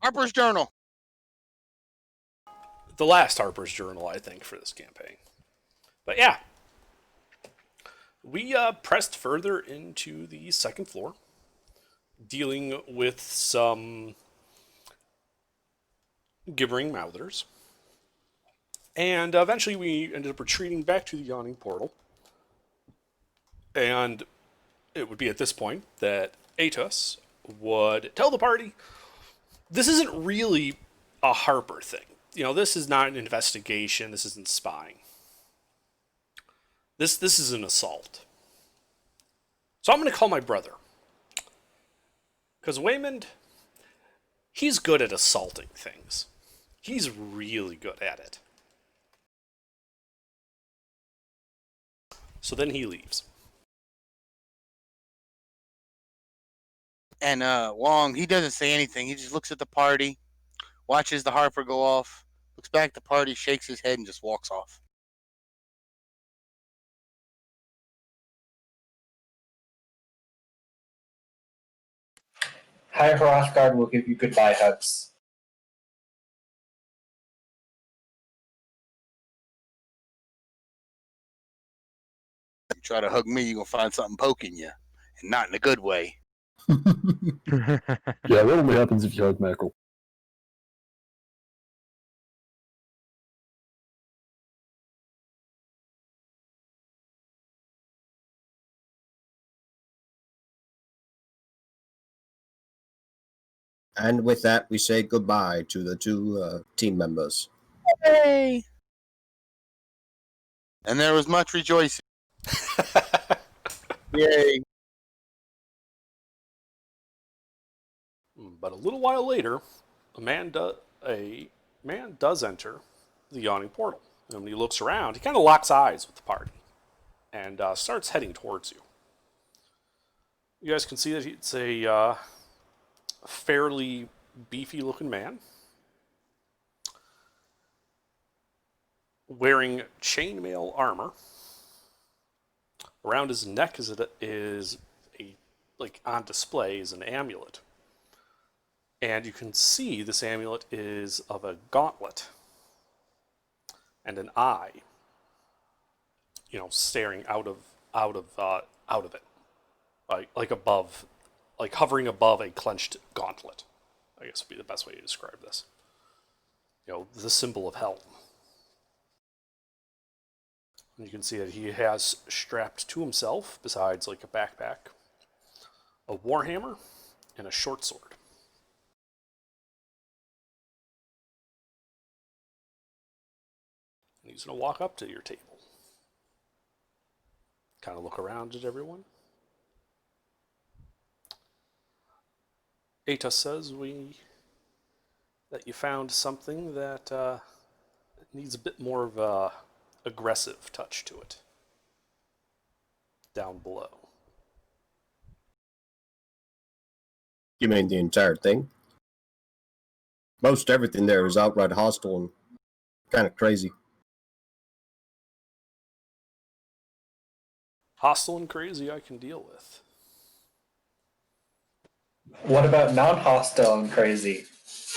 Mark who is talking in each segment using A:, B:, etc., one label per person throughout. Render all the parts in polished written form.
A: Harper's Journal.
B: The last Harper's Journal, I think, for this campaign. But yeah, we pressed further into the second floor, dealing with some gibbering mouthers. And eventually we ended up retreating back to the Yawning Portal. And it would be at this point that Atos would tell the party this isn't really a Harper thing. You know, this is not an investigation. This isn't spying. This is an assault. So I'm going to call my brother. Because Waymond, he's good at assaulting things. He's really good at it. So then he leaves.
A: And Wong, he doesn't say anything. He just looks at the party, watches the Harper go off, looks back at the party, shakes his head, and just walks off.
C: High Hrothgar will give you goodbye hugs.
A: You try to hug me, you're going to find something poking you, and not in a good way.
D: Yeah, that only happens if you hug Mackerel.
E: And with that, we say goodbye to the two team members.
A: Yay! And there was much rejoicing. Yay!
B: But a little while later, a man does enter the Yawning Portal. And when he looks around, he kind of locks eyes with the party and starts heading towards you. You guys can see that it's a fairly beefy-looking man wearing chainmail armor. Around his neck is like on display is an amulet. And you can see this amulet is of a gauntlet and an eye, staring out of it, like above, like hovering above a clenched gauntlet. I guess would be the best way to describe this. The symbol of hell. And you can see that he has strapped to himself, besides like a backpack, a warhammer and a short sword. And he's going to walk up to your table. Kind of look around at everyone. Atos says that you found something that needs a bit more of a aggressive touch to it. Down below.
E: You mean the entire thing? Most everything there is outright hostile and kind of crazy.
B: Hostile and crazy I can deal with.
C: What about non-hostile and crazy?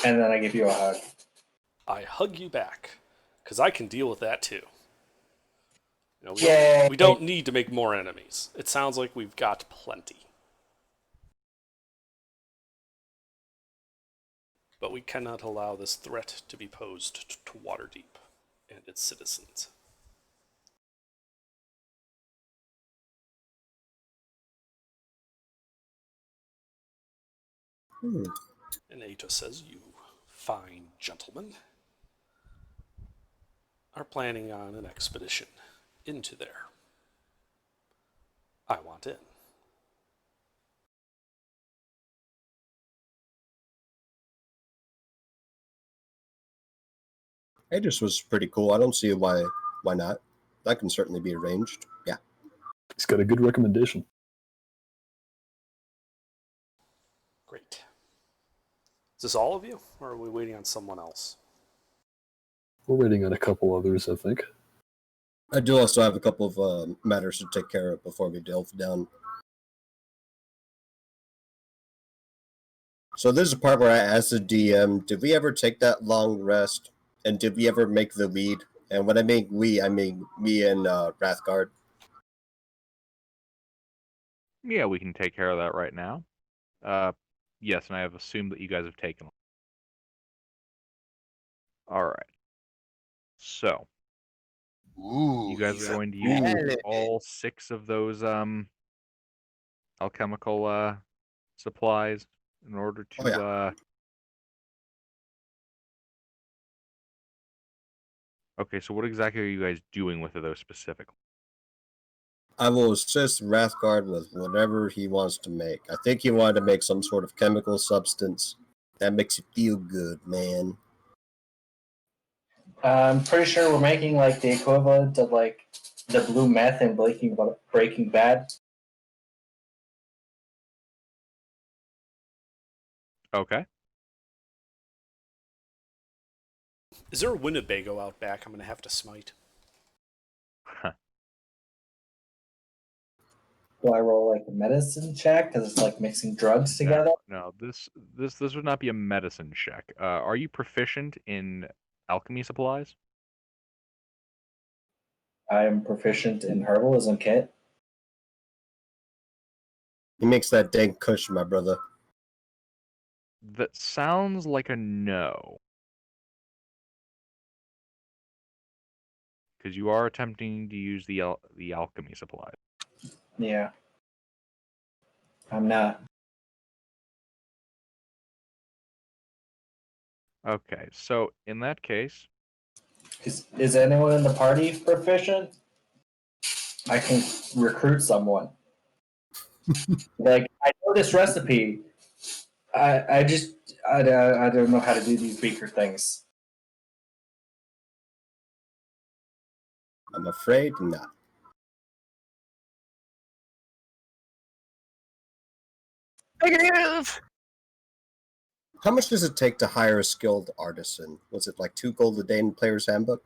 C: And then I give you a hug.
B: I hug you back, because I can deal with that too.
C: Yay!
B: We don't need to make more enemies. It sounds like we've got plenty. But we cannot allow this threat to be posed to Waterdeep and its citizens. And Atos says, you fine gentlemen are planning on an expedition into there. I want in.
E: Aegis was pretty cool. I don't see why not. That can certainly be arranged. Yeah.
D: He's got a good recommendation.
B: Great. Is this all of you, or are we waiting on someone else?
D: We're waiting on a couple others, I think.
E: I do also have a couple of matters to take care of before we delve down. So this is the part where I asked the DM, did we ever take that long rest? And did we ever make the lead? And when I mean we, I mean me and Wrathguard.
F: Yeah, we can take care of that right now. Yes, and I have assumed that you guys have taken. All right. So
A: Ooh,
F: you guys
A: he's
F: are
A: a
F: going to use
A: pilot.
F: all 6 of those alchemical supplies in order to
E: Oh, yeah.
F: Okay, so what exactly are you guys doing with those specifically?
E: I will assist Wrathguard with whatever he wants to make. I think he wanted to make some sort of chemical substance that makes you feel good, man.
C: I'm pretty sure we're making like the equivalent of like the blue meth in Breaking Bad.
F: Okay.
B: Is there a Winnebago out back? I'm gonna have to smite.
C: Do I roll like a medicine check because it's like mixing drugs together?
F: No, this would not be a medicine check. Are you proficient in alchemy supplies?
C: I am proficient in herbalism kit.
E: He makes that dang cushion, my brother.
F: That sounds like a no. Because you are attempting to use the alchemy supplies.
C: Yeah. I'm not.
F: Okay, so in that case,
C: Is anyone in the party proficient? I can recruit someone. Like, I know this recipe. I don't know how to do these beaker things.
E: I'm afraid not.
A: Negative.
E: How much does it take to hire a skilled artisan? Was it like 2 gold a day in Player's Handbook?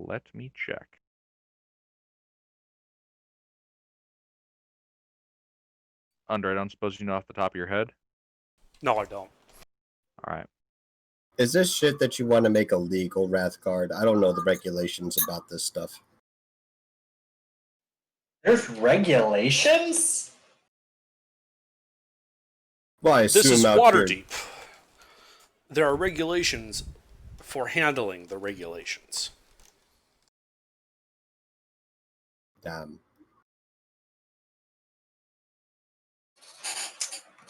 F: let me check. Under, I don't suppose you know off the top of your head?
B: No, I don't.
F: All right.
E: Is this shit that you want to make illegal, Wrathguard? I don't know the regulations about this stuff.
C: There's regulations?
E: Well, I
B: This
E: assume
B: is
E: out here.
B: Waterdeep. There are regulations for handling the regulations.
E: Damn.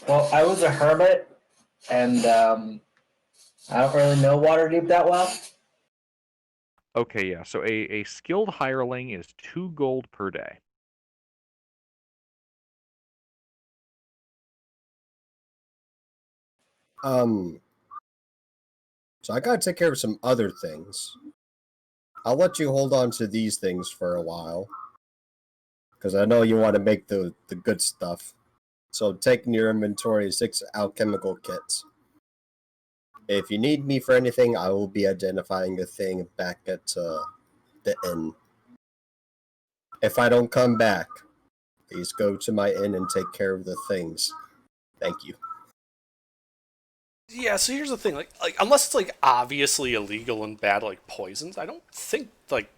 C: Well, I was a hermit, and I don't really know Waterdeep that well.
F: Okay, yeah. So a skilled hireling is 2 gold per day.
E: So I gotta take care of some other things. I'll let you hold on to these things for a while. Because I know you want to make the good stuff. So take in your inventory 6 alchemical kits. If you need me for anything, I will be identifying a thing back at the inn. If I don't come back, please go to my inn and take care of the things. Thank you.
B: Yeah, so here's the thing, like unless it's like obviously illegal and bad, like poisons, I don't think like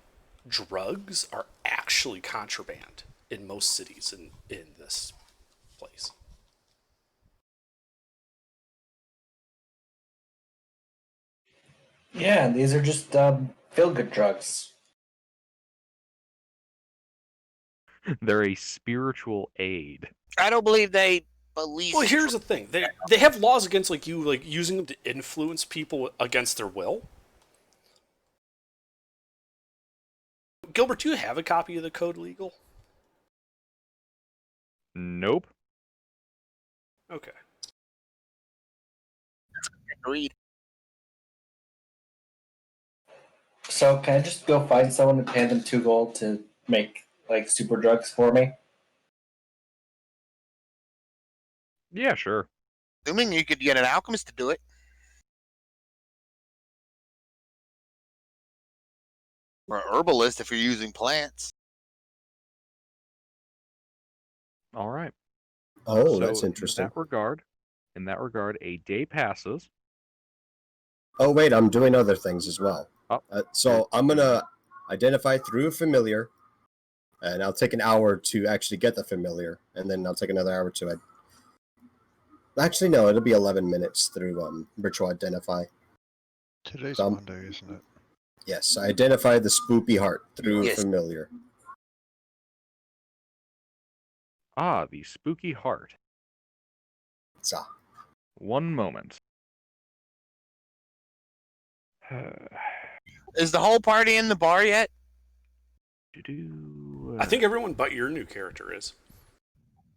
B: drugs are actually contraband in most cities in this place.
C: Yeah, these are just feel-good drugs.
F: They're a spiritual aid.
A: I don't believe they police.
B: Well, here's the thing: they have laws against like you like using them to influence people against their will. Gilbert, do you have a copy of the Code Legal?
F: Nope.
B: Okay.
A: Agreed.
C: So can I just go find someone and pay them 2 gold to make like super drugs for me?
F: Yeah, sure.
A: Assuming you could get an alchemist to do it. Or an herbalist if you're using plants.
F: All right.
E: Oh,
F: So
E: that's interesting.
F: in that regard, a day passes.
E: Oh, wait, I'm doing other things as well.
F: Oh,
E: So I'm going to identify through a familiar, and I'll take an hour to actually get the familiar, and then I'll take another hour to... Actually, no, it'll be 11 minutes through ritual identify.
G: Today's
E: So
G: Monday, isn't it?
E: yes, I identified the spoopy heart through
A: Yes.
E: familiar.
F: the spooky heart.
E: So,
F: One moment.
A: Is the whole party in the bar yet?
B: I think everyone but your new character is.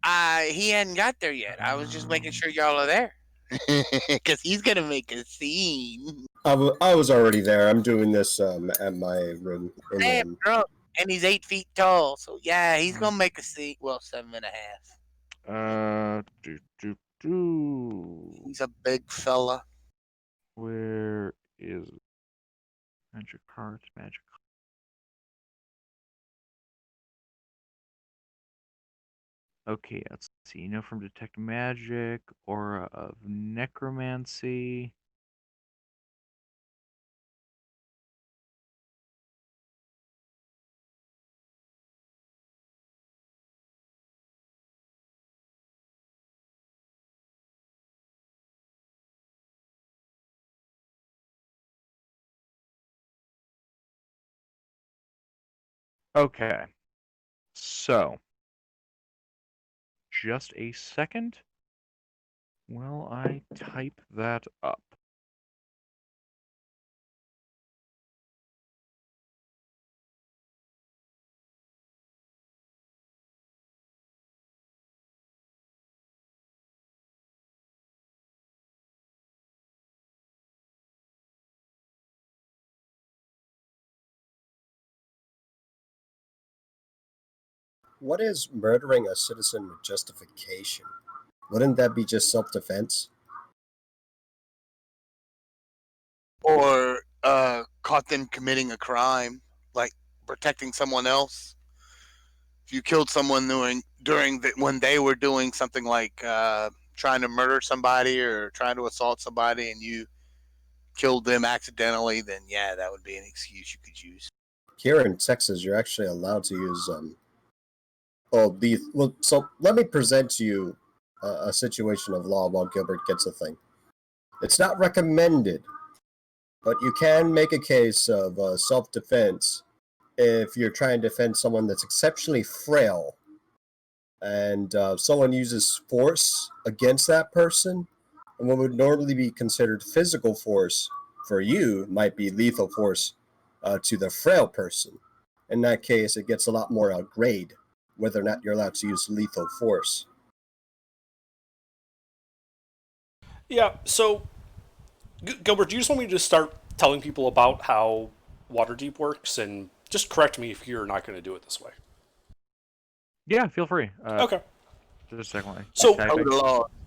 A: He hadn't got there yet. I was just making sure y'all are there. Because he's going to make a scene.
E: I was already there. I'm doing this at my room.
A: Damn drunk. And he's 8 feet tall. So, yeah, he's going to make a scene. Well, 7.5. He's a big fella.
F: Where is magic cards? Magic. Okay, let's see. You know from detect magic, aura of necromancy. Okay. So, just a second. Well, I type that up.
E: What is murdering a citizen with justification? Wouldn't that be just self-defense?
A: Or caught them committing a crime, like protecting someone else. If you killed someone when they were doing something like trying to murder somebody or trying to assault somebody, and you killed them accidentally, then yeah, that would be an excuse you could use.
E: Here in Texas, you're actually allowed to use so let me present to you a situation of law while Gilbert gets a thing. It's not recommended, but you can make a case of self-defense if you're trying to defend someone that's exceptionally frail, and someone uses force against that person, and what would normally be considered physical force for you might be lethal force to the frail person. In that case, it gets a lot more grade, whether or not you're allowed to use lethal force.
B: Yeah, so, Gilbert, do you just want me to just start telling people about how Waterdeep works? And just correct me if you're not going to do it this way.
F: Yeah, feel free.
B: Okay.
F: Just a second.
B: So, in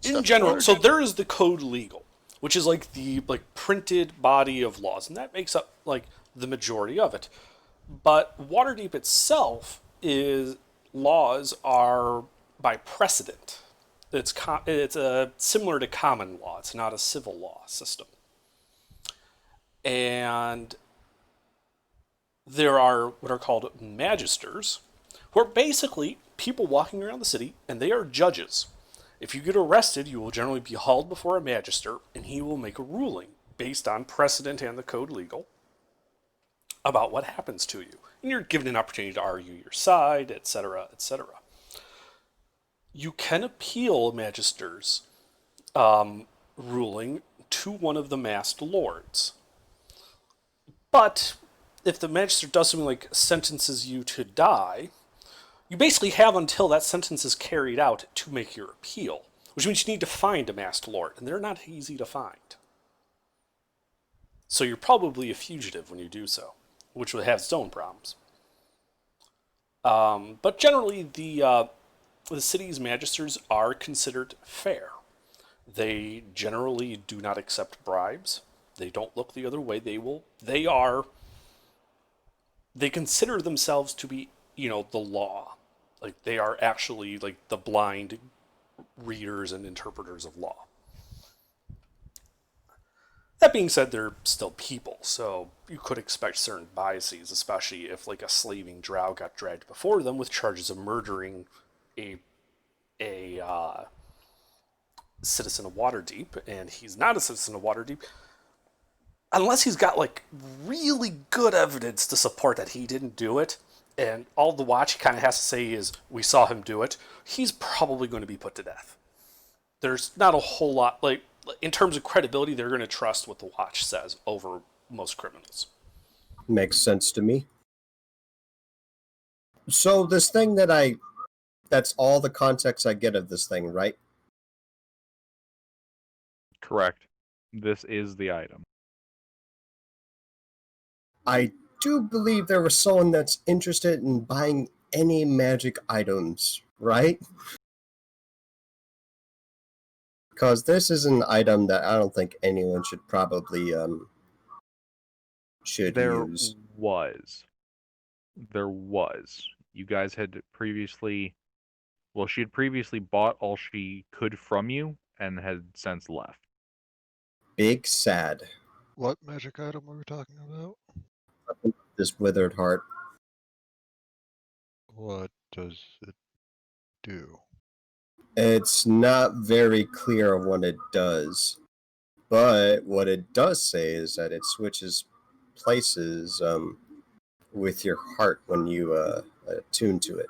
A: Stuff
B: general,
A: ordered.
B: so there is the Code Legal, which is like the printed body of laws, and that makes up like the majority of it. But Waterdeep itself laws are by precedent. It's similar to common law. It's not a civil law system. And there are what are called magisters, who are basically people walking around the city, and they are judges. If you get arrested, you will generally be hauled before a magister, and he will make a ruling based on precedent and the Code Legal about what happens to you. And you're given an opportunity to argue your side, etc., etc. You can appeal a magister's ruling to one of the masked lords. But if the magister does something like sentences you to die, you basically have until that sentence is carried out to make your appeal, which means you need to find a masked lord, and they're not easy to find. So you're probably a fugitive when you do so, which would have its own problems. But generally, the city's magisters are considered fair. They generally do not accept bribes. They don't look the other way. They consider themselves to be, the law. Like they are actually like the blind readers and interpreters of law. That being said, they're still people, so you could expect certain biases, especially if like a slaving drow got dragged before them with charges of murdering a a citizen of Waterdeep, and he's not a citizen of Waterdeep unless he's got like really good evidence to support that he didn't do it. And all the watch kind of has to say is, "We saw him do it." He's probably going to be put to death. There's not a whole lot like in terms of credibility. They're going to trust what the watch says over most criminals.
E: Makes sense to me. So this thing that's all the context I get of this thing, right?
F: Correct. This is the item.
E: I do believe there was someone that's interested in buying any magic items, right? Because this is an item that I don't think anyone should probably should
F: There
E: use.
F: was. There was. You guys had previously. Well, she had previously bought all she could from you and had since left.
E: Big sad.
G: What magic item are we talking about?
E: This withered heart.
G: What does it do?
E: It's not very clear what it does, but what it does say is that it switches places with your heart when you attune to it.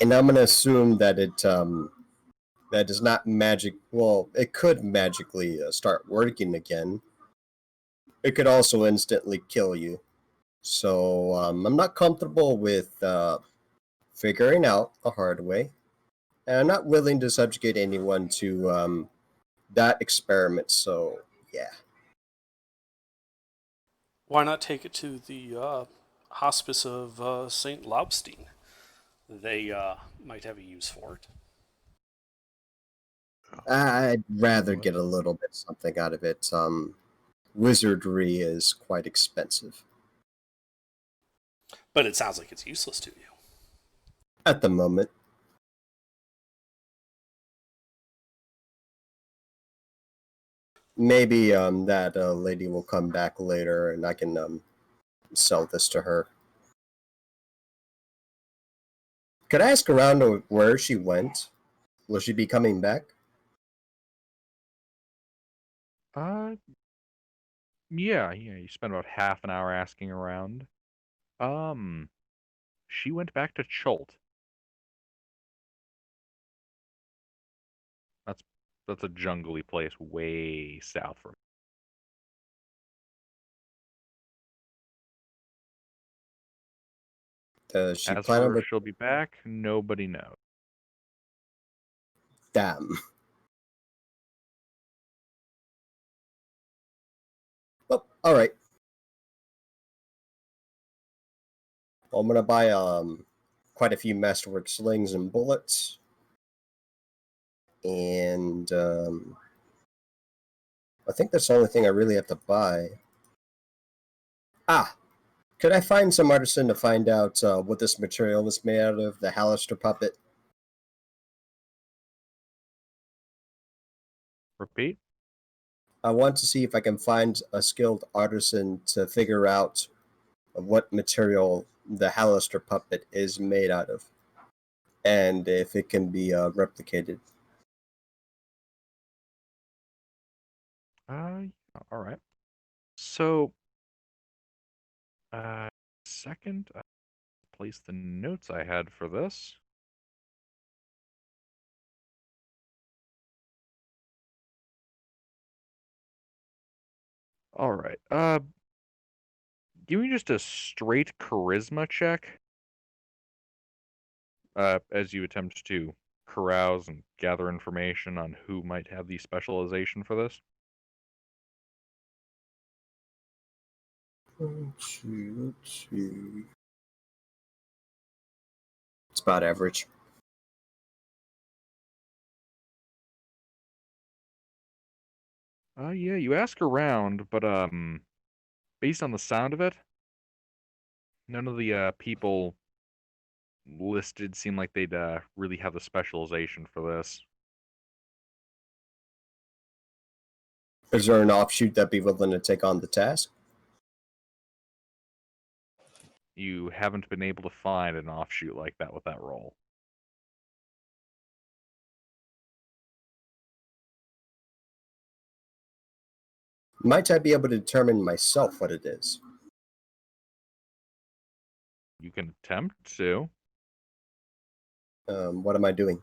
E: And I'm gonna assume that that is not magic. Well, it could magically start working again. It could also instantly kill you. So I'm not comfortable with figuring out the hard way. And I'm not willing to subjugate anyone to that experiment. So yeah,
B: Why not take it to the hospice of Saint Laubstein? They might have a use for it.
E: I'd rather get a little bit something out of it. Wizardry is quite expensive
B: But it sounds like it's useless to you.
E: at the moment. Maybe that lady will come back later, and I can sell this to her. Could I ask around where she went? Will she be coming back?
F: Yeah, you spent about half an hour asking around. She went back to Chult. That's a jungly place way south from.
E: Does she
F: As
E: plan on
F: for if she'll be back, nobody knows.
E: Damn. Well, all right. I'm gonna buy quite a few masterwork slings and bullets, and I think that's the only thing I really have to buy. Ah, could I find some artisan to find out what this material is made out of? The Hallister puppet.
F: Repeat?
E: I want to see if I can find a skilled artisan to figure out what material the Hallister puppet is made out of, and if it can be replicated.
F: All right. So, second, place the notes I had for this. All right. Give me just a straight charisma check. As you attempt to carouse and gather information on who might have the specialization for this.
E: Let's see. It's about average.
F: Yeah, you ask around, but based on the sound of it, none of the people listed seem like they'd really have the specialization for this.
E: Is there an offshoot that'd be willing to take on the task?
F: You haven't been able to find an offshoot like that with that role.
E: Might I be able to determine myself what it is?
F: You can attempt to.
E: What am I doing?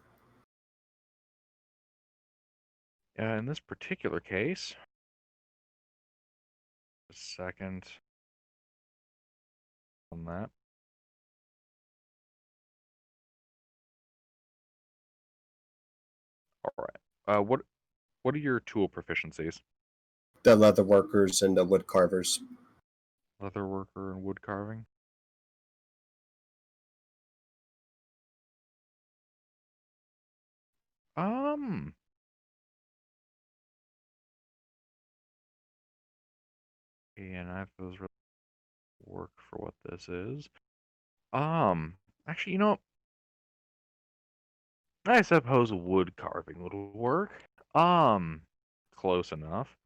F: In this particular case, a second on that. All right. What are your tool proficiencies?
E: The leather workers and the wood carvers.
F: Leather worker and wood carving. Um. And I have those really work for what this is. Actually, I suppose wood carving would work. Close enough.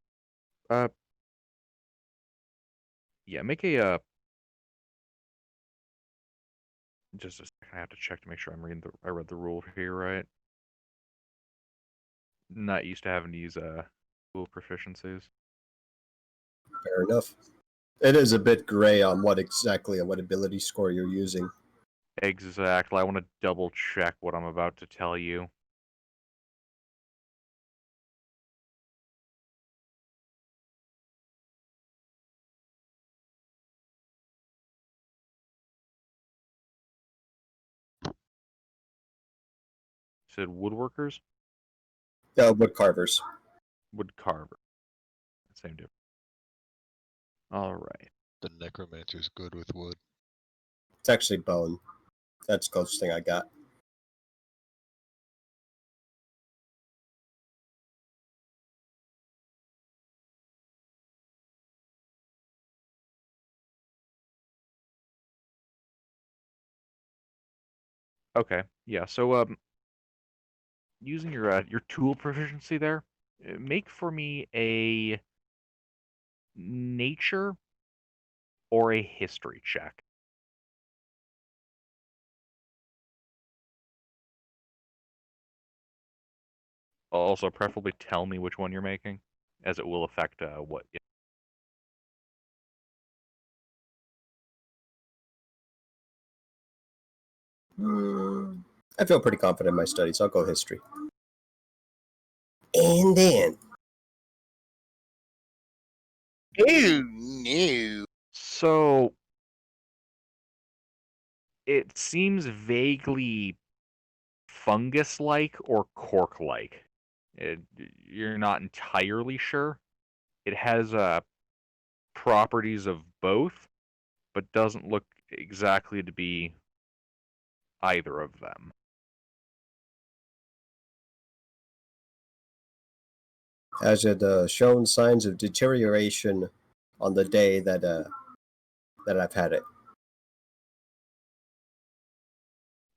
F: Uh, yeah, make a just a second. I have to check to make sure I read the rule here right. Not used to having to use tool proficiencies.
E: Fair enough. It is a bit gray on what ability score you're using.
F: Exactly. I want to double check what I'm about to tell you. Said woodworkers?
E: Wood carvers.
F: Wood carver. Same difference. All right.
G: The necromancer's good with wood.
E: It's actually bone. That's the closest thing I got.
F: Okay. Yeah. So using your tool proficiency there, make for me a nature or a history check. Also, preferably tell me which one you're making, as it will affect what.
E: I feel pretty confident in my studies. I'll go history. And then.
A: Ew, no.
F: So it seems vaguely fungus-like or cork-like. You're not entirely sure. It has properties of both, but doesn't look exactly to be either of them.
E: Has it shown signs of deterioration on the day that I've had it?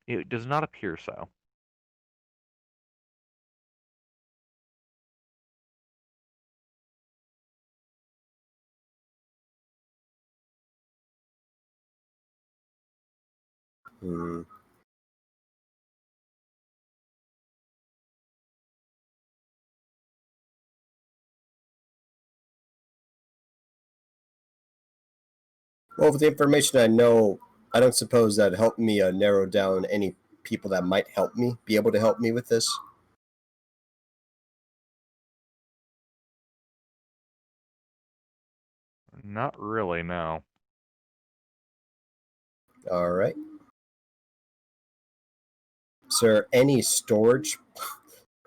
F: It does not appear so.
E: Hmm. Well, with the information I know, I don't suppose that helped me narrow down any people that might be able to help me with this.
F: Not really, no.
E: All right. Is there any storage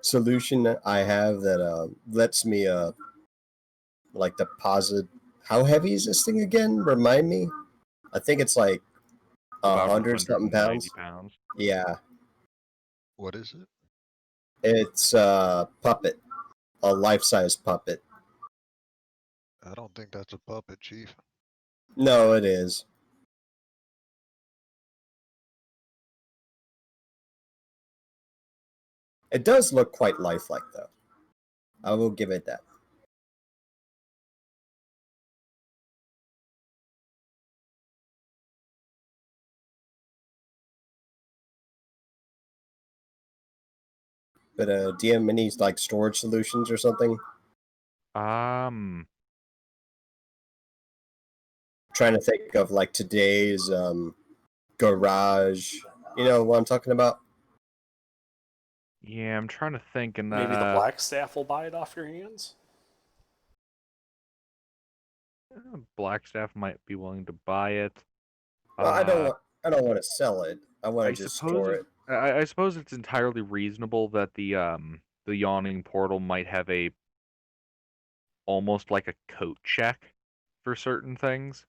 E: solution that I have that lets me like deposit? How heavy is this thing again? Remind me. I think it's like
F: About
E: 100 something
F: 190
E: pounds.
F: pounds.
E: Yeah,
G: What is it?
E: it's a puppet, a life-size puppet.
G: I don't think that's a puppet, Chief.
E: No, it is. It does look quite lifelike, though. I will give it that. But do you have any like storage solutions or something? Trying to think of like today's garage. You know what I'm talking about?
F: Yeah, I'm trying to think, and
B: Maybe the black staff will buy it off your hands.
F: Blackstaff might be willing to buy it.
E: Well, I don't want to sell it. I want
F: I
E: to just
F: suppose
E: store it.
F: I suppose it's entirely reasonable that the yawning portal might have a almost like a coat check for certain things.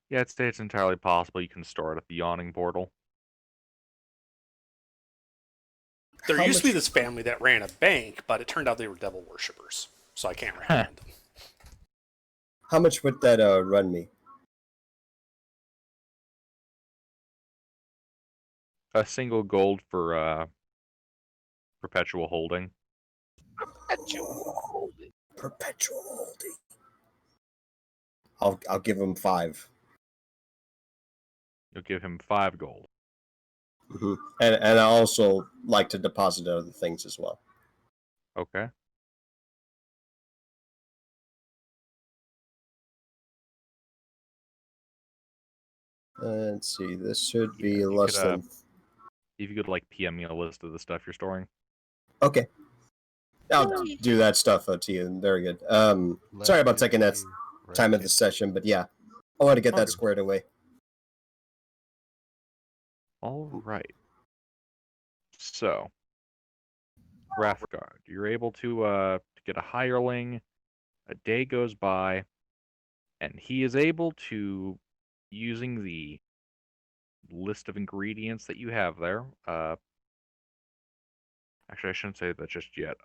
F: Yeah, I'd say it's entirely possible you can store it at the yawning portal.
B: There
E: How
B: used to be
E: much-
B: this family that ran a bank, but it turned out they were devil worshippers, so I can't recommend them.
E: How much would that run me?
F: A single gold for perpetual holding.
E: Perpetual holding. I'll give him 5.
F: You'll give him 5 gold.
E: Mm-hmm. And I also like to deposit other things as well.
F: Okay.
E: Let's see. This should be
F: Yeah,
E: less than.
F: If you could like PM me a list of the stuff you're storing.
E: Okay. I'll do that stuff to you. Very good. Sorry about taking that time of the session, but yeah, I want to get that
F: Okay.
E: squared away.
F: All right. So, Wrathguard, you're able to get a hireling. A day goes by, and he is able to, using the list of ingredients that you have there. Actually, I shouldn't say that just yet.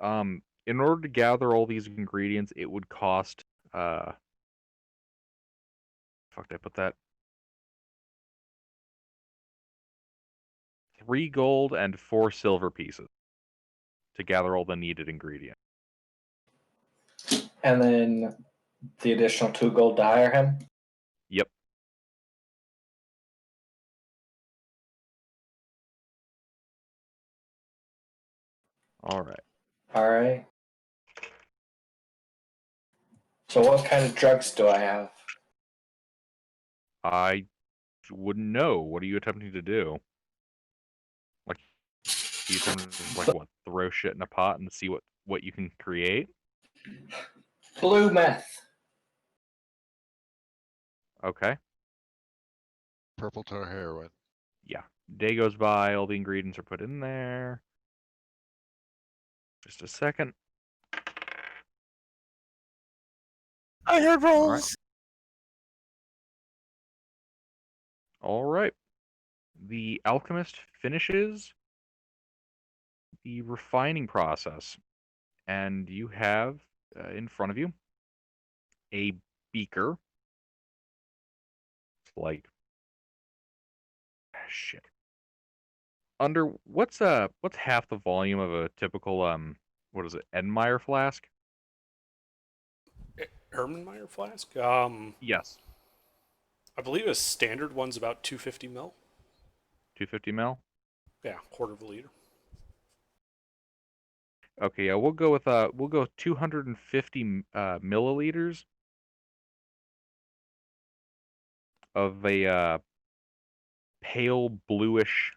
F: In order to gather all these ingredients, it would cost. Fuck, did I put that? 3 gold and 4 silver pieces to gather all the needed ingredients.
C: And then the additional 2 gold to hire him.
F: Yep. All right.
C: All right. So what kind of drugs do I have?
F: I wouldn't know. What are you attempting to do? Like, you attempting to like what? Throw shit in a pot and see what you can create?
C: Blue meth.
F: Okay.
G: Purple tar heroin.
F: Yeah. Day goes by, all the ingredients are put in there. Just a second.
A: I heard
F: All
A: rolls.
F: right. All right. The alchemist finishes the refining process, and you have in front of you a beaker. It's like shit. Under what's half the volume of a typical what is it, Edmeyer flask?
B: Erlenmeyer flask?
F: Yes.
B: I believe a standard one's about 250 mil.
F: 250 ml.
B: Yeah, quarter of a liter.
F: Okay, yeah, we'll go 250 milliliters of a pale bluish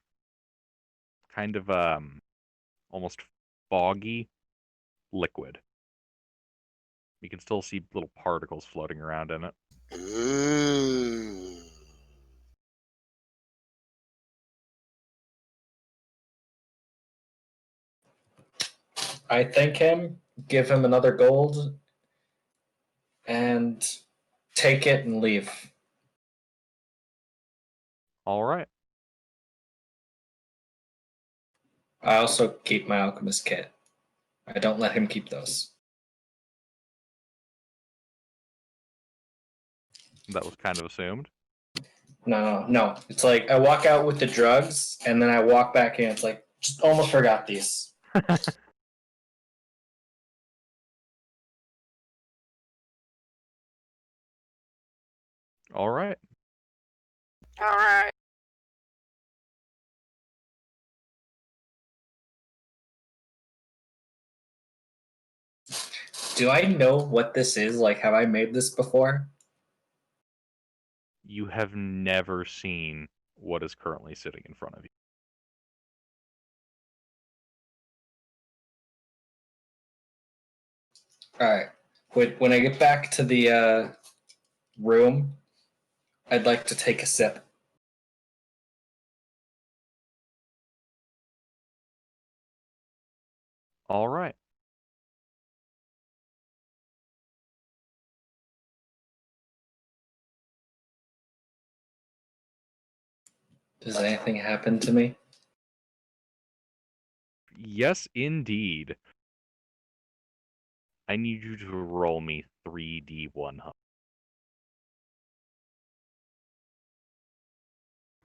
F: kind of almost foggy liquid. You can still see little particles floating around in it.
A: Ooh.
C: I thank him, give him another gold, and take it and leave.
F: All right.
C: I also keep my alchemist kit. I don't let him keep those.
F: That was kind of assumed.
C: No. It's like I walk out with the drugs, and then I walk back in. It's like, just almost forgot these.
F: All right.
A: All right.
C: Do I know what this is? Like, have I made this before?
F: You have never seen what is currently sitting in front of you.
C: All right. When I get back to the room, I'd like to take a sip.
F: All right.
C: Does anything happen to me?
F: Yes, indeed. I need you to roll me 3d100.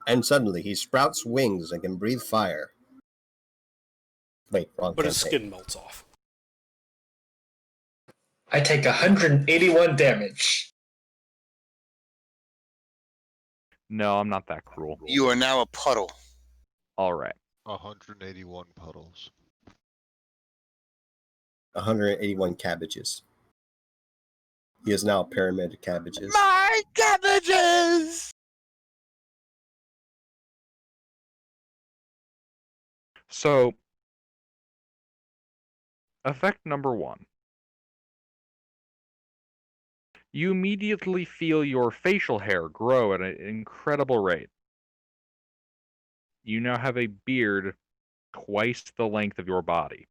E: And suddenly he sprouts wings and can breathe fire. Wait, wrong
B: But his
E: campaign.
B: skin melts off.
C: I take 181 damage.
F: No, I'm not that cruel.
A: You are now a puddle.
F: All right.
G: 181 puddles.
E: 181 cabbages. He is now a pyramid of cabbages.
A: My cabbages!
F: So, effect number 1. You immediately feel your facial hair grow at an incredible rate. You now have a beard twice the length of your body.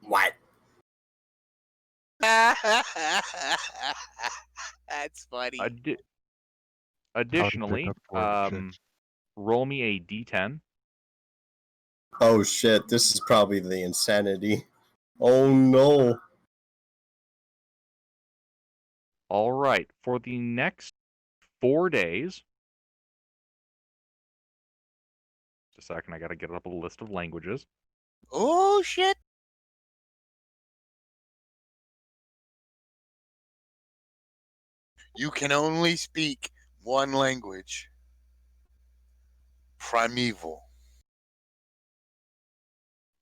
E: What?
A: That's funny.
F: Additionally, roll me a d10.
E: Oh shit, this is probably the insanity. Oh no.
F: All right. For the next 4 days. Just a second, I gotta get up a list of languages.
A: Oh shit. You can only speak one language. Primeval.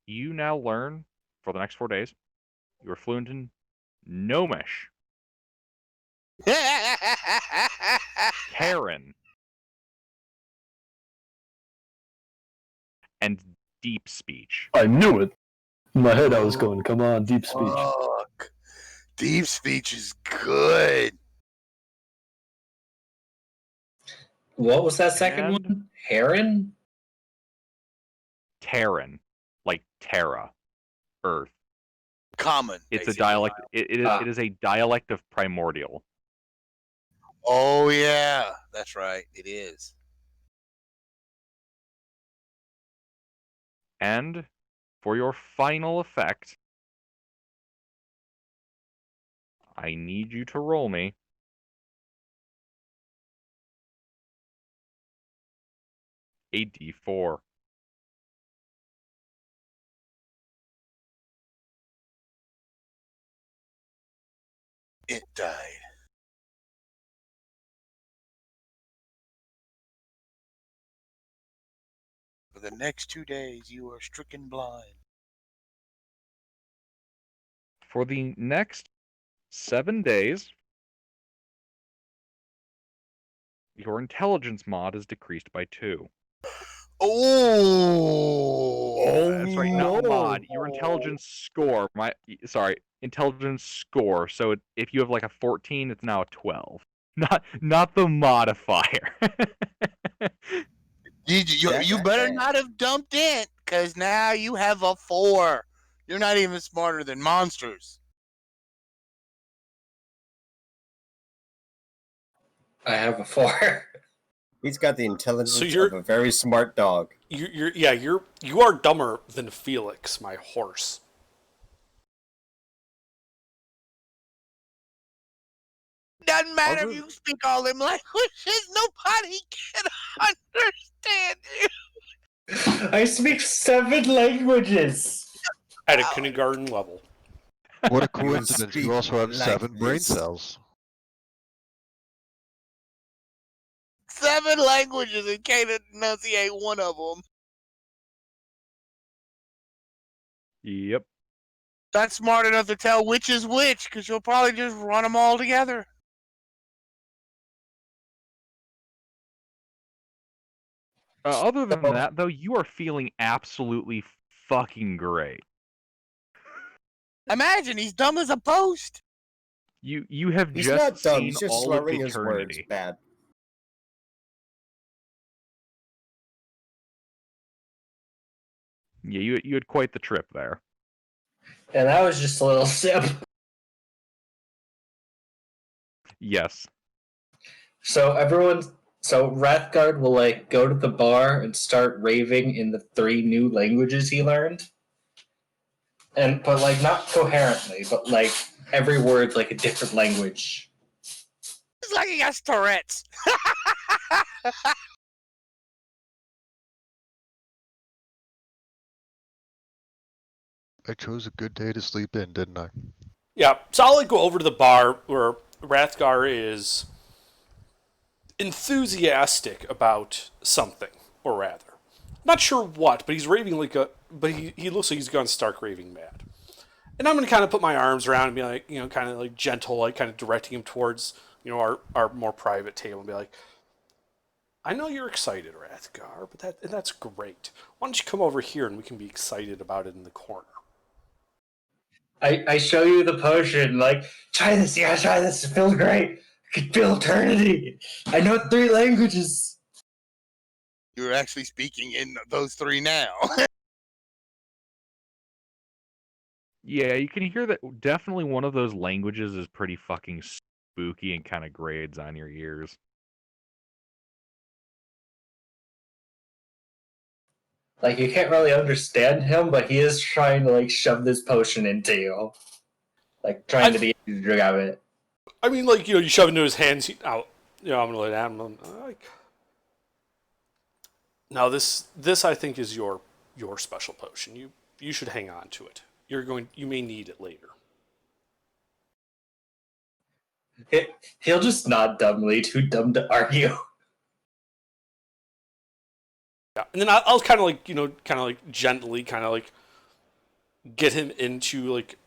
F: You now learn, for the next 4 days, you are fluent in Gnomish, Terran, and Deep Speech.
D: I knew it. In my head, I was going, come on, deep speech.
A: Fuck. Deep speech is good.
C: What was that second
F: And-
C: one? Heron?
F: Terran, like Terra, Earth.
A: Common.
F: It's a
A: basically.
F: dialect. It is a dialect of Primordial.
A: Oh yeah, that's right. It is.
F: And for your final effect, I need you to roll me a d4.
A: It died. For the next 2 days, you are stricken blind.
F: For the next 7 days, your intelligence mod is decreased by 2.
A: Oh,
F: That's right, not mod. Your intelligence score. Intelligence score. So if you have like a 14, it's now a 12. Not the modifier.
A: You better not have dumped it, because now you have a 4. You're not even smarter than monsters.
C: I have a 4.
E: He's got the intelligence
B: So
E: of a very smart dog.
B: you are dumber than Felix, my horse.
A: Doesn't matter
F: Other-
A: if you speak all them languages. Nobody can understand you.
C: I speak 7 languages.
B: At a kindergarten level.
G: What a
E: You
G: coincidence.
E: speak
G: You also have
E: like
G: 7 brain
E: this.
G: cells.
A: 7 languages and can't enunciate one of them.
F: Yep.
A: That's smart enough to tell which is which, because you'll probably just run them all together.
F: Other than that, though, you are feeling absolutely fucking great.
A: Imagine, he's dumb as a post.
F: You have
E: He's
F: just
E: not dumb.
F: seen
E: He's just
F: all of
E: slurring his words
F: eternity.
E: bad.
F: Yeah, you had quite the trip there.
C: And that was just a little sip.
F: Yes.
C: So Rathgard will like go to the bar and start raving in the 3 new languages he learned. But like not coherently, but like every word's like a different language.
A: It's like he got Tourette's.
G: I chose a good day to sleep in, didn't I?
B: Yeah, so I'll like go over to the bar where Rathgar is enthusiastic about something, or rather. Not sure what, but he's raving but he looks like he's gone stark raving mad. And I'm gonna kind of put my arms around and be like, kind of like gentle, like kind of directing him towards, our more private table and be like, I know you're excited, Rathgar, but that's great. Why don't you come over here and we can be excited about it in the corner?
C: I show you the potion, like, try this, you gotta try this, it feels great. I can feel eternity. I know 3 languages.
A: You're actually speaking in those 3 now.
F: Yeah, you can hear that definitely one of those languages is pretty fucking spooky and kind of grades on your ears.
C: Like, you can't really understand him, but he is trying to, like, shove this potion into you. Like, trying to be able to grab it.
B: I mean, like, you shove it into his hands. I'm gonna let him. Now this I think is your special potion. You should hang on to it. You may need it later.
C: He'll just nod dumbly, too dumb to argue.
B: Yeah, and then I'll kind of like gently kind of like get him into like.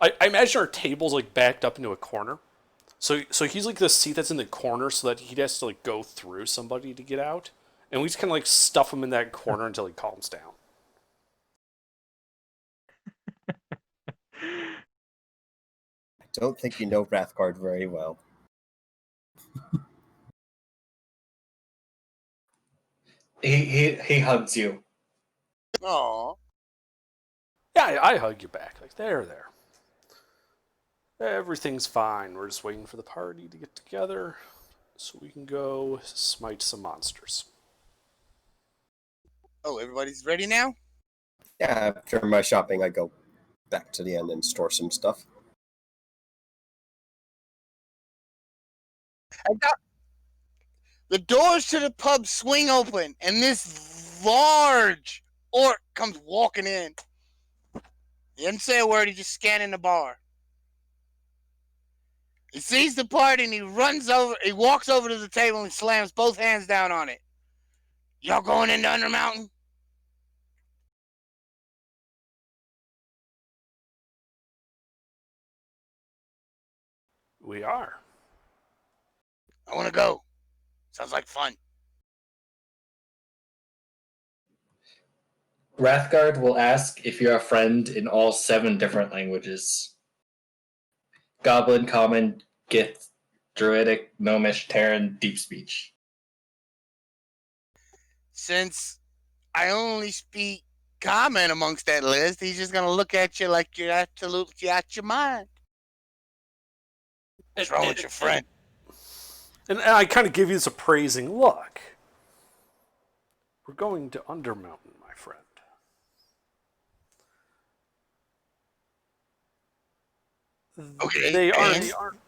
B: I imagine our table's like backed up into a corner, so he's like the seat that's in the corner, so that he has to like go through somebody to get out, and we just kind of like stuff him in that corner until he calms down.
E: I don't think you know Rathgard very well.
C: He hugs you.
A: Aww.
B: Yeah, I hug you back like there. Everything's fine. We're just waiting for the party to get together so we can go smite some monsters.
A: Oh, everybody's ready now?
E: Yeah, after my shopping, I go back to the inn and store some stuff.
A: The doors to the pub swing open, and this large orc comes walking in. He didn't say a word, he's just scanning the bar. He sees the party and he walks over to the table and slams both hands down on it. Y'all going into Undermountain?
B: We are.
A: I want to go. Sounds like fun.
C: Rathgard will ask if you're a friend in all 7 different languages. Goblin, Common, Gith, Druidic, Gnomish, Terran, Deep Speech.
A: Since I only speak Common amongst that list, he's just going to look at you like you're absolutely out your mind. What's wrong with your friend?
B: And I kind of give you this appraising look. We're going to Undermountain, my friend.
A: Okay,
B: They
A: and
B: aren't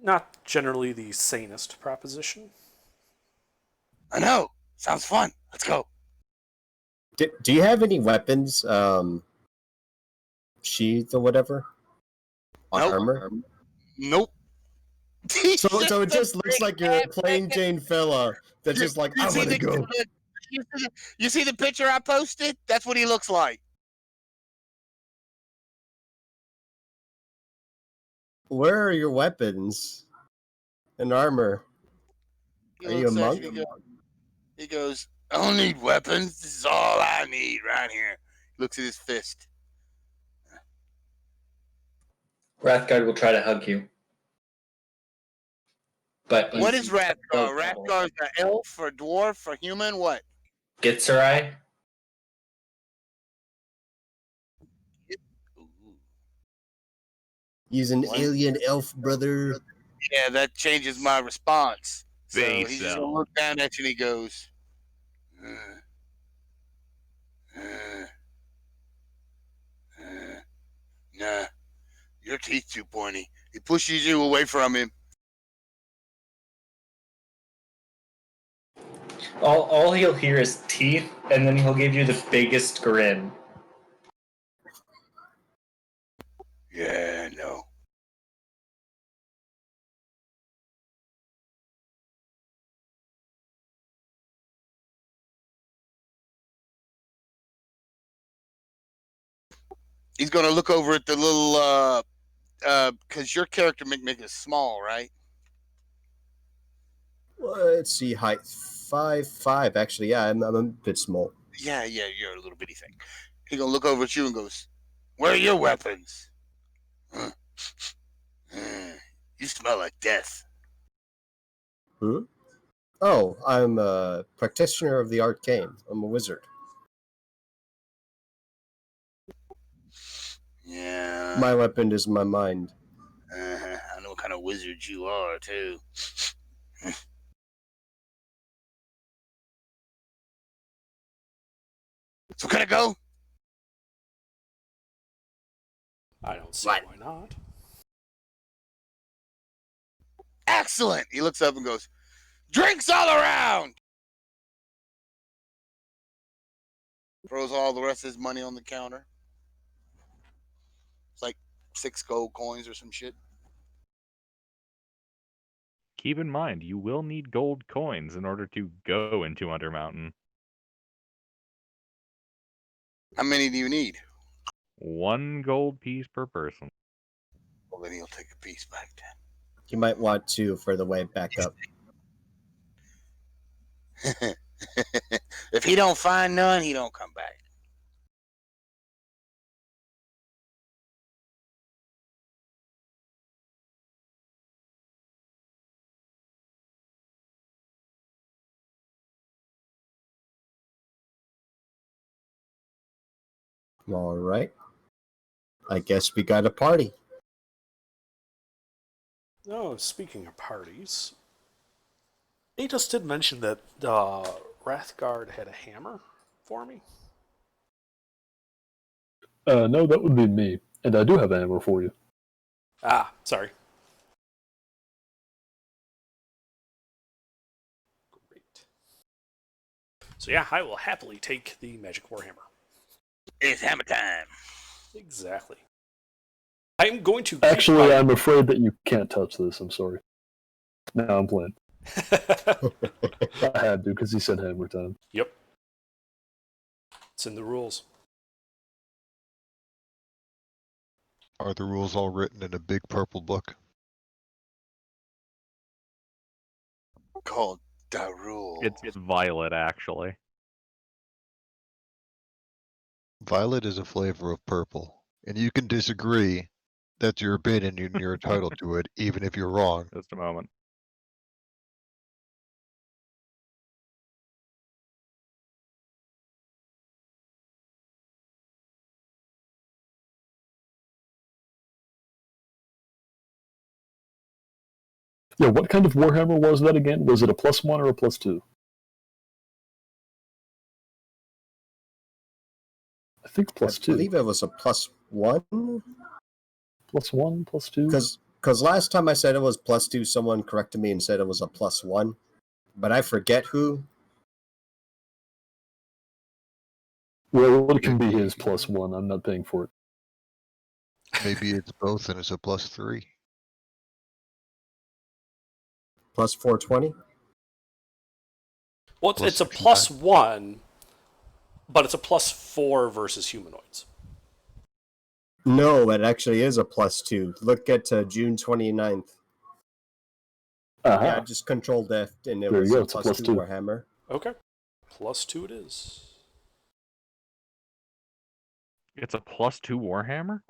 B: not generally the sanest proposition.
A: I know. Sounds fun. Let's go.
E: Do you have any weapons, sheath or whatever?
A: Nope.
E: Armor?
A: Nope.
E: So it just looks like you're a plain Jane fella that's just like, I want to go.
A: You see the picture I posted? That's what he looks like.
E: Where are your weapons and armor?
A: He
E: Are you a
A: looks at
E: monk?
A: you. He goes, I don't need weapons. This is all I need right here. He looks at his fist.
C: Wrathguard will try to hug you. But
A: What is Rathgar?
C: still
A: Rathgar's an elf or dwarf or human? What?
C: Gitzerai?
E: He's an
A: What?
E: alien elf, brother.
A: Yeah, that changes my response. So
F: Base
A: he's just gonna
F: elf.
A: look down at you and he goes, uh, uh, nah, your teeth too pointy. He pushes you away from him.
C: All he'll hear is teeth, and then he'll give you the biggest grin.
A: Yeah, no. He's gonna look over at the little because your character Mick is small, right?
E: Let's see, height 5'5". Actually, yeah, I'm a bit small.
A: Yeah, you're a little bitty thing. He gonna look over at you and goes, "Where are your weapons? Huh? You smell like death."
E: Hmm? Oh, I'm a practitioner of the arcane. I'm a wizard.
A: Yeah,
E: My weapon is my mind.
A: I know what kind of wizard you are too. So can I go?
B: I don't see
E: What?
B: why not.
A: Excellent. He looks up and goes, "Drinks all around." Throws all the rest of his money on the counter. It's like 6 gold coins or some shit.
F: Keep in mind, you will need gold coins in order to go into Undermountain.
A: How many do you need?
F: 1 gold piece per person.
A: Well, then he'll take a piece back
E: You might want to for the way back up.
A: then. If he don't find none, he don't come back.
E: All right. I guess we got a party.
B: Oh, speaking of parties, Atos did mention that Wrathguard had a hammer for me.
D: No, that would be me. And I do have a hammer for you.
B: Ah, sorry. Great. So yeah, I will happily take the Magic Warhammer.
A: It's hammer time.
B: Exactly. I'm going to
D: Actually, I'm afraid that you can't touch this. I'm sorry. No, I'm playing. I had to because he said hammer time.
B: Yep. It's in the rules.
G: Are the rules all written in a big purple book?
A: Called the rule.
F: It's violet, actually.
G: Violet is a flavor of purple, and you can disagree. That's your opinion, and you're entitled to it, even if you're wrong.
F: Just a moment.
D: Yeah, what kind of Warhammer was that again? Was it a +1 or a +2? I think
E: I
D: +2.
E: believe it was a +1.
D: +1, +2?
E: Because last time I said it was +2, someone corrected me and said it was a +1. But I forget who.
D: Well, it can be
G: Maybe-
D: his +1. I'm not paying for it.
G: Maybe it's both and it's a +3.
E: +420.
B: Well,
G: Plus
B: it's a
G: 69.
B: +1, but it's a +4 versus humanoids.
E: No, it actually is a +2. Look at June 29th.
D: Aha.
E: Yeah, I just controlled F and it
D: There
E: was
D: you go,
E: a
D: it's a
E: +2
D: +2.
E: Warhammer.
B: Okay. +2 it is.
F: It's a +2 Warhammer?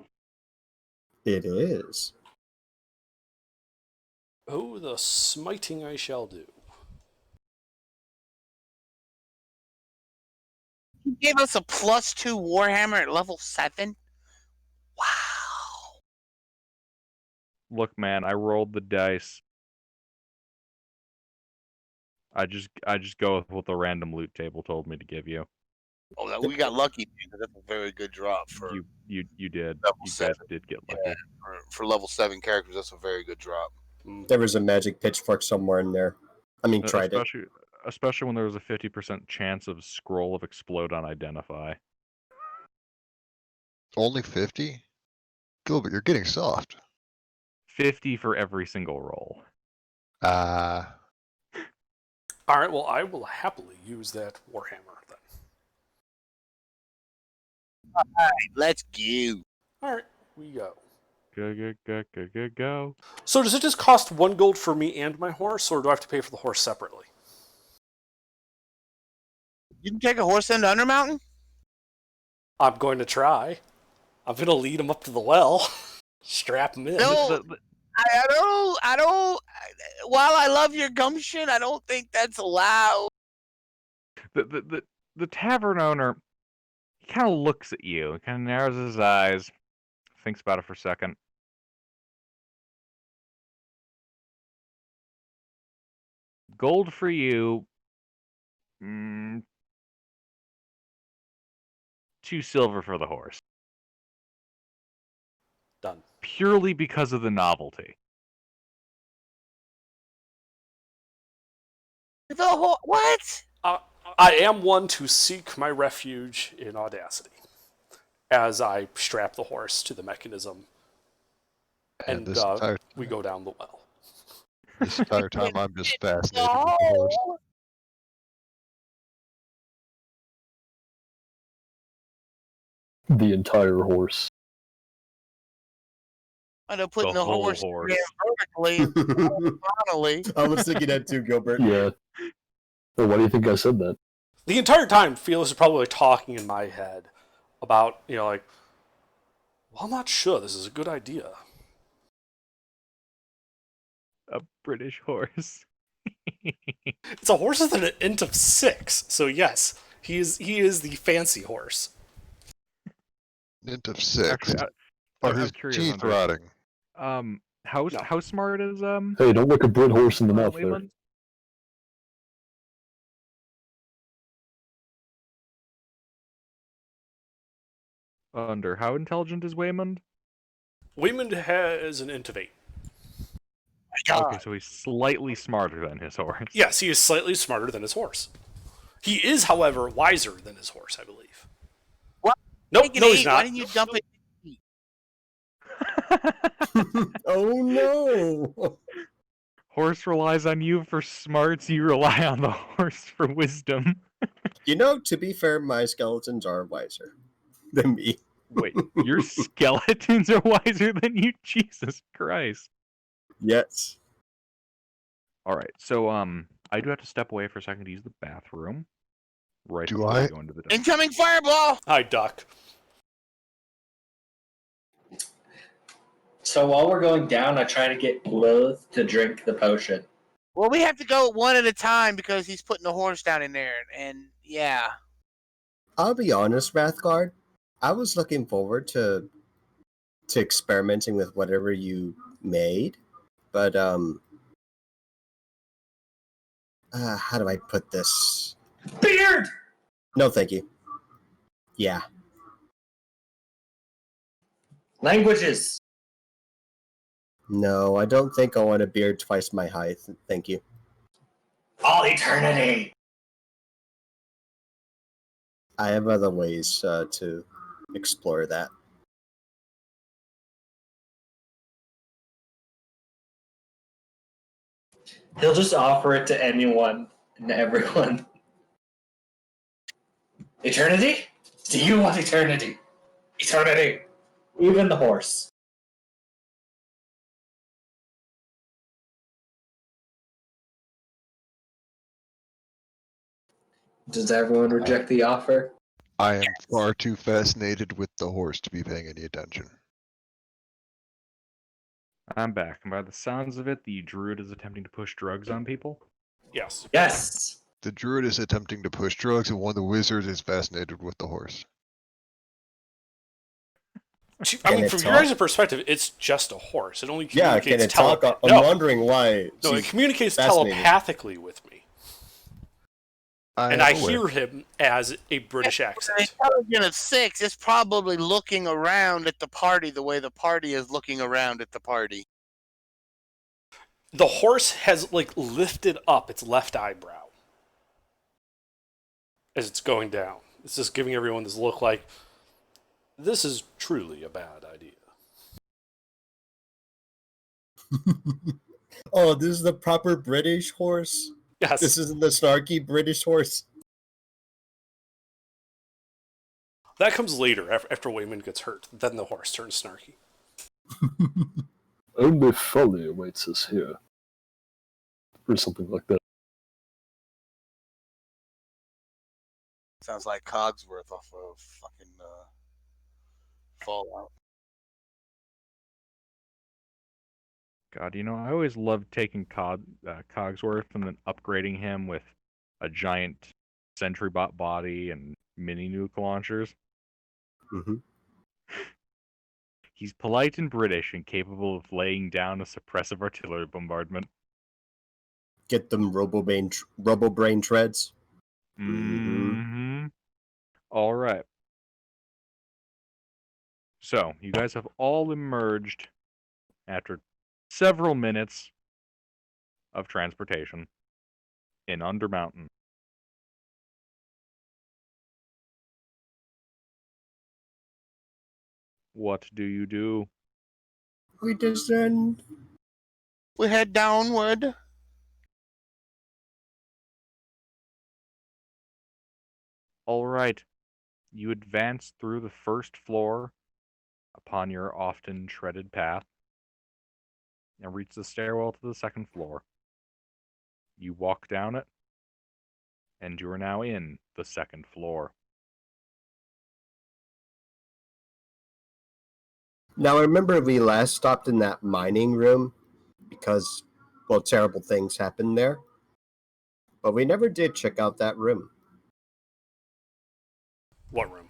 E: It is.
B: Oh, the smiting I shall do.
A: You gave us a +2 Warhammer at level 7? Wow.
F: Look, man, I rolled the dice. I just go with what the random loot table told me to give you.
A: Oh, no, we got lucky, man. That's a very good drop for
F: You did.
A: level
F: You
A: 7.
F: guys did get lucky.
A: For level 7 characters, that's a very good drop.
E: There was a magic pitchfork somewhere in there. I mean, tried it.
F: Especially when there was a 50% chance of scroll of explode on identify.
G: Only 50? Gilbert, you're getting soft.
F: 50 for every single roll.
G: Ah.
B: All right, well, I will happily use that Warhammer then.
A: Let's go.
B: All right, we go.
F: Go.
B: So does it just cost 1 gold for me and my horse, or do I have to pay for the horse separately?
A: You can take a horse into Undermountain?
B: I'm going to try. I'm going to lead him up to the well. Strap him in.
A: No, I don't. While I love your gumption, I don't think that's allowed.
F: The tavern owner, he kind of looks at you, kind of narrows his eyes, thinks about it for a second. Gold for you. 2 silver for the horse.
B: Done.
F: Purely because of the novelty.
A: What?
B: I am one to seek my refuge in audacity as I strap the horse to the mechanism and
G: this entire
B: we go down the well.
G: this entire time I'm just fascinated with the horse.
A: No.
D: The entire horse.
A: I'd have put
F: The
A: the
F: whole
A: horse
F: horse.
A: vertically and horizontally.
E: I was thinking that too, Gilbert.
D: Yeah. Well, why do you think I said that?
B: The entire time, Felix is probably talking in my head about, well, I'm not sure this is a good idea.
F: A British horse.
B: It's a horse with an int of 6, so yes, he is the fancy horse.
G: Int of 6.
F: Actually,
G: Are
F: I'm
G: his
F: curious,
G: teeth
F: Andre.
G: rotting?
F: How smart is
D: Hey, don't look a Brit horse in the mouth there.
F: Wayland? Under how intelligent is Waymond?
B: Waymond has an int of 8.
F: Okay, so he's slightly smarter than his horse.
B: Yes, he is slightly smarter than his horse. He is, however, wiser than his horse, I believe.
A: What?
B: Nope, no, he's
A: Why
B: not.
A: didn't you dump it?
E: Oh no!
F: Horse relies on you for smarts, you rely on the horse for wisdom.
E: You know, to be fair, my skeletons are wiser than me.
F: Wait, your skeletons are wiser than you? Jesus Christ.
E: Yes.
F: Alright, so I do have to step away for a second to use the bathroom. Right
G: Do
F: before
G: I?
F: we go into the dungeon.
A: Incoming fireball!
B: Hi, Duck.
C: So while we're going down, I try to get Lilith to drink the potion.
A: Well, we have to go one at a time because he's putting the horse down in there, and yeah.
E: I'll be honest, Wrathguard. I was looking forward to experimenting with whatever you made, but How do I put this?
C: Beard!
E: No, thank you. Yeah.
C: Languages!
E: No, I don't think I want a beard twice my height. Thank you.
C: All eternity!
E: I have other ways to explore that.
C: He'll just offer it to anyone and everyone. Eternity? Do you want eternity? Eternity! Even the horse. Does everyone reject the offer?
G: I am far too fascinated with the horse to be paying any attention.
F: I'm back, and by the sounds of it, the druid is attempting to push drugs on people.
B: Yes.
C: Yes!
G: The druid is attempting to push drugs, and one of the wizards is fascinated with the horse.
B: I mean,
E: Can it
B: from
E: talk?
B: your guys' perspective, it's just a horse. It only
E: Yeah,
B: communicates
E: can it talk? I'm
B: No,
E: wondering why.
B: no, it
E: she's
B: communicates
E: fascinated.
B: telepathically with me, and
G: am
B: I
G: aware.
B: hear him as a British
A: An
B: accent.
A: intelligence of 6 is probably looking around at the party the way the party is looking around at the party.
B: The horse has like lifted up its left eyebrow as it's going down. It's just giving everyone this look like this is truly a bad idea.
E: Oh, this is the proper British horse?
B: Yes.
E: This isn't the snarky British horse?
B: That comes later after Wayman gets hurt. Then the horse turns snarky.
D: Only folly awaits us here. Or something like that.
A: Sounds like Cogsworth off of fucking Fallout.
F: God, I always loved taking Cogsworth and then upgrading him with a giant sentry bot body and mini nuke launchers.
E: Mm-hmm.
F: He's polite and British and capable of laying down a suppressive artillery bombardment.
E: Get them Robo-brain treads.
F: Mm-hmm. All right. So, you guys have all emerged after several minutes of transportation in Undermountain. What do you do?
E: We descend.
A: We head downward.
F: All right. You advance through the first floor upon your often treaded path and reach the stairwell to the second floor. You walk down it, and you are now in the second floor.
E: Now, I remember we last stopped in that mining room because, well, terrible things happened there. But we never did check out that room.
B: What room?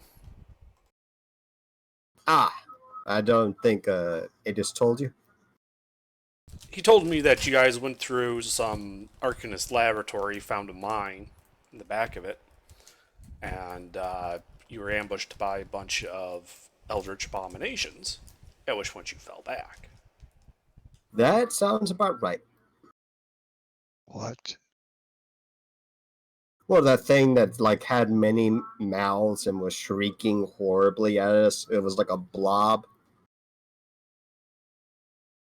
E: I don't think Adis told you.
B: He told me that you guys went through some Arcanist laboratory, found a mine in the back of it, and you were ambushed by a bunch of eldritch abominations, at which point you fell back.
E: That sounds about right.
G: What?
E: Well, that thing that like had many mouths and was shrieking horribly at us. It was like a blob.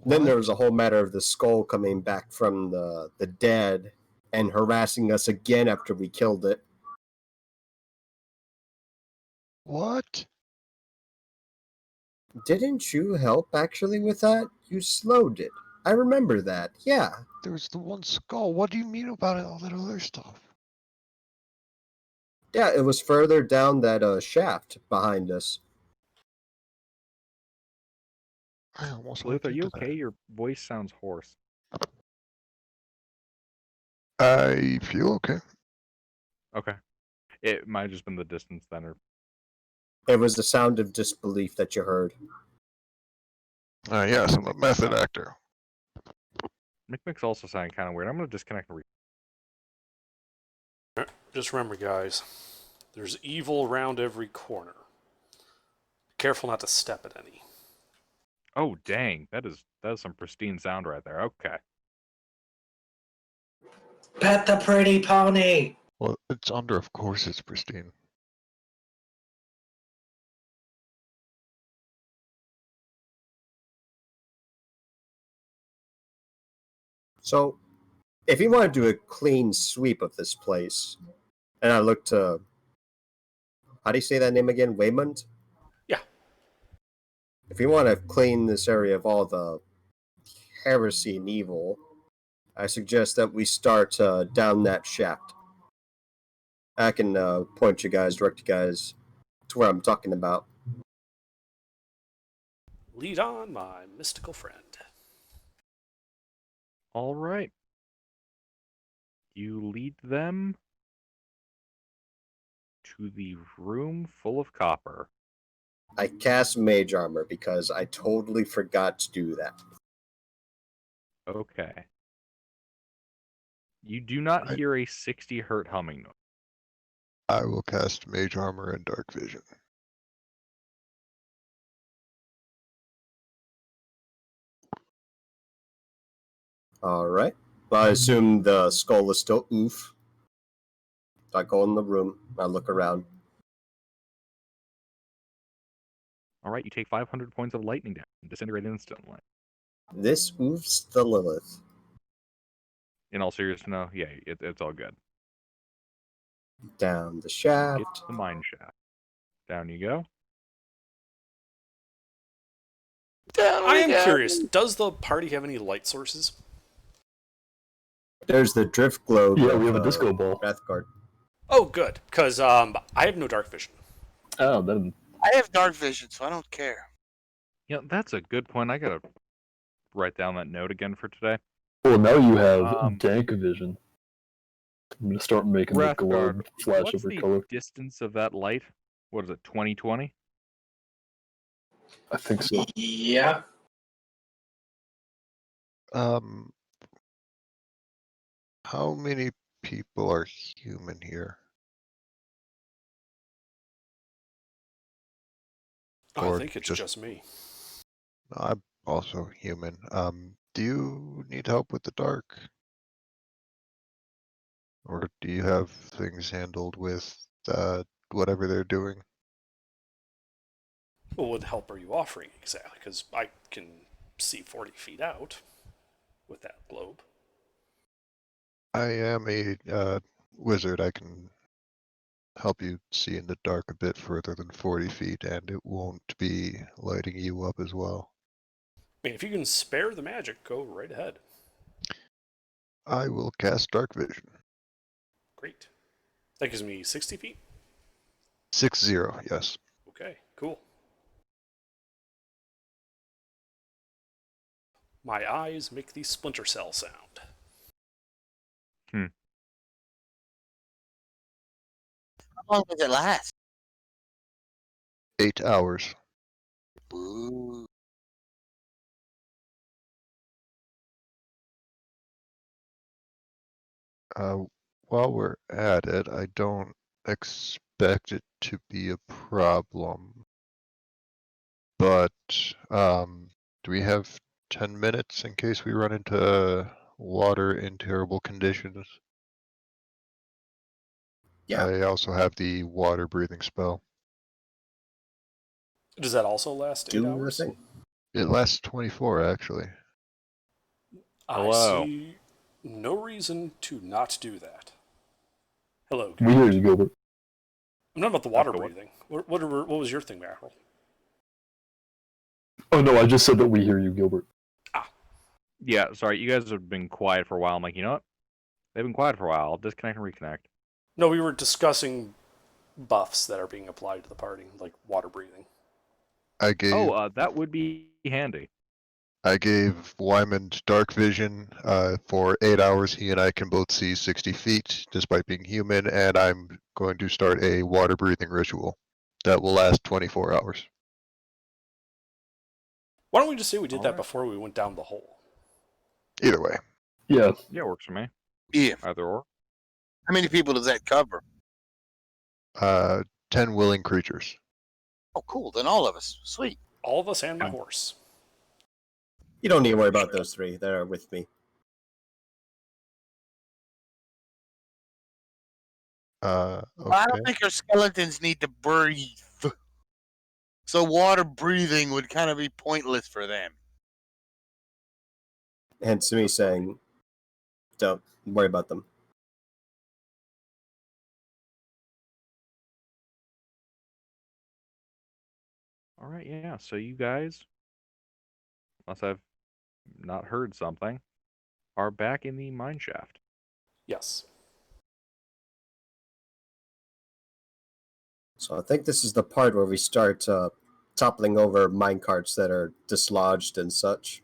E: Then there was a whole matter of the skull coming back from the dead and harassing us again after we killed it.
G: What?
E: Didn't you help actually with that? You slowed it. I remember that. Yeah.
G: There was the one skull. What do you mean about all that other stuff?
E: Yeah, it was further down that shaft behind us.
G: I almost
F: Luth,
G: looked
F: are you
G: into
F: okay? Your voice sounds hoarse.
G: that. I feel okay.
F: Okay. It might have just been the distance then, or
E: It was the sound of disbelief that you heard.
G: Yes, I'm a method actor.
F: Mick also sounding kind of weird. I'm going to disconnect and
B: Just remember, guys, there's evil around every corner. Be careful not to step at any.
F: Oh dang, that is some pristine sound right there. Okay.
C: Pet the pretty pony.
G: Well, it's under, of course it's pristine.
E: So, if you want to do a clean sweep of this place, and I look to, how do you say that name again? Waymond?
B: Yeah.
E: If you want to clean this area of all the heresy and evil, I suggest that we start down that shaft. I can point you guys, direct you guys to where I'm talking about.
B: Lead on, my mystical friend.
F: All right. You lead them to the room full of copper.
E: I cast mage armor because I totally forgot to do that.
F: Okay. You do not
G: I-
F: hear a 60 hertz humming noise.
G: I will cast Mage Armor and Dark Vision.
E: All right. Well, I assume the skull is still oof. I go in the room. I look around.
F: All right, you take 500 points of lightning damage and disintegrate instantly.
E: This oofs the Lilith.
F: In all seriousness, no, yeah, it's all good.
E: Down the
F: Get
E: shaft.
F: to the mine shaft. Down you go.
B: I am curious, does the party have any light sources?
E: There's the drift globe.
D: Yeah, we have a disco ball.
E: Wrathguard.
B: Oh, good, because I have no dark vision.
D: Oh, then
A: I have dark vision, so I don't care.
F: Yeah, that's a good point. I gotta write down that note again for today.
D: well now you have
F: Um,
D: dank vision. I'm gonna start making the
F: Wrathguard,
D: globe flash
F: what's
D: every
F: the
D: color.
F: distance of that light? What is it, 2020?
D: I think so.
C: Yeah.
G: Um, how many people are human here?
B: I
G: Or
B: think it's just me.
G: I'm also human. Do you need help with the dark? Or do you have things handled with whatever they're doing?
B: Well, what help are you offering exactly? Because I can see 40 feet out with that globe.
G: I am a wizard. I can help you see in the dark a bit further than 40 feet, and it won't be lighting you up as well.
B: I mean, if you can spare the magic, go right ahead.
G: I will cast Dark Vision.
B: Great. That gives me 60 feet?
G: 6-0, yes.
B: Okay, cool. My eyes make the splinter cell sound.
A: How long does it last?
G: 8 hours.
A: Ooh.
G: While we're at it, I don't expect it to be a problem. But do we have 10 minutes in case we run into water in terrible conditions?
E: Yeah.
G: I also have the water breathing spell.
B: Does that also last 8
E: Do the
B: hours?
E: thing.
G: It lasts 24 actually.
B: I
F: Hello.
B: see no reason to not do that. Hello,
D: We hear
B: Gilbert.
D: you, Gilbert.
B: I'm not about the water
F: Okay, what?
B: breathing. What was your thing, Mackerel?
D: Oh no, I just said that we hear you, Gilbert.
F: Yeah, sorry, you guys have been quiet for a while. I'm like, you know what? They've been quiet for a while. I'll disconnect and reconnect.
B: No, we were discussing buffs that are being applied to the party, like water breathing.
G: I gave
F: That would be handy.
G: Wyman dark vision for 8 hours. He and I can both see 60 feet despite being human, and I'm going to start a water breathing ritual that will last 24 hours.
B: Why don't we just say we did that
F: Alright.
B: before we went down the hole?
G: Either way.
D: Yeah,
F: Yeah, works for me.
A: Yeah.
F: Either or.
A: How many people does that cover?
G: 10 willing creatures.
A: Oh, cool. Then all of us. Sweet.
B: All of us and my
F: Yeah.
B: horse.
E: You don't need to worry about those three that are with me.
A: Well, I don't
G: Okay.
A: think our skeletons need to breathe. So water breathing would kind of be pointless for them.
E: Hence me saying, don't worry about them.
F: All right, yeah. So you guys, unless I've not heard something, are back in the mine shaft.
B: Yes.
E: So I think this is the part where we start toppling over minecarts that are dislodged and such.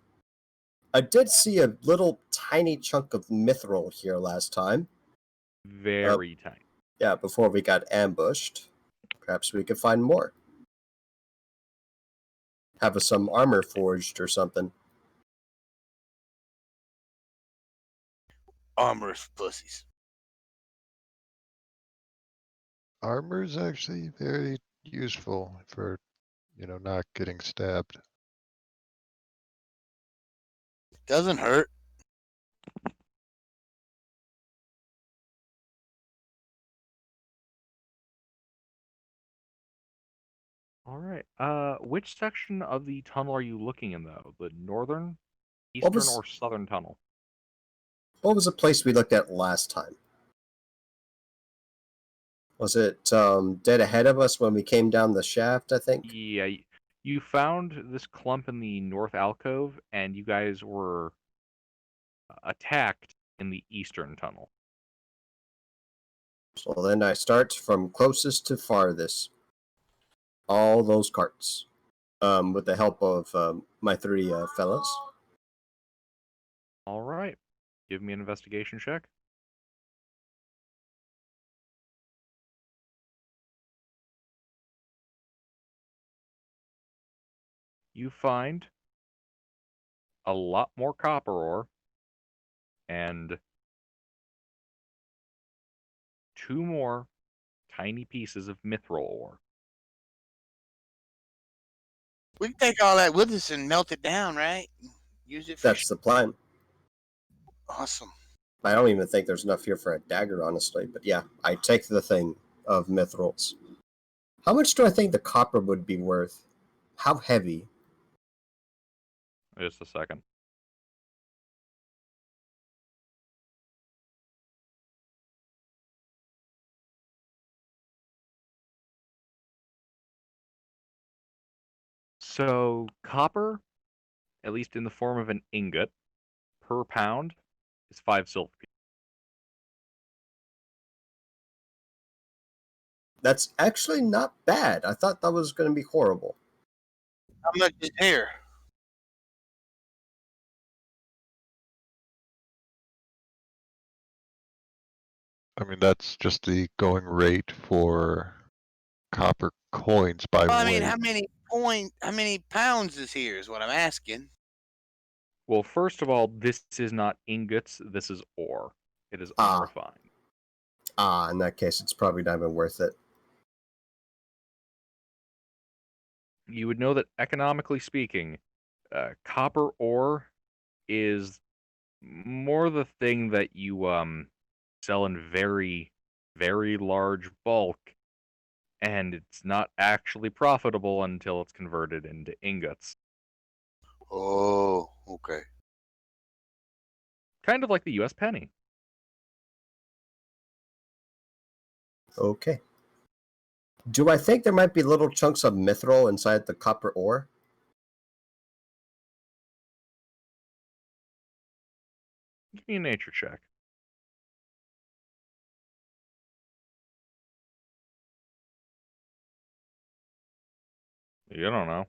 E: I did see a little tiny chunk of mithril here last time.
F: Very tiny.
E: Yeah, before we got ambushed. Perhaps we could find more. Have some armor forged or something.
A: Armorous pussies.
G: Armor's actually very useful for, not getting stabbed.
A: Doesn't hurt.
F: All right. Which section of the tunnel are you looking in, though? The northern,
E: What
F: eastern,
E: was
F: or southern tunnel?
E: what was the place we looked at last time? Was it dead ahead of us when we came down the shaft, I think?
F: Yeah, you found this clump in the north alcove, and you guys were attacked in the eastern tunnel.
E: So then I start from closest to farthest. All those carts. With the help of my three fellas.
F: All right. Give me an investigation check. You find a lot more copper ore and 2 more tiny pieces of mithril ore.
A: We can take all that with us and melt it down, right? Use it for
E: That's the plan.
A: awesome.
E: I don't even think there's enough here for a dagger, honestly. But yeah, I take the thing of mithrils. How much do I think the copper would be worth? How heavy?
F: Just a second. So, copper, at least in the form of an ingot, per pound is 5 silver pieces.
E: That's actually not bad. I thought that was going to be horrible.
A: How much is here?
G: I mean, that's just the going rate for copper coins by
A: Well, I mean,
G: weight.
A: how many pounds is here is what I'm asking.
F: Well, first of all, this is not ingots, this is ore. It is
E: Ah.
F: unrefined.
E: In that case, it's probably not even worth it.
F: You would know that economically speaking, copper ore is more the thing that you sell in very, very large bulk, and it's not actually profitable until it's converted into ingots.
A: Oh, okay.
F: Kind of like the US penny.
E: Okay. Do I think there might be little chunks of mithril inside the copper ore?
F: Give me a nature check. You don't know.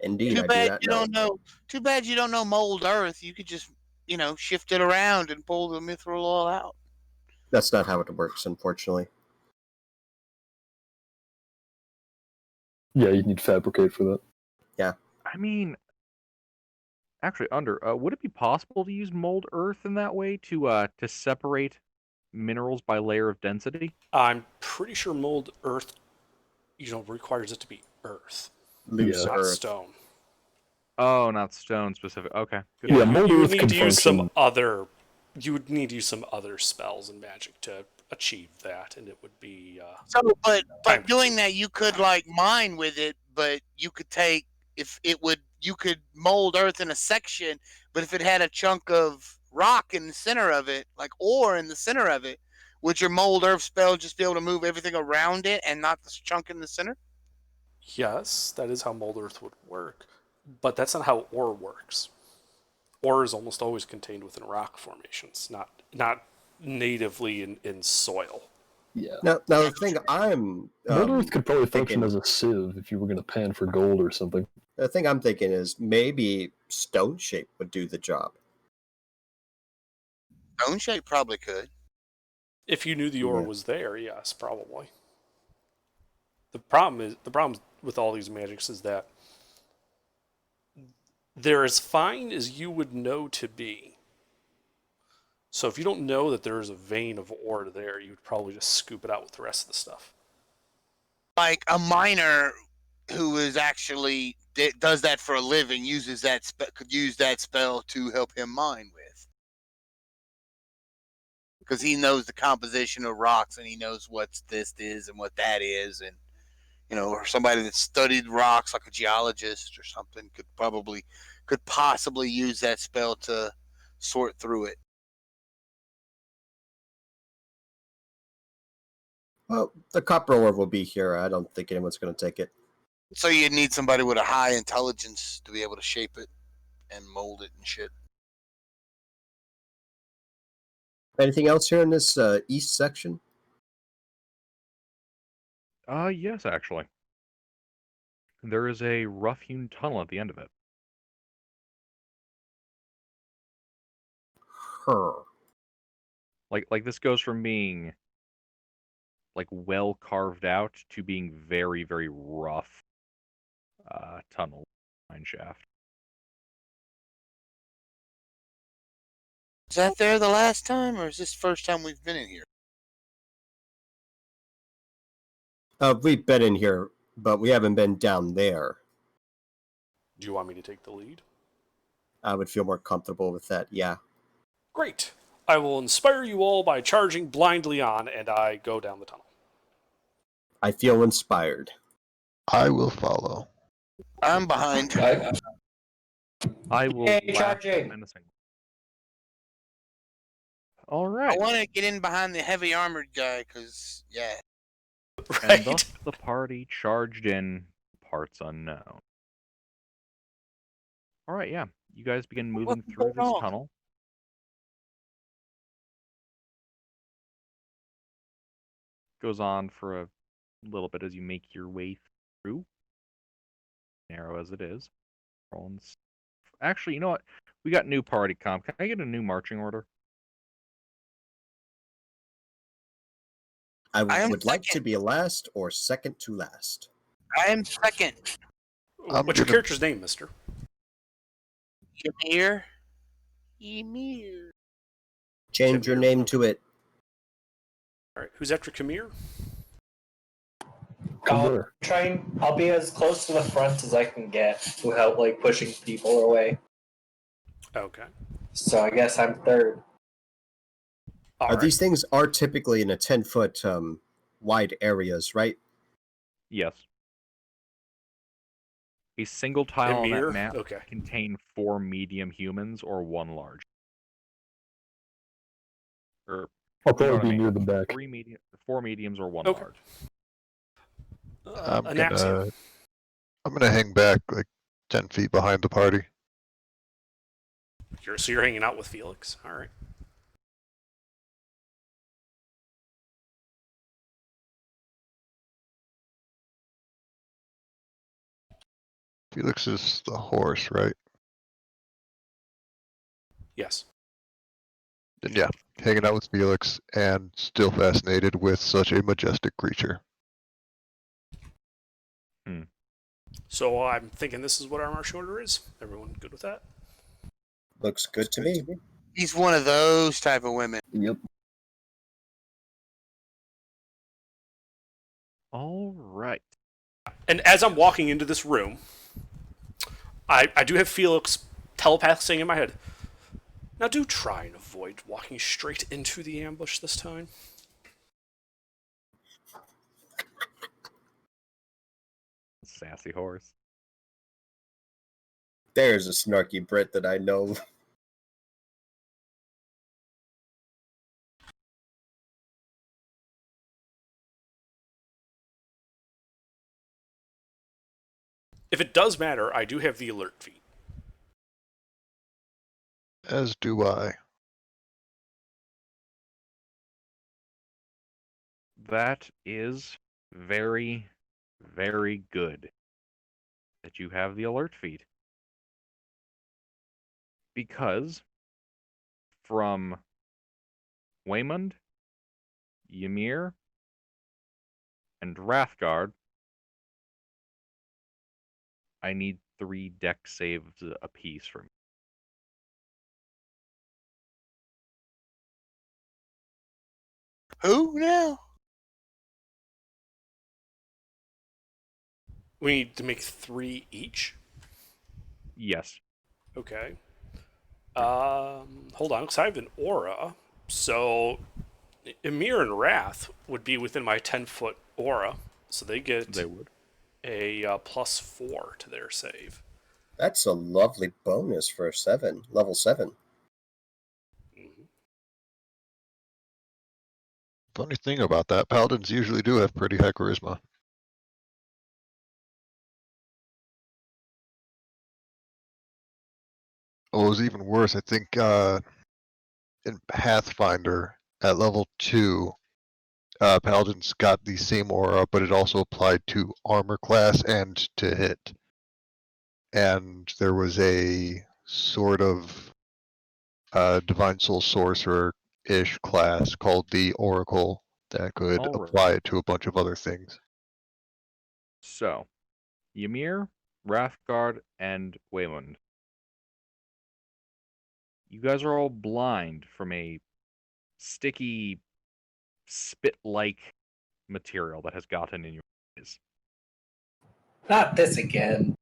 E: Indeed,
A: Too
E: I do
A: bad
E: not
A: you
E: know.
A: don't know. Too bad you don't know mold earth. You could just, shift it around and pull the mithril all out.
E: That's not how it works, unfortunately.
D: Yeah, you need fabricate for that.
F: I mean, actually, would it be possible to use mold earth in that way to separate minerals by layer of density?
B: I'm pretty sure mold earth, requires it to be earth,
E: Loose
D: Yeah.
B: not
E: earth.
B: stone.
F: Oh, not stone specific. Okay. Good.
B: Yeah,
D: Yeah,
B: you,
D: mold
B: you would
D: earth
B: need
D: can
B: to use some
D: function.
B: other. You would need to use some other spells and magic to achieve that, and it would be
A: So, but
B: time
A: doing
B: consuming.
A: that, you could like mine with it, but you could take if it would you could mold earth in a section, but if it had a chunk of rock in the center of it, like ore in the center of it, would your mold earth spell just be able to move everything around it and not the chunk in the center?
B: Yes, that is how mold earth would work, but that's not how ore works. Ore is almost always contained within rock formations, not natively in soil.
D: Yeah.
E: Now the thing I'm
D: Mold earth could probably function
E: thinking,
D: as a sieve if you were going to pan for gold or something.
E: the thing I'm thinking is maybe stone shape would do the job.
A: Stone shape probably could.
B: If you knew the ore
E: Yeah.
B: was there, yes, probably. The problem with all these magics is that they're as fine as you would know to be. So if you don't know that there's a vein of ore there, you would probably just scoop it out with the rest of the stuff.
A: Like a miner who is actually does that for a living uses that could use that spell to help him mine with, because he knows the composition of rocks and he knows what this is and what that is, and or somebody that studied rocks like a geologist or something could possibly use that spell to sort through it.
E: Well, the copper ore will be here. I don't think anyone's going to take it.
A: So you'd need somebody with a high intelligence to be able to shape it and mold it and shit.
E: Anything else here in this east section?
F: Yes, actually. There is a rough-hewn tunnel at the end of it.
E: Her.
F: Like this goes from being like well carved out to being very, very rough tunnel mine shaft.
A: Is that there the last time, or is this the first time we've been in here?
E: We've been in here, but we haven't been down there.
B: Do you want me to take the lead?
E: I would feel more comfortable with that, yeah.
B: Great. I will inspire you all by charging blindly on, and I go down the tunnel.
E: I feel inspired.
G: I will follow.
A: I'm behind.
F: I will
C: Yay,
F: laugh
C: charging!
F: menacingly. All
A: I
F: right.
A: want to get in behind the heavy armored guy, because, yeah.
F: And
B: Right.
F: thus the party charged in, parts unknown. All right, yeah. You guys begin moving
A: What's
F: through
A: going
F: this
A: on?
F: tunnel. Goes on for a little bit as you make your way through. Narrow as it is. Actually, you know what? We got new party comp. Can I get a new marching order?
A: I am
E: would like to
A: second.
E: be last or second to last.
A: I am second.
B: What's your character's name, mister?
A: Ymir. Ymir.
E: Change your
B: Kimir,
E: name
B: okay.
E: to it.
B: All right. Who's after Kamir?
C: I'll be as close to the front as I can get without like pushing people away.
B: Okay.
C: So I guess I'm third.
B: All right.
E: These things are typically in a 10-foot wide areas, right?
F: Yes. A single tile on
B: Ymir?
F: that map
B: Okay.
F: contain 4 medium humans or 1 large. Or
D: I'll
F: you know
D: probably
F: what I
D: be
F: mean?
D: near the back.
F: 4 mediums or 1
B: Okay.
F: large.
B: Anaxia.
G: I'm gonna hang back like 10 feet behind the party.
B: So you're hanging out with Felix. All right.
G: Felix is the horse, right?
B: Yes.
G: Then yeah, hanging out with Felix and still fascinated with such a majestic creature.
B: So I'm thinking this is what our march order is. Everyone good with that?
E: Looks good to me.
A: He's one of those type of women.
D: Yep.
F: All right.
B: And as I'm walking into this room, I do have Felix telepath saying in my head, now do try and avoid walking straight into the ambush this time.
F: Sassy horse.
E: There's a snarky Brit that I know.
B: If it does matter, I do have the alert feat.
G: As do I.
F: That is very, very good that you have the alert feed. Because from Waymond, Ymir, and Wrathguard, I need 3 deck saves apiece from you.
A: Who now?
B: We need to make 3 each.
F: Yes.
B: Okay. Hold on, because I have an aura. So Emir and Wrath would be within my 10-foot aura, so they get
F: They would.
B: a +4 to their save.
E: That's a lovely bonus for level 7.
G: Funny thing about that, paladins usually do have pretty high charisma. Oh, it was even worse. I think in Pathfinder at level 2, paladins got the same aura, but it also applied to armor class and to hit. And there was a sort of divine soul sorcerer-ish class called the Oracle that could
F: All right.
G: apply it to a bunch of other things.
F: So, Ymir, Wrathguard, and Waymond. You guys are all blind from a sticky, spit-like material that has gotten in your eyes.
C: Not this again.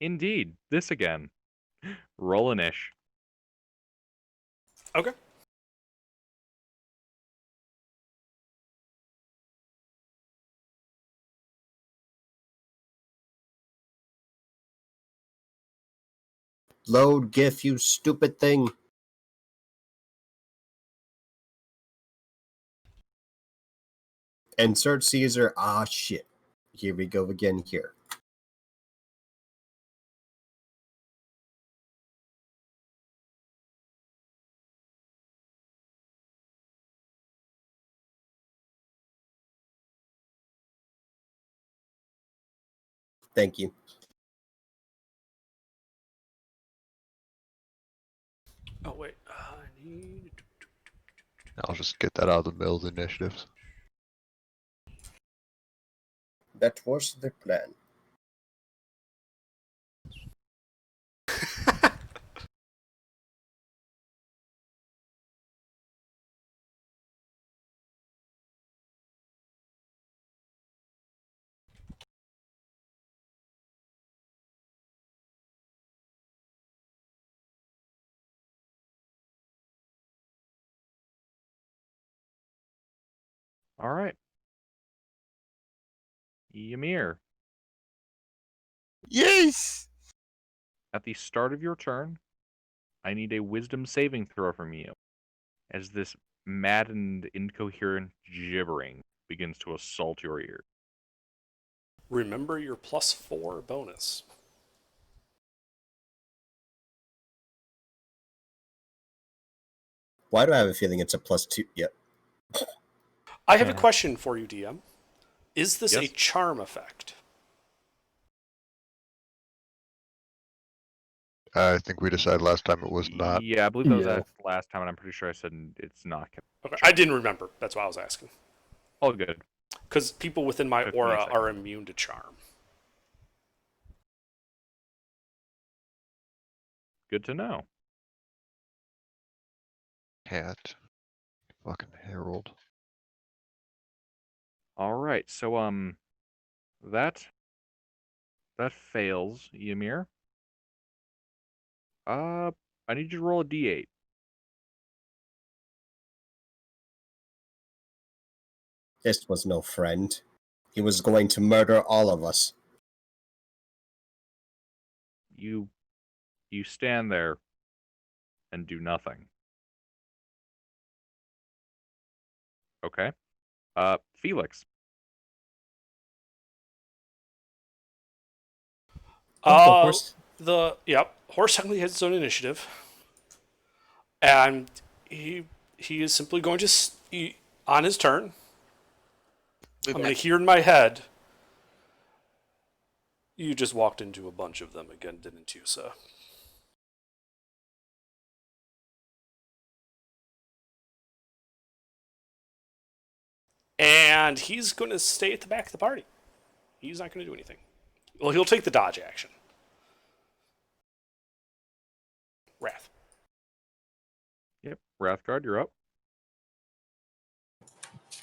F: Indeed, this again. Roll an ish.
B: Okay.
E: Load GIF, you stupid thing. Insert Caesar. Ah, shit. Here we go again here. Thank you.
B: Oh, wait. I need...
G: I'll just get that out of the middle of the initiatives.
E: That was the plan.
F: All right. Ymir,
A: Yes.
F: at the start of your turn, I need a wisdom saving throw from you as this maddened, incoherent gibbering begins to assault your ear.
B: Remember your +4 bonus.
E: Why do I have a feeling it's a +2? Yep.
B: I have a question for you, DM. Is this a
F: Yes?
B: charm effect?
G: I think we decided last time it was not.
F: Yeah, I believe that was
D: Yeah.
F: asked last time, and I'm pretty sure I said it's not.
B: Okay, I didn't remember. That's why I was asking.
F: All good.
B: Because people within my
F: Took me a
B: aura
F: second.
B: are immune to charm.
F: Good to know.
G: Cat. Fucking Herald.
F: All right, so that fails, Ymir. I need you to roll a d8.
E: This was no friend. He was going to murder all of us.
F: You stand there and do nothing. Okay. Felix.
E: Go horse.
B: Horse technically has its own initiative, and he is simply going to on his turn. I'm going to hear in my head. You just walked into a bunch of them again, didn't you, sir? And he's going to stay at the back of the party. He's not going to do anything. Well, he'll take the dodge action. Wrath.
F: Yep. Wrathguard, you're up.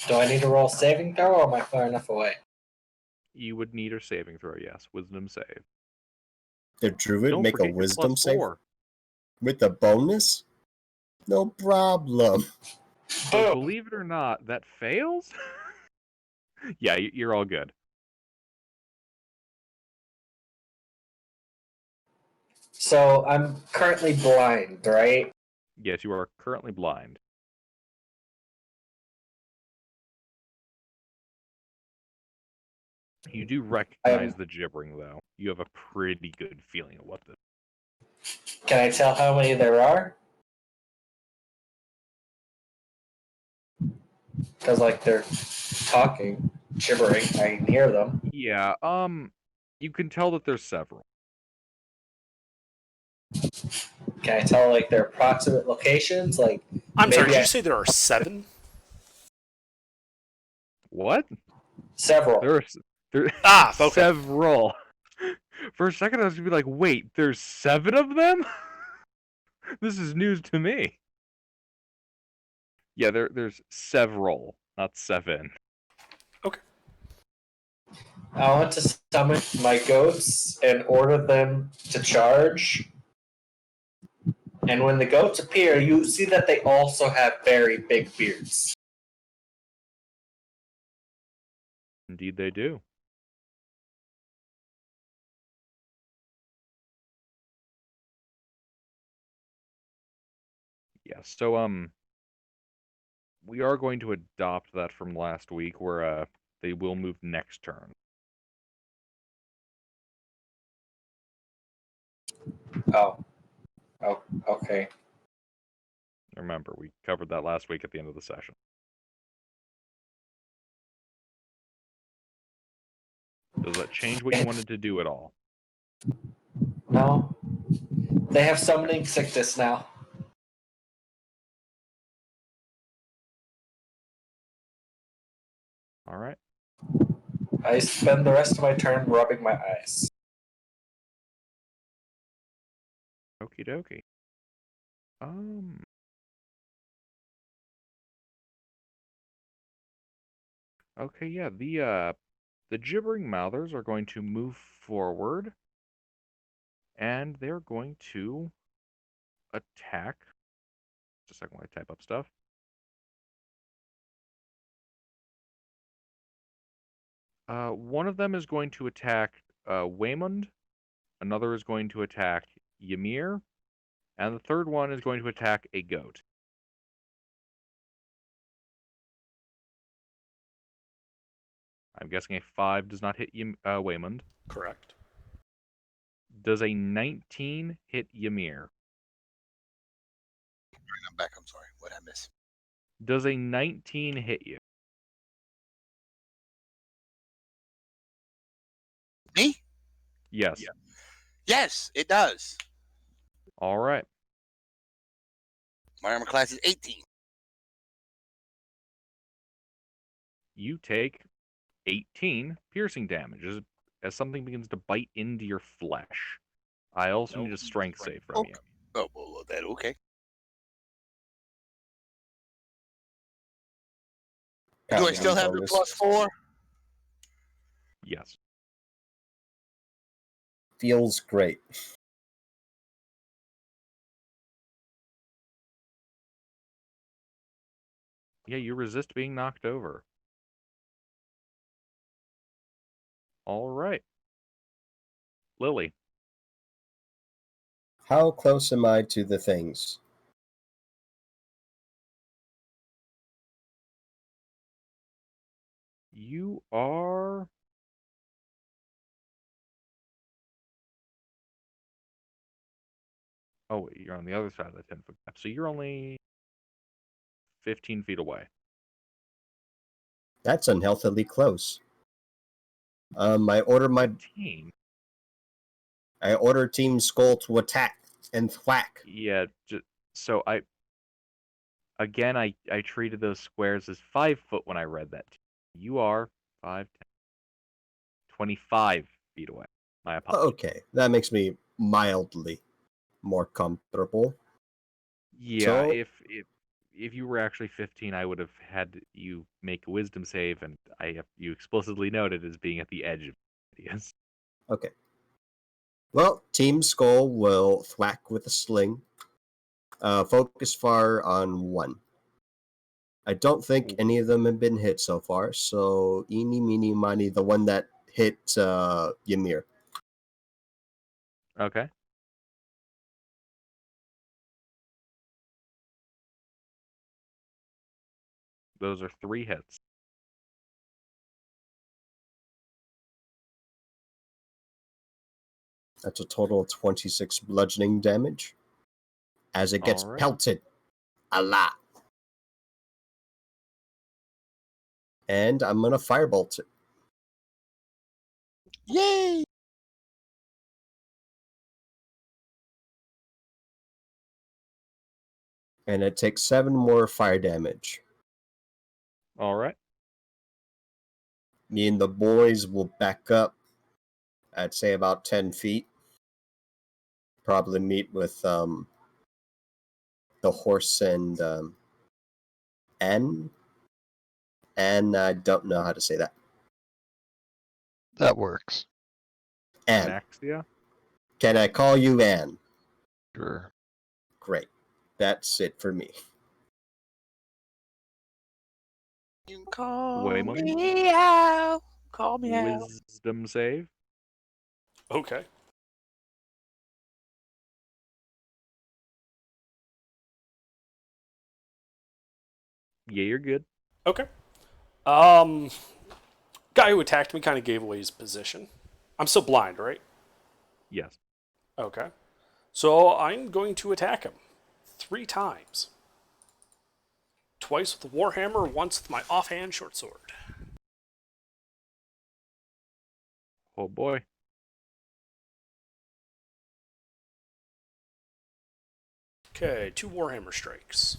C: Do I need to roll saving throw, or am I far enough away?
F: You would need a saving throw, yes. Wisdom save.
E: Did Druid
F: Don't
E: make a
F: forget your
E: wisdom save
F: +4.
E: with a bonus? No problem.
F: So believe it or not, that fails? Yeah, you're all good.
C: So I'm currently blind, right?
F: Yes, you are currently blind. You do recognize the gibbering, though. You have a pretty good feeling of what this.
C: Can I tell how many there are? Because, like, they're talking, gibbering. I can hear them.
F: Yeah, you can tell that there's several.
C: Can I tell, like, their approximate locations? Like,
B: I'm sorry,
C: maybe
B: did you say there are 7?
F: What?
C: Several.
F: There's
B: okay.
F: several. For a second, I was gonna be like, "Wait, there's 7 of them? This is news to me." Yeah, there's several, not 7.
B: Okay.
C: I want to summon my goats and order them to charge. And when the goats appear, you see that they also have very big beards.
F: Indeed, they do. Yeah. So we are going to adopt that from last week, where they will move next turn.
C: Oh, okay.
F: Remember, we covered that last week at the end of the session. Does that change what you wanted to do at all?
C: No. They have summoning sickness now.
F: All right.
C: I spend the rest of my turn rubbing my eyes.
F: Okie dokie. Okay, yeah, the gibbering mouthers are going to move forward, and they're going to attack. Just a second while I type up stuff. One of them is going to attack Waymond, another is going to attack Ymir, and the third one is going to attack a goat. I'm guessing a 5 does not hit Waymond.
B: Correct.
F: Does a 19 hit Ymir?
A: I'm back. I'm sorry. What I miss?
F: Does a 19 hit you?
A: Me?
F: Yes.
A: Yeah. Yes, it does.
F: All right.
A: My armor class is 18.
F: You take 18 piercing damage as something begins to bite into your flesh. I also need a strength save from you.
A: Oh, well, that okay. Do I still have the +4?
F: Yes.
E: Feels great.
F: Yeah, you resist being knocked over. All right. Lily.
E: How close am I to the things?
F: You are. Oh, wait, you're on the other side of the 10-foot gap. So you're only 15 feet away.
E: That's unhealthily close. I order Team Skull to attack and thwack.
F: Yeah, so I treated those squares as 5 foot when I read that. You are 5, 10, 25 feet away. My apologies.
E: Okay, that makes me mildly more comfortable.
F: Yeah,
E: So,
F: if you were actually 15, I would have had you make a wisdom save, and I have you explicitly noted as being at the edge of ideas.
E: okay. Well, Team Skull will thwack with a sling. Focus fire on one. I don't think any of them have been hit so far, so eeny, meeny, miny, the one that hit Ymir.
F: Okay. Those are 3 hits.
E: That's a total of 26 bludgeoning damage. As it gets
F: All right.
E: pelted a lot. And I'm gonna firebolt it.
A: Yay!
E: And it takes 7 more fire damage.
F: All right.
E: Me and the boys will back up, I'd say about 10 feet. Probably meet with the horse and Anne. And I don't know how to say that.
G: That works.
E: Anne.
F: Anaxia.
E: Can I call you Anne?
G: Sure.
E: Great. That's it for me.
A: You can call
F: Waymond.
A: me out. Call me out.
F: Wisdom save.
B: Okay.
F: Yeah, you're good.
B: Okay. Guy who attacked me kind of gave away his position. I'm still blind, right?
F: Yes.
B: Okay. So I'm going to attack him 3 times. Twice with the Warhammer, once with my offhand short sword.
F: Oh boy.
B: Okay, 2 Warhammer strikes.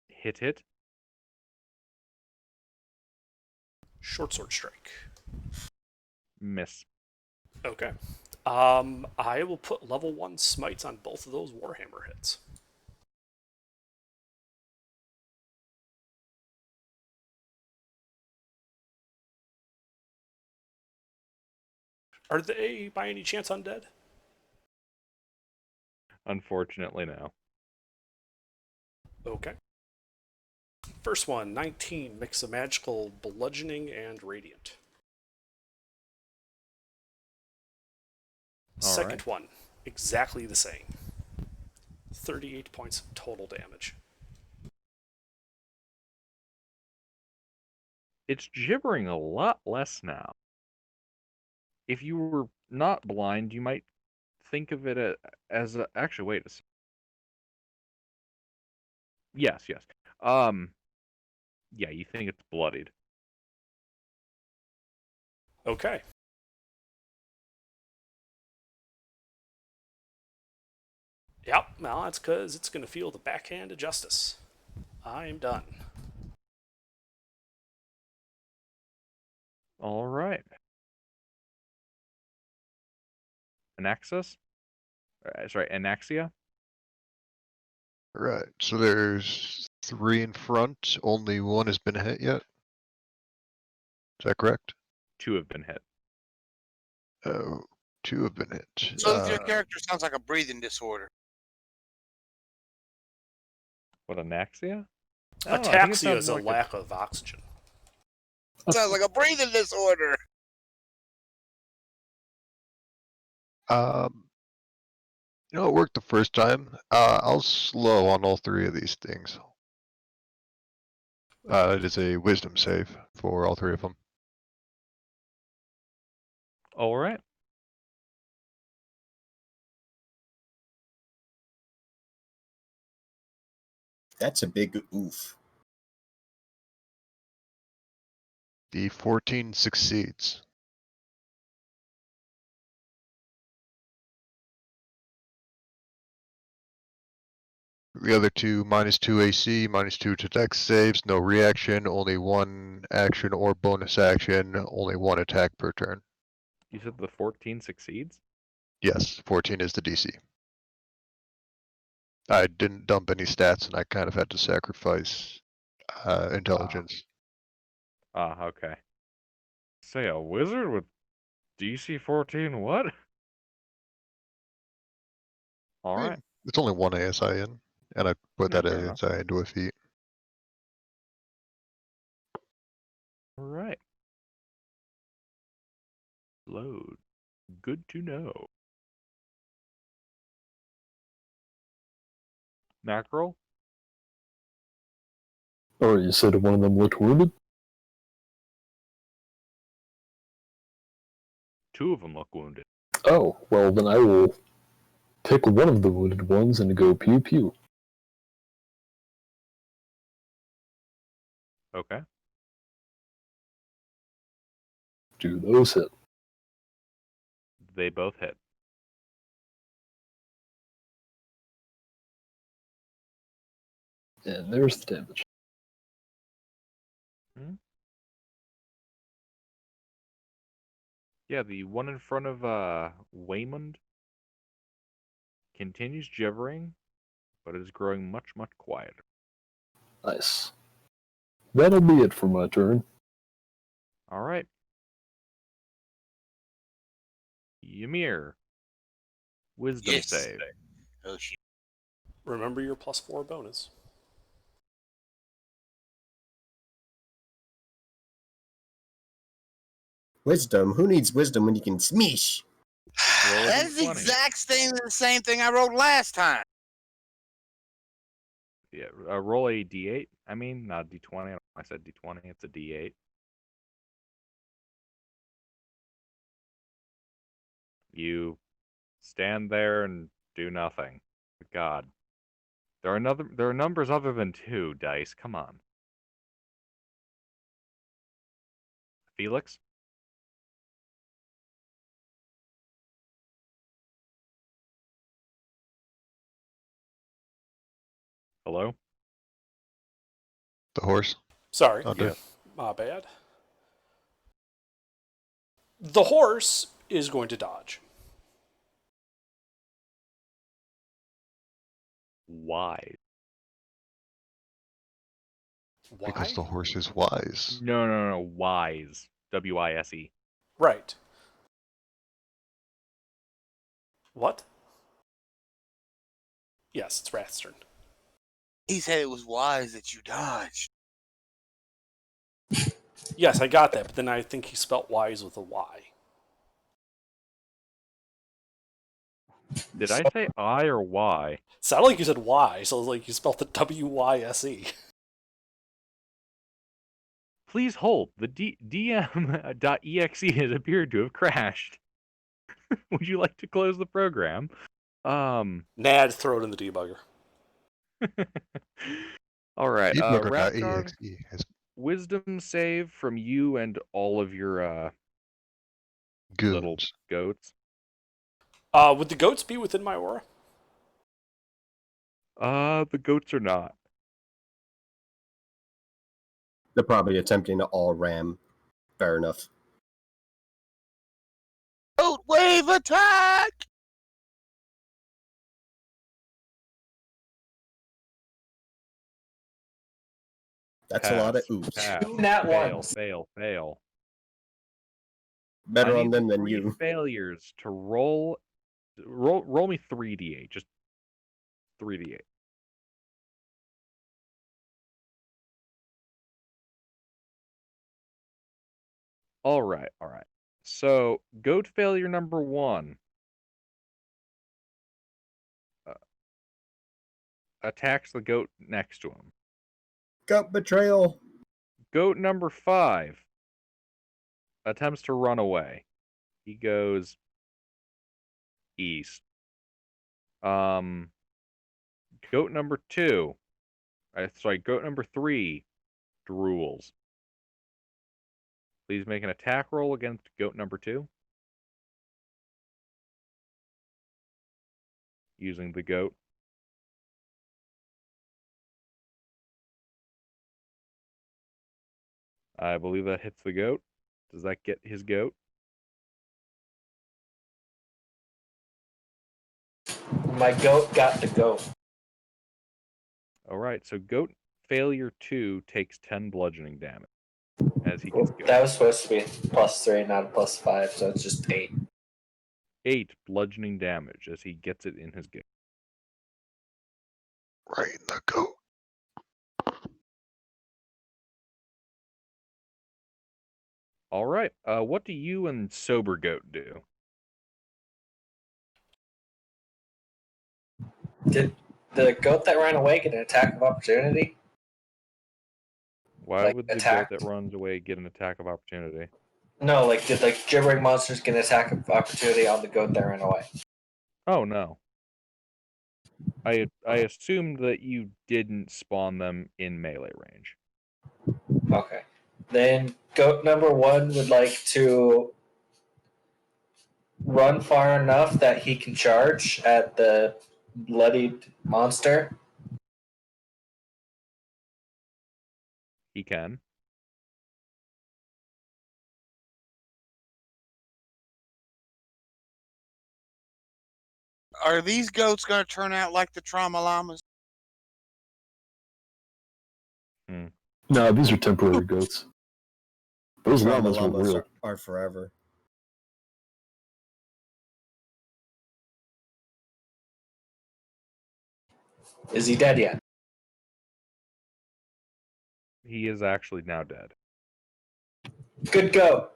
F: Hit.
B: Short sword strike.
F: Miss.
B: Okay. I will put level 1 smites on both of those Warhammer hits. Are they by any chance undead?
F: Unfortunately, no.
B: Okay. First one, 19, mix of magical bludgeoning and radiant. Second one, exactly the same. 38 points of total damage.
F: It's gibbering a lot less now. If you were not blind, you might think of it as a. Actually, wait a second. Yes. Yeah, you think it's bloodied.
B: Okay. Yep, well, that's because it's going to feel the backhand of justice. I am done.
F: All right. Anaxis? Sorry, Anaxia?
G: Right. So there's 3 in front. Only one has been hit yet. Is that correct?
F: 2 have been hit.
G: Oh, 2 have been hit.
A: So your character sounds like a breathing disorder.
F: What, anaxia? I don't know, I think it
B: Ataxia
F: sounds
B: is a
F: like
B: lack of oxygen.
A: Sounds like a breathing disorder.
G: You know, it worked the first time. I'll slow on all 3 of these things. It is a wisdom save for all 3 of them.
F: All right.
E: That's a big oof.
G: The 14 succeeds. The other 2, -2 AC, -2 to dex saves, no reaction, only 1 action or bonus action, only 1 attack per turn.
F: You said the 14 succeeds?
G: Yes, 14 is the DC. I didn't dump any stats and I kind of had to sacrifice intelligence.
F: Okay. Say a wizard with DC 14 what? Alright.
G: It's only 1 ASI in, and I put
F: Yeah,
G: that
F: fair enough.
G: ASI into a feat.
F: Alright. Load. Good to know. Mackerel?
D: Or you said one of them looked wounded?
F: 2 of them look wounded.
D: Oh, well then I will pick one of the wounded ones and go pew pew.
F: Okay.
D: Do those hit?
F: They both hit.
D: And there's the damage.
F: Yeah, the one in front of Waymond continues gibbering, but is growing much, much quieter.
D: Nice. That'll be it for my turn.
F: Alright. Ymir. Wisdom
A: Yes.
F: save.
A: Oh shit.
B: Remember your +4 bonus.
E: Wisdom? Who needs wisdom when you can smeesh?
F: Roll a
A: That's the
F: D20.
A: exact same thing I wrote last time.
F: Yeah, roll a D8. I mean, not D20. I said D20. It's a D8. You stand there and do nothing. God. There are numbers other than 2, Dice. Come on. Felix? Hello?
G: The horse?
B: Sorry,
G: Okay.
B: my bad. The horse is going to dodge.
F: Why?
B: Why?
G: Because the horse is wise.
F: No. Wise. W-I-S-E.
B: Right. What? Yes, it's Wrath's turn.
A: He said it was wise that you dodged.
B: Yes, I got that, but then I think he spelt wise with a Y.
F: Did I say I or Y?
B: Sounded like you said Y, so it was like you spelled it W-Y-S-E.
F: Please hold. The DM.exe has appeared to have crashed. Would you like to close the program?
B: Nad, throw it in the debugger.
F: All right. Rathgar,
G: Debugger.exe has
F: wisdom save from you and all of your little
G: goons.
F: goats.
B: Would the goats be within my aura?
F: The goats are not.
E: They're probably attempting to all ram. Fair enough.
A: Boat wave attack!
E: That's a lot of
F: Pass,
E: oops.
F: pass,
C: Two nat
F: fail,
C: ones.
F: fail.
E: better
F: I
E: on
F: need
E: them than
F: 3
E: you.
F: failures to roll me 3d8, just 3d8. All right. So, goat failure number 1 attacks the goat next to him.
E: Gut betrayal.
F: Goat number 5 attempts to run away. He goes east. Goat number 2, goat number 3 drools. Please make an attack roll against goat number 2 using the goat. I believe that hits the goat. Does that get his goat?
C: My goat got the goat.
F: All right, so goat failure 2 takes 10 bludgeoning damage as he gets
C: That
F: goat.
C: was supposed to be +3, not +5, so it's just 8.
F: 8 bludgeoning damage as he gets it in his goat.
G: Right in the goat.
F: All right, what do you and sober goat do?
C: Did the goat that ran away get an attack of opportunity?
F: Why
C: Like,
F: would the
C: attack?
F: goat that runs away get an attack of opportunity?
C: No, like did gibbering monsters get an attack of opportunity on the goat that ran away?
F: Oh no. I assumed that you didn't spawn them in melee range.
C: Okay. Then goat number 1 would like to run far enough that he can charge at the bloodied monster.
F: He can.
A: Are these goats going to turn out like the trauma llamas?
D: No, these are temporary goats. Those
E: Trauma
D: llamas were
E: llamas
D: real.
E: are forever.
C: Is he dead yet?
F: He is actually now dead.
C: Good goat.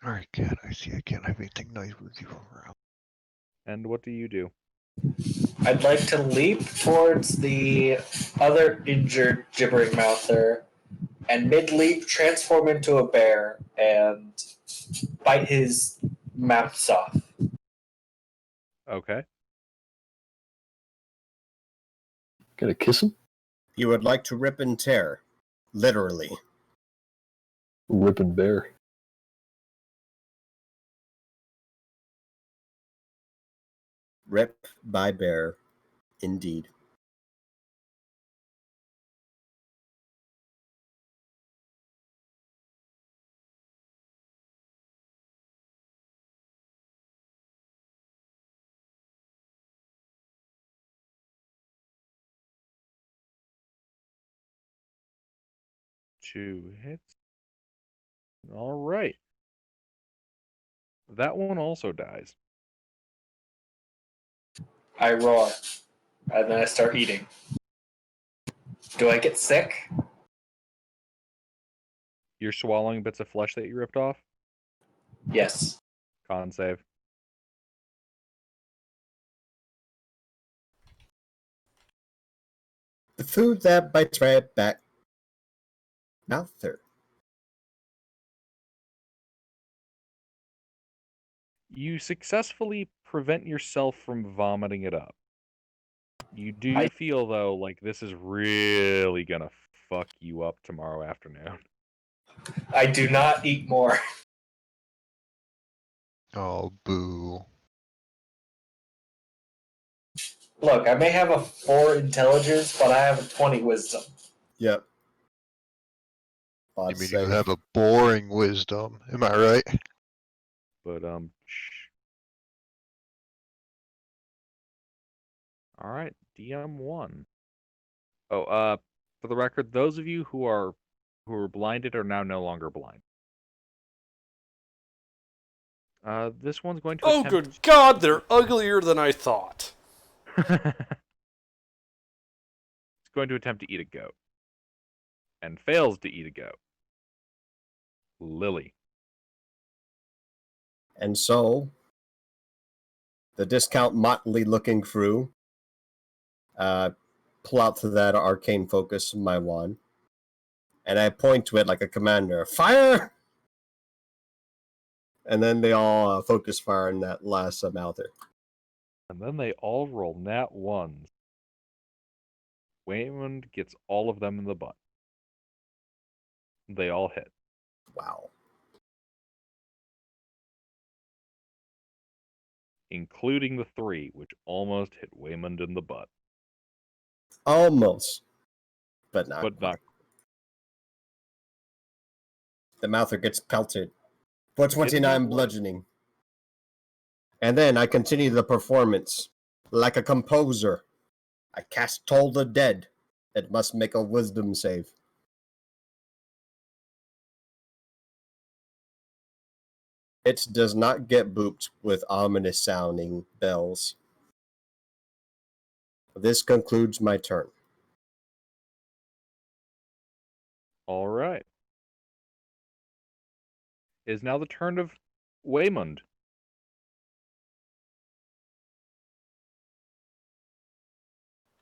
G: Alright, cat, I see I can't have anything nice with you around.
F: And what do you do?
C: I'd like to leap towards the other injured gibbering mouther and mid-leap transform into a bear and bite his mouth off.
F: Okay.
D: Gonna kiss him?
E: You would like to rip and tear. Literally.
D: Rip and bear.
E: Rip by bear. Indeed.
F: Two hits. All right. That one also dies.
C: I roar, and then I start eating. Do I get sick?
F: You're swallowing bits of flesh that you ripped off?
C: Yes.
F: Con save.
E: The food that bites right back. Mouther.
F: You successfully prevent yourself from vomiting it up. You do
C: I-
F: feel, though, like this is really gonna fuck you up tomorrow afternoon.
C: I do not eat more.
G: Oh, boo.
C: Look, I may have a 4 intelligence, but I have a 20 wisdom.
E: Yep.
G: You
E: Odd
G: mean
E: save.
G: you have a boring wisdom, am I right?
F: But, Alright, DM1. Oh, for the record, those of you who are blinded are now no longer blind. This one's going to
B: Oh,
F: attempt.
B: good God, they're uglier than I thought.
F: It's going to attempt to eat a goat. And fails to eat a goat. Lily.
E: And so, the discount motley looking crew pull out to that arcane focus, my wand, and I point to it like a commander. Fire! And then they all focus fire on that last mouther.
F: And then they all roll nat ones. Waymond gets all of them in the butt. They all hit.
E: Wow.
F: Including the 3, which almost hit Waymond in the butt.
E: Almost. But not
F: But
E: quite.
F: not.
E: The mouther gets pelted. For
F: Getting
E: 29
F: that blood.
E: bludgeoning. And then I continue the performance. Like a composer. I cast Toll the Dead. It must make a wisdom save. It does not get booped with ominous sounding bells. This concludes my turn.
F: All right. It is now the turn of Waymond.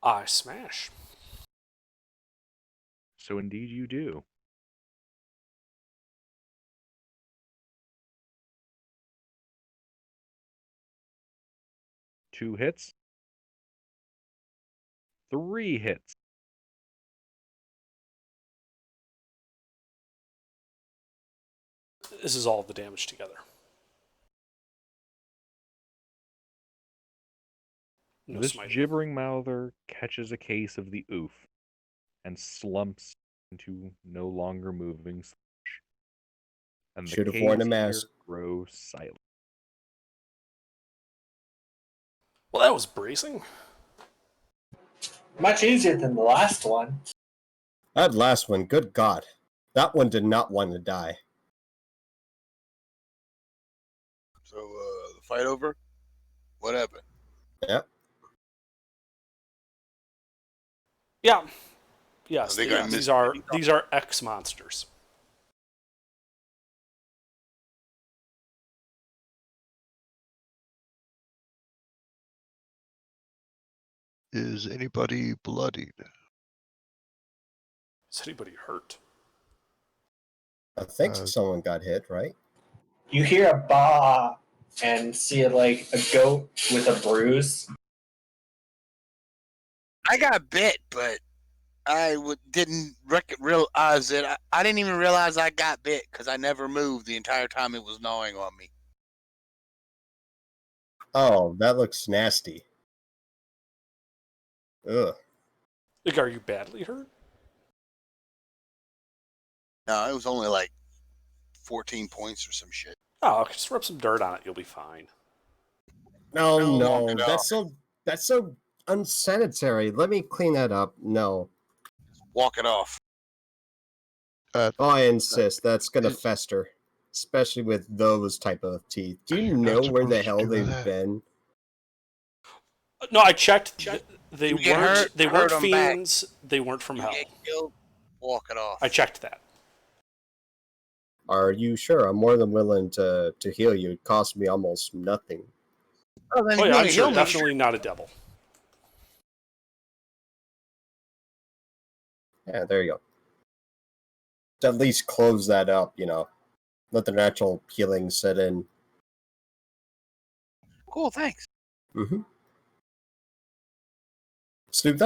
B: I smash.
F: So indeed you do. Two hits. 3 hits.
B: This is all the damage together. No
F: This
B: smiting.
F: gibbering mouther catches a case of the oof and slumps into no longer moving slush. And the
E: Should have worn a
F: caves here
E: mask.
F: grow silent.
B: Well, that was bracing.
C: Much easier than the last one.
E: That last one, good God. That one did not want to die.
A: So, the fight over? What happened?
E: Yep.
B: Yeah. Yes,
A: They got
B: these are X monsters.
G: Is anybody bloodied?
B: Is anybody hurt?
E: I think someone got hit, right?
C: You hear a bah and see like a goat with a bruise.
A: I got bit, but I didn't realize it. I didn't even realize I got bit because I never moved the entire time it was gnawing on me.
E: Oh, that looks nasty. Ugh.
B: Like, are you badly hurt?
A: No, it was only like 14 points or some shit.
B: Oh, okay, just rub some dirt on it. You'll be fine.
E: No, that's so unsanitary. Let me clean that up. No.
A: Walk it off.
E: Oh, I insist. That's gonna
G: It-
E: fester. Especially with those type of teeth. Do you
G: You're not
E: know where the
G: supposed to
E: hell
G: do
E: they've
G: that.
E: been?
B: No, I checked. They
A: You get
B: weren't.
A: hurt,
B: They
A: hurt
B: weren't
A: 'em back.
B: fiends. They weren't from
A: You
B: hell.
A: get killed, walk it off.
B: I checked that.
E: Are you sure? I'm more than willing to heal you. It cost me almost nothing.
A: Oh, then
B: Oh yeah, I'm
A: heal
B: sure.
A: me.
B: Definitely not a devil.
E: Yeah, there you go. At least close that up, Let the natural healing set in.
A: Cool, thanks.
E: Mm-hmm. Snoop,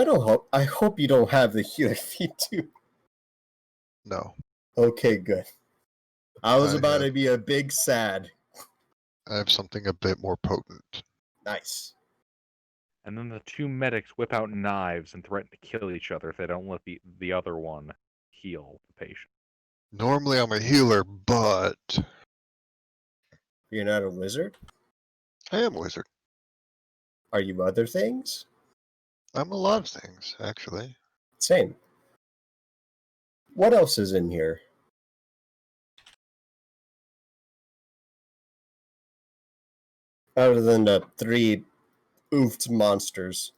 E: I hope you don't have the healer feat too.
G: No.
E: Okay, good. I was
G: I
E: about
G: have-
E: to be a big sad.
G: I have something a bit more potent.
E: Nice.
F: And then the 2 medics whip out knives and threaten to kill each other if they don't let the other one heal the patient.
G: Normally I'm a healer, but
E: You're not a wizard?
G: I am a wizard.
E: Are you other things?
G: I'm a lot of things, actually.
E: Same. What else is in here? Other than the three oofed monsters.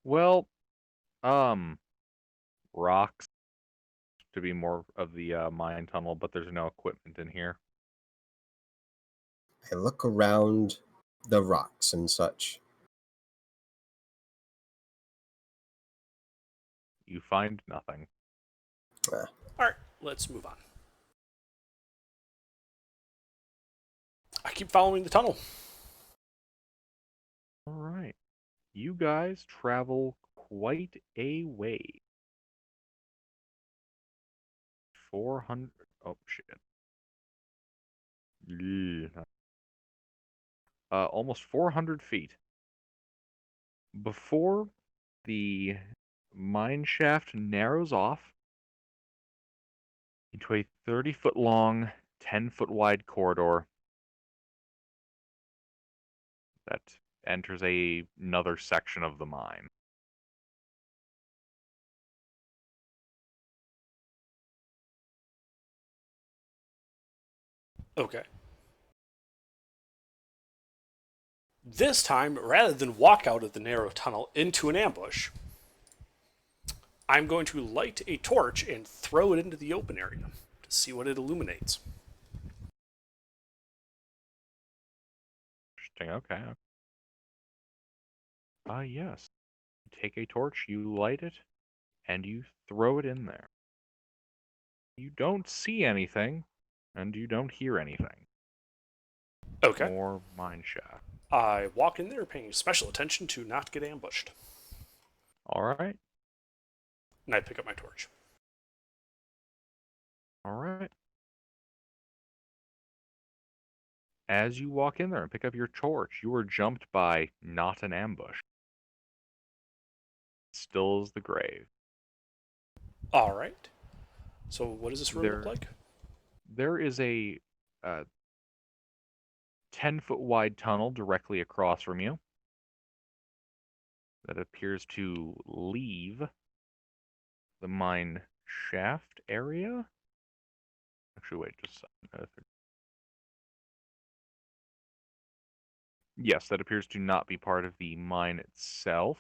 F: Well, rocks to be more of the mine tunnel, but there's no equipment in here.
E: I look around the rocks and such.
F: You find nothing.
B: All right, let's move on. I keep following the tunnel.
F: All right. You guys travel quite a way. 400. Oh, shit. Yeah. Almost 400 feet. Before the mine shaft narrows off into a 30-foot long, 10-foot wide corridor that enters another section of the mine.
B: Okay. This time, rather than walk out of the narrow tunnel into an ambush, I'm going to light a torch and throw it into the open area to see what it illuminates.
F: Interesting. Okay. Yes. Take a torch, you light it, and you throw it in there. You don't see anything, and you don't hear anything.
B: Okay.
F: More mine shaft.
B: I walk in there paying special attention to not get ambushed.
F: All right.
B: And I pick up my torch.
F: All right. As you walk in there and pick up your torch, you are jumped by not an ambush. Still as the grave.
B: All right. So what does this room look like?
F: There is a 10-foot wide tunnel directly across from you that appears to leave the mine shaft area. Actually, wait, just a second. Yes, that appears to not be part of the mine itself.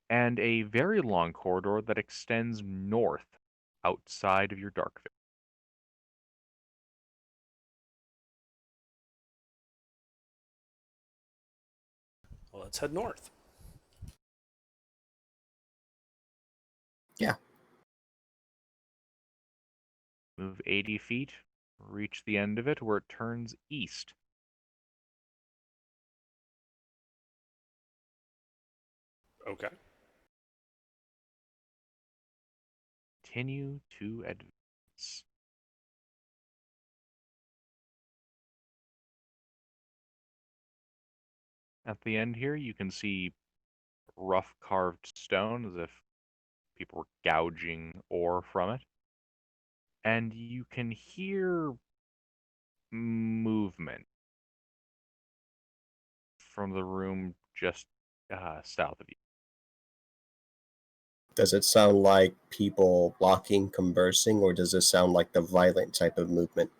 F: And a very long corridor that extends north outside of your dark vision.
B: Well, let's head north.
E: Yeah.
F: Move 80 feet, reach the end of it where it turns east.
B: Okay.
F: Continue to advance. At the end here, you can see rough carved stone as if people were gouging ore from it. And you can hear movement from the room just south of you.
E: Does it sound like people walking, conversing, or does it sound like the violent type of movement?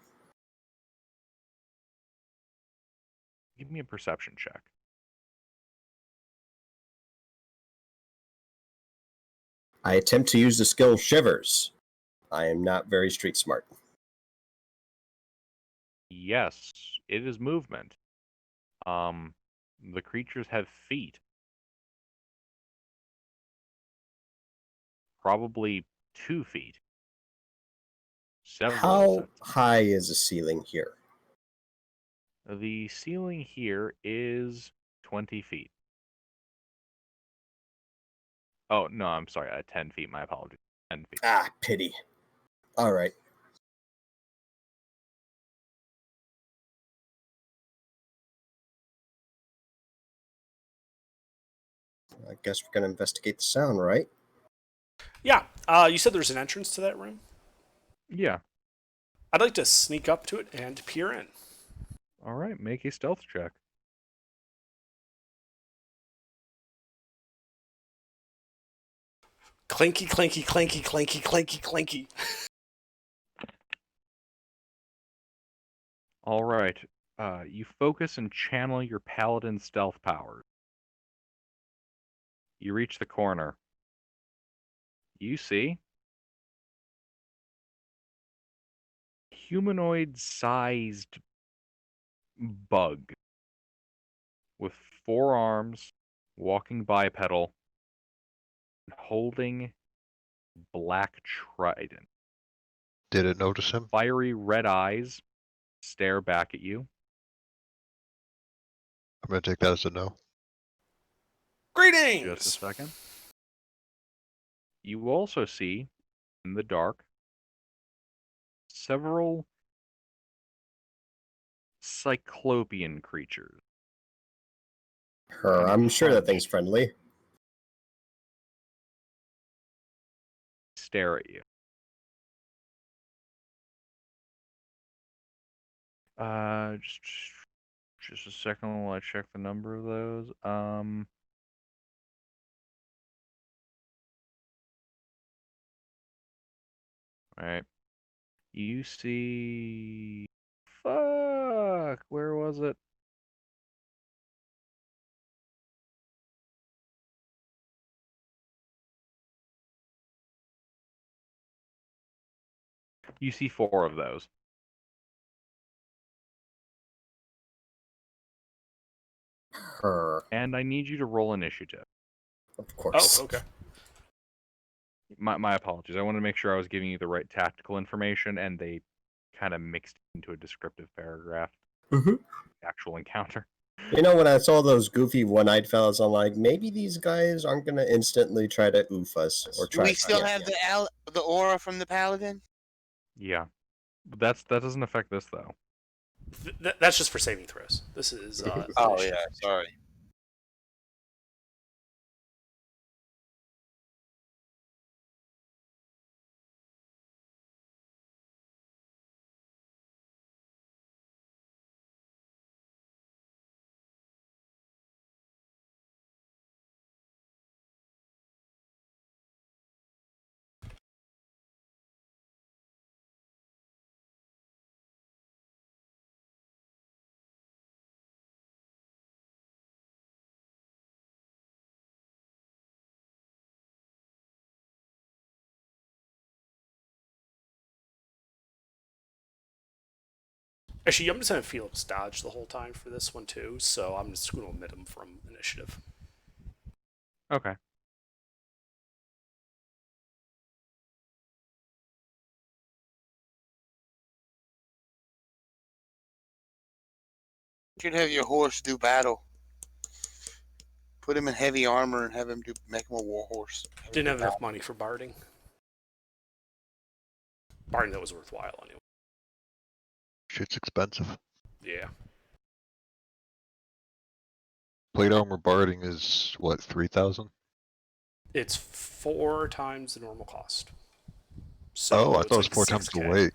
F: Give me a perception check.
E: I attempt to use the skill Shivers. I am not very street smart.
F: Yes, it is movement. The creatures have feet. Probably 2 feet. Several
E: How
F: sets.
E: high is the ceiling here?
F: The ceiling here is 20 feet. Oh, no, I'm sorry. 10 feet. My apologies. 10 feet.
E: Ah, pity. All right. I guess we're going to investigate the sound, right?
B: Yeah. You said there's an entrance to that room?
F: Yeah.
B: I'd like to sneak up to it and peer in.
F: All right. Make a stealth check.
B: Clanky, clanky, clanky, clanky, clanky, clanky.
F: All right. You focus and channel your paladin stealth powers. You reach the corner. You see humanoid-sized bug with 4 arms, walking bipedal, holding black trident.
G: Did it notice him?
F: Fiery red eyes stare back at you.
G: I'm gonna take that as a no.
B: Greetings!
F: Just a second. You also see, in the dark, several cyclopean creatures.
E: I'm sure that thing's friendly.
F: Stare at you. Just a second while I check the number of those. Alright. You see... Fuck! Where was it? You see 4 of those.
E: Her,
F: And I need you to roll initiative.
E: of course.
B: Oh, okay.
F: My apologies. I wanted to make sure I was giving you the right tactical information, and they kind of mixed into a descriptive paragraph.
E: Mhm.
F: Actual encounter.
E: You know, when I saw those goofy one-eyed fellas, I'm like, maybe these guys aren't gonna instantly try to oof us or
A: Do
E: try.
A: we still have the aura from the paladin?
F: Yeah. That doesn't affect this, though.
B: That's just for saving throws. This is.
A: Oh
B: initiative.
A: yeah, sorry.
B: Actually, I'm just gonna Felix dodge the whole time for this one too, so I'm just gonna omit him from initiative.
F: Okay.
A: You should have your horse do battle. Put him in heavy armor and have him make him a war horse.
B: Didn't have enough money for barding. Barding that was worthwhile anyway.
G: Shit's expensive.
B: Yeah.
G: Plate armor barding is what, 3,000?
B: It's 4 times the normal cost. So
G: Oh, I
B: it's
G: thought it was
B: like
G: 4 times the
B: 6K.
G: weight.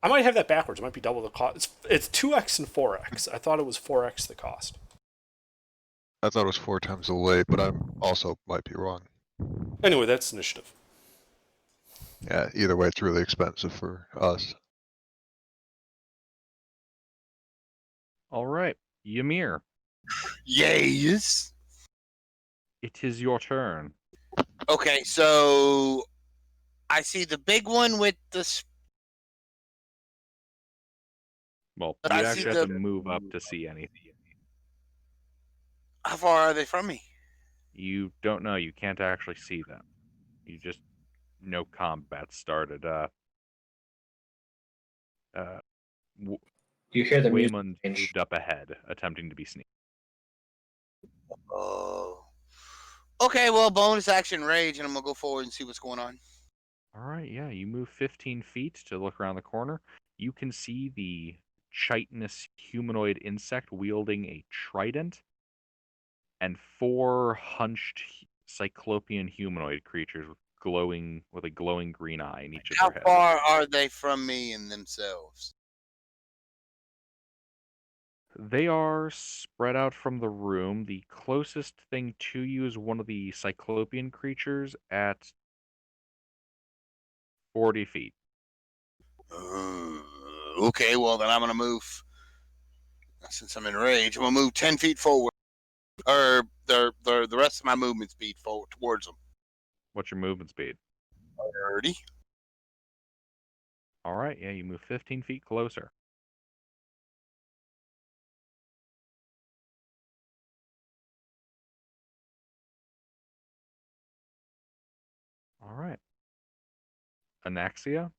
B: I might have that backwards. It might be double the cost. It's 2x and 4x. I thought it was 4x the cost.
G: I thought it was 4 times the weight, but I also might be wrong.
B: Anyway, that's initiative.
G: Yeah, either way, it's really expensive for us.
F: All right. Ymir,
A: Yes.
F: it is your turn.
A: Okay, so I see the big one with the.
F: Well,
A: But
F: you
A: I
F: actually
A: see
F: have
A: the-
F: to move up to see anything.
A: How far are they from me?
F: You don't know. You can't actually see them. You just know combat started.
C: You hear the music
F: Waymond
C: change.
F: moved up ahead, attempting to be sneaky.
A: Oh. Okay, well, bonus action rage, and I'm gonna go forward and see what's going on.
F: All right, yeah, you move 15 feet to look around the corner. You can see the chitinous humanoid insect wielding a trident and 4 hunched cyclopean humanoid creatures with a glowing green eye in each of
A: How
F: their heads.
A: far are they from me and themselves?
F: They are spread out from the room. The closest thing to you is one of the cyclopean creatures at 40 feet.
A: Okay, well then I'm gonna move Since I'm enraged, I'm gonna move 10 feet forward, or the rest of my movement speed forward towards them.
F: What's your movement speed?
A: 30.
F: All right, yeah, you move 15 feet closer. All right. Anaxia?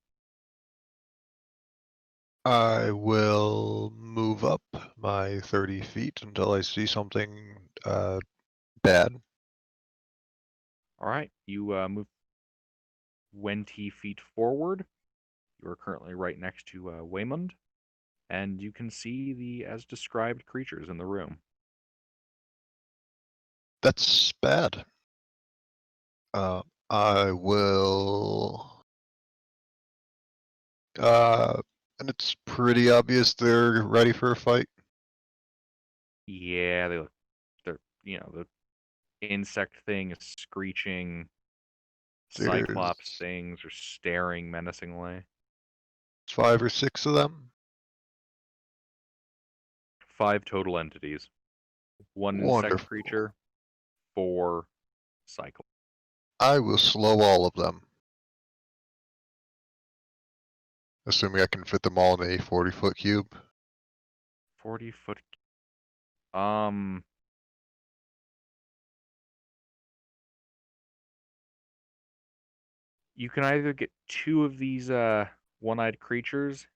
G: I will move up my 30 feet until I see something bad.
F: All right, you move 20 feet forward. You are currently right next to Waymond, and you can see the as described creatures in the room.
G: That's bad. I will. And it's pretty obvious they're ready for a fight.
F: Yeah, they're the insect thing is screeching. Cyclops
G: There's
F: things are staring menacingly.
G: 5 or 6 of them.
F: 5 total entities. 1 insect
G: Wonderful.
F: creature, 4 Cyclops.
G: I will slow all of them. Assuming I can fit them all in a 40-foot cube.
F: 40-foot. You can either get 2 of these one-eyed creatures.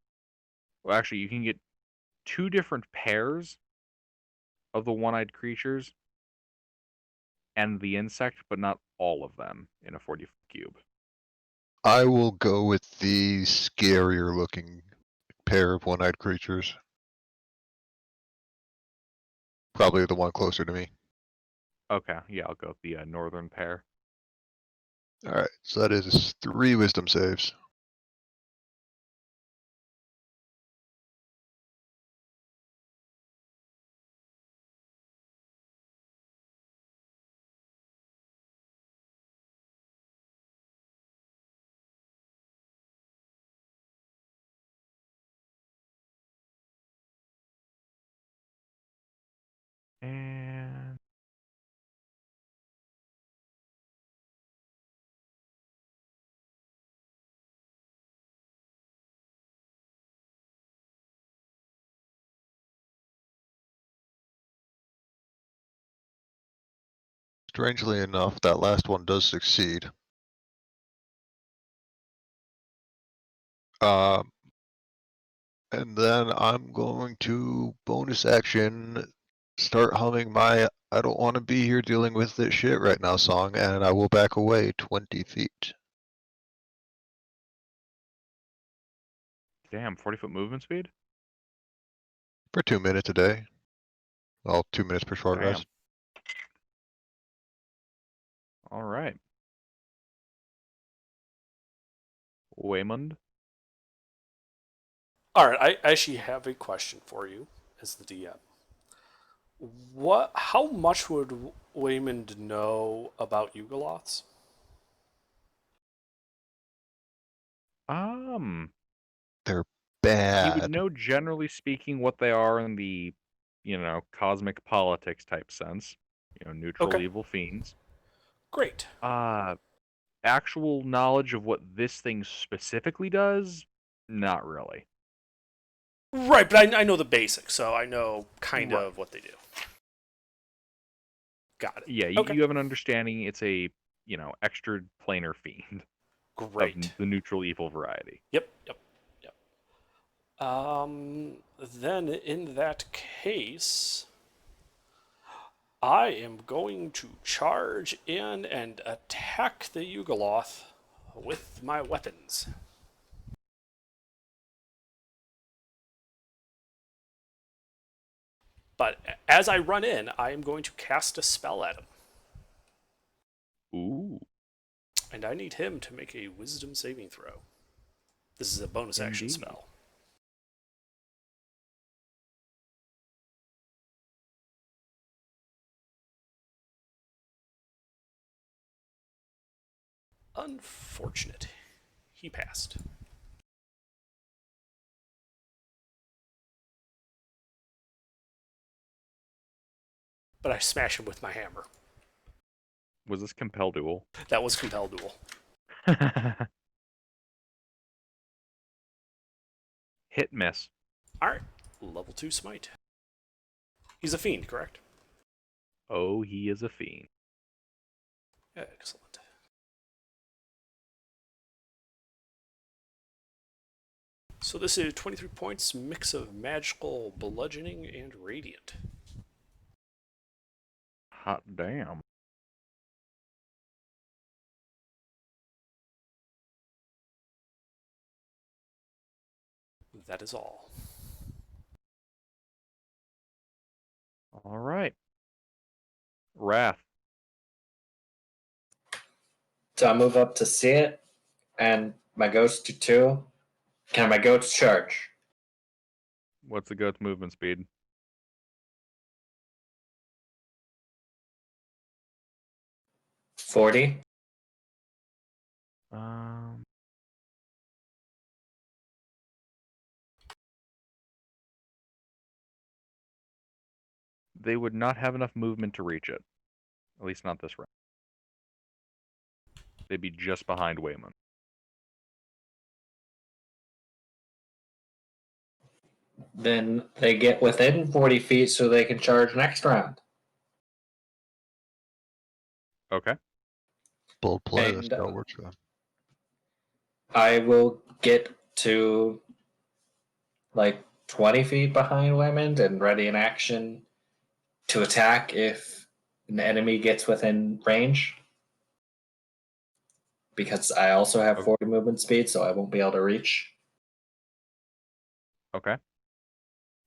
F: Well, actually, you can get 2 different pairs of the one-eyed creatures and the insect, but not all of them in a 40-foot cube.
G: I will go with the scarier looking pair of one-eyed creatures. Probably the one closer to me.
F: Okay, yeah, I'll go with the northern pair.
G: Alright, so that is 3 wisdom saves.
F: And
G: Strangely enough, that last one does succeed. Um, and then I'm going to bonus action start humming my I don't want to be here dealing with this shit right now song, and I will back away 20 feet.
F: damn, 40-foot movement speed?
G: For 2 minutes a day. Well, 2 minutes per short
F: Damn.
G: rest.
F: All right. Waymond?
B: All right, I actually have a question for you as the DM. How much would Waymond know about Yugoloths?
G: They're
F: He would
G: bad.
F: know, generally speaking, what they are in the, cosmic politics type sense. Neutral
B: Okay,
F: evil fiends.
B: great.
F: Actual knowledge of what this thing specifically does, not really.
B: Right, but I know the basics, so I know kind
F: Right.
B: of what they do. Got it.
F: Yeah,
B: Okay,
F: you have an understanding it's a, extra planar fiend of
B: great.
F: the neutral evil variety.
B: Yep, yep, yep. Then in that case, I am going to charge in and attack the Yugoloth with my weapons. But as I run in, I am going to cast a spell at him.
F: Ooh,
B: And I need him to make a wisdom saving throw. This is a bonus action
F: indeed.
B: spell. Unfortunate. He passed. but I smash him with my hammer.
F: Was this compel duel?
B: That was compel duel.
F: Hit miss.
B: All right, level 2 smite. He's a fiend, correct?
F: Oh, he is a fiend.
B: Excellent. So this is 23 points, mix of magical, bludgeoning, and radiant.
F: Hot damn.
B: That is all.
F: All right. Wrath.
C: So I move up to see it, and my goats do too. Can my goats charge?
F: What's the goat's movement speed?
C: 40.
F: Um, they would not have enough movement to reach it. At least not this round. They'd be just behind Waymond.
C: Then they get within 40 feet so they can charge next round.
F: Okay.
G: Bold play. That's
C: And
G: how it works.
C: I will get to like 20 feet behind Waymond and ready in action to attack if an enemy gets within range. Because I also have 40 movement speed, so I won't be able to reach.
F: Okay.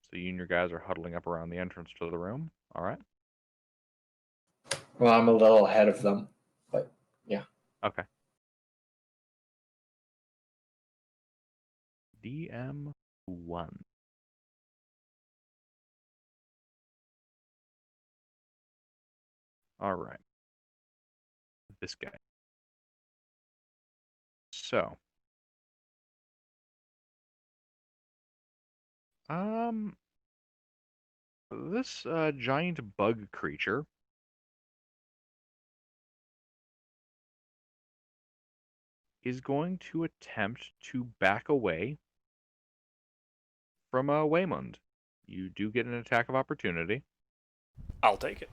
F: So you and your guys are huddling up around the entrance to the room. All right.
C: Well, I'm a little ahead of them, but yeah.
F: Okay. DM1. All right. This guy. So. This giant bug creature is going to attempt to back away from Waymond. You do get an attack of opportunity.
B: I'll take it.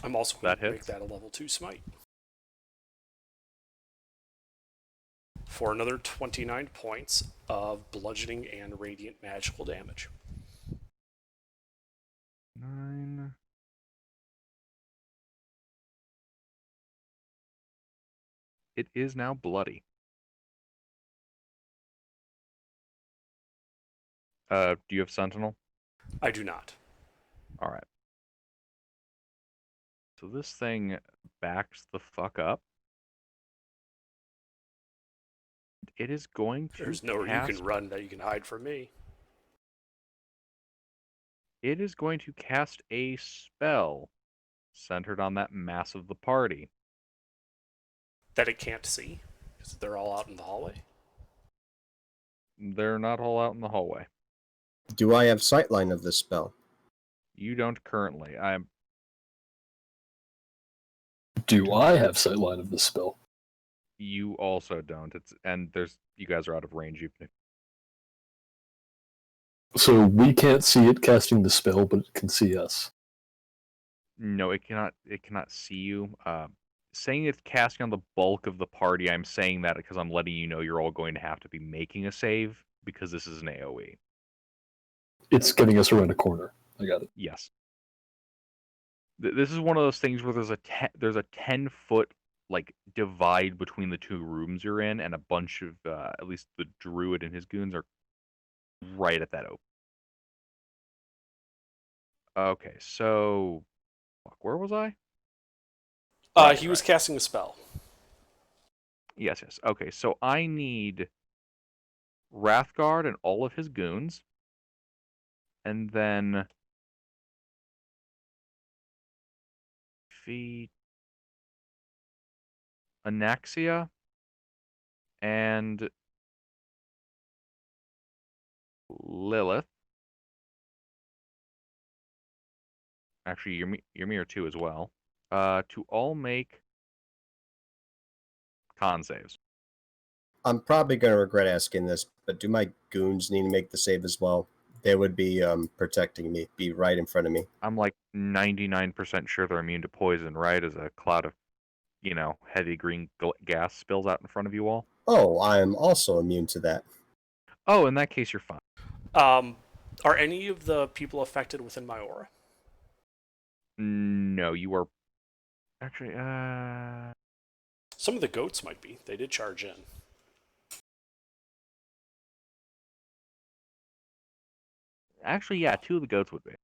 B: I'm also going
F: That
B: to make
F: hits.
B: that a level 2 smite. For another 29 points of bludgeoning and radiant magical damage.
F: 9. It is now bloody. Do you have Sentinel?
B: I do not.
F: All right. So this thing backs the fuck up. It is going to
B: There's nowhere you can run that you can hide from me.
F: It is going to cast a spell centered on that mass of the party.
B: That it can't see? Because they're all out in the hallway?
F: They're not all out in the hallway.
E: Do I have sightline of this spell?
F: You don't currently.
D: Do I have sightline of this spell?
F: You also don't. You guys are out of range even if.
D: So we can't see it casting the spell, but it can see us.
F: No, it cannot. It cannot see you. Saying it's casting on the bulk of the party, I'm saying that because I'm letting you know you're all going to have to be making a save because this is an AOE.
D: It's getting us around a corner. I got it.
F: Yes. This is one of those things where there's a 10-foot like divide between the two rooms you're in, and a bunch of at least the druid and his goons are right at that open. Okay, so where was I?
B: He was casting a spell.
F: Yes. Okay, so I need Wrathguard and all of his goons, and then Anaxia and Lilith. Actually, Ymir too as well. To all make con saves.
E: I'm probably going to regret asking this, but do my goons need to make the save as well? They would be protecting me, be right in front of me.
F: I'm like 99% sure they're immune to poison, right? As a cloud of, heavy green gas spills out in front of you all.
E: Oh, I am also immune to that.
F: Oh, in that case, you're fine.
B: Are any of the people affected within my aura?
F: No, you are actually.
B: Some of the goats might be. They did charge in.
F: Actually, yeah, 2 of the goats would be.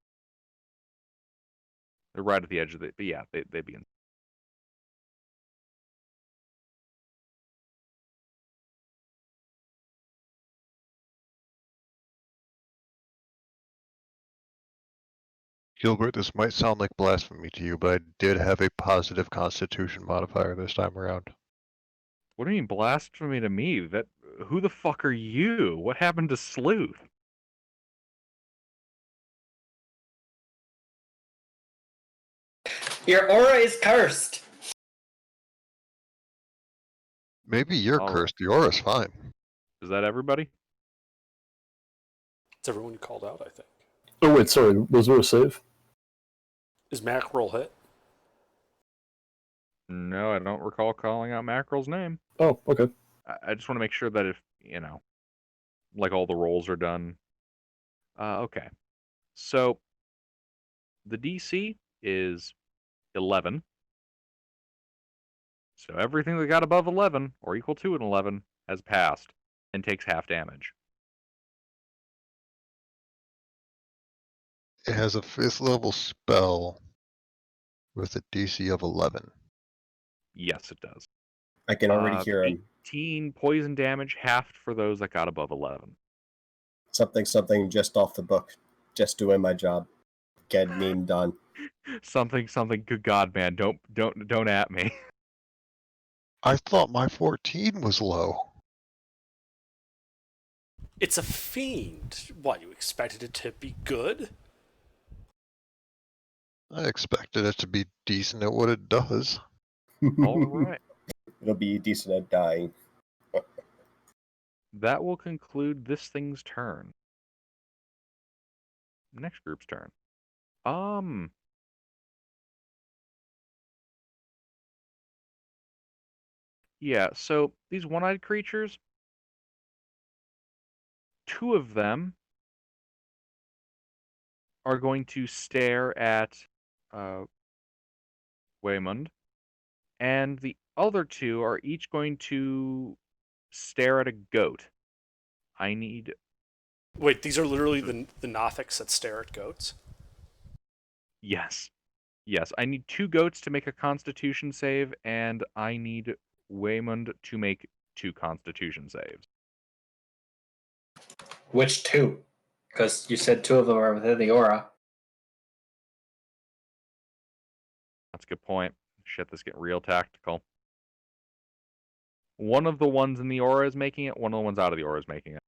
F: They're right at the edge of it, but yeah, they'd be in.
G: Gilbert, this might sound like blasphemy to you, but I did have a positive constitution modifier this time around.
F: What do you mean blasphemy to me? Who the fuck are you? What happened to Sleuth?
C: Your aura is cursed.
G: Maybe you're
F: All right.
G: cursed. The aura's fine.
F: Is that everybody?
B: It's everyone you called out, I think.
D: Oh wait, sorry. Was there a save?
B: Is Mackerel hit?
F: No, I don't recall calling out Mackerel's name.
D: Oh, okay.
F: I just want to make sure that if, like all the rolls are done. Okay. So, the DC is 11. So everything that got above 11, or equal to an 11, has passed, and takes half damage.
G: It has a 5th level spell with a DC of 11.
F: Yes, it does.
E: I can already hear him.
F: 18 poison damage, halved for those that got above 11.
E: Something just off the book. Just doing my job. Get meme done.
F: Something. Good God, man! Don't at me.
G: I thought my 14 was low.
B: It's a fiend. What, you expected it to be good?
G: I expected it to be decent at what it does.
F: All right.
E: It'll be decent at dying.
F: That will conclude this thing's turn. Next group's turn. Yeah, so these one-eyed creatures, 2 of them are going to stare at Waymond, and the other 2 are each going to stare at a goat. I need...
B: Wait, these are literally the Nothics that stare at goats?
F: Yes. Yes, I need 2 goats to make a Constitution save, and I need Waymond to make 2 Constitution saves.
C: Which 2? Because you said 2 of them are within the aura.
F: That's a good point. Shit, this is getting real tactical. One of the ones in the aura is making it, one of the ones out of the aura is making it.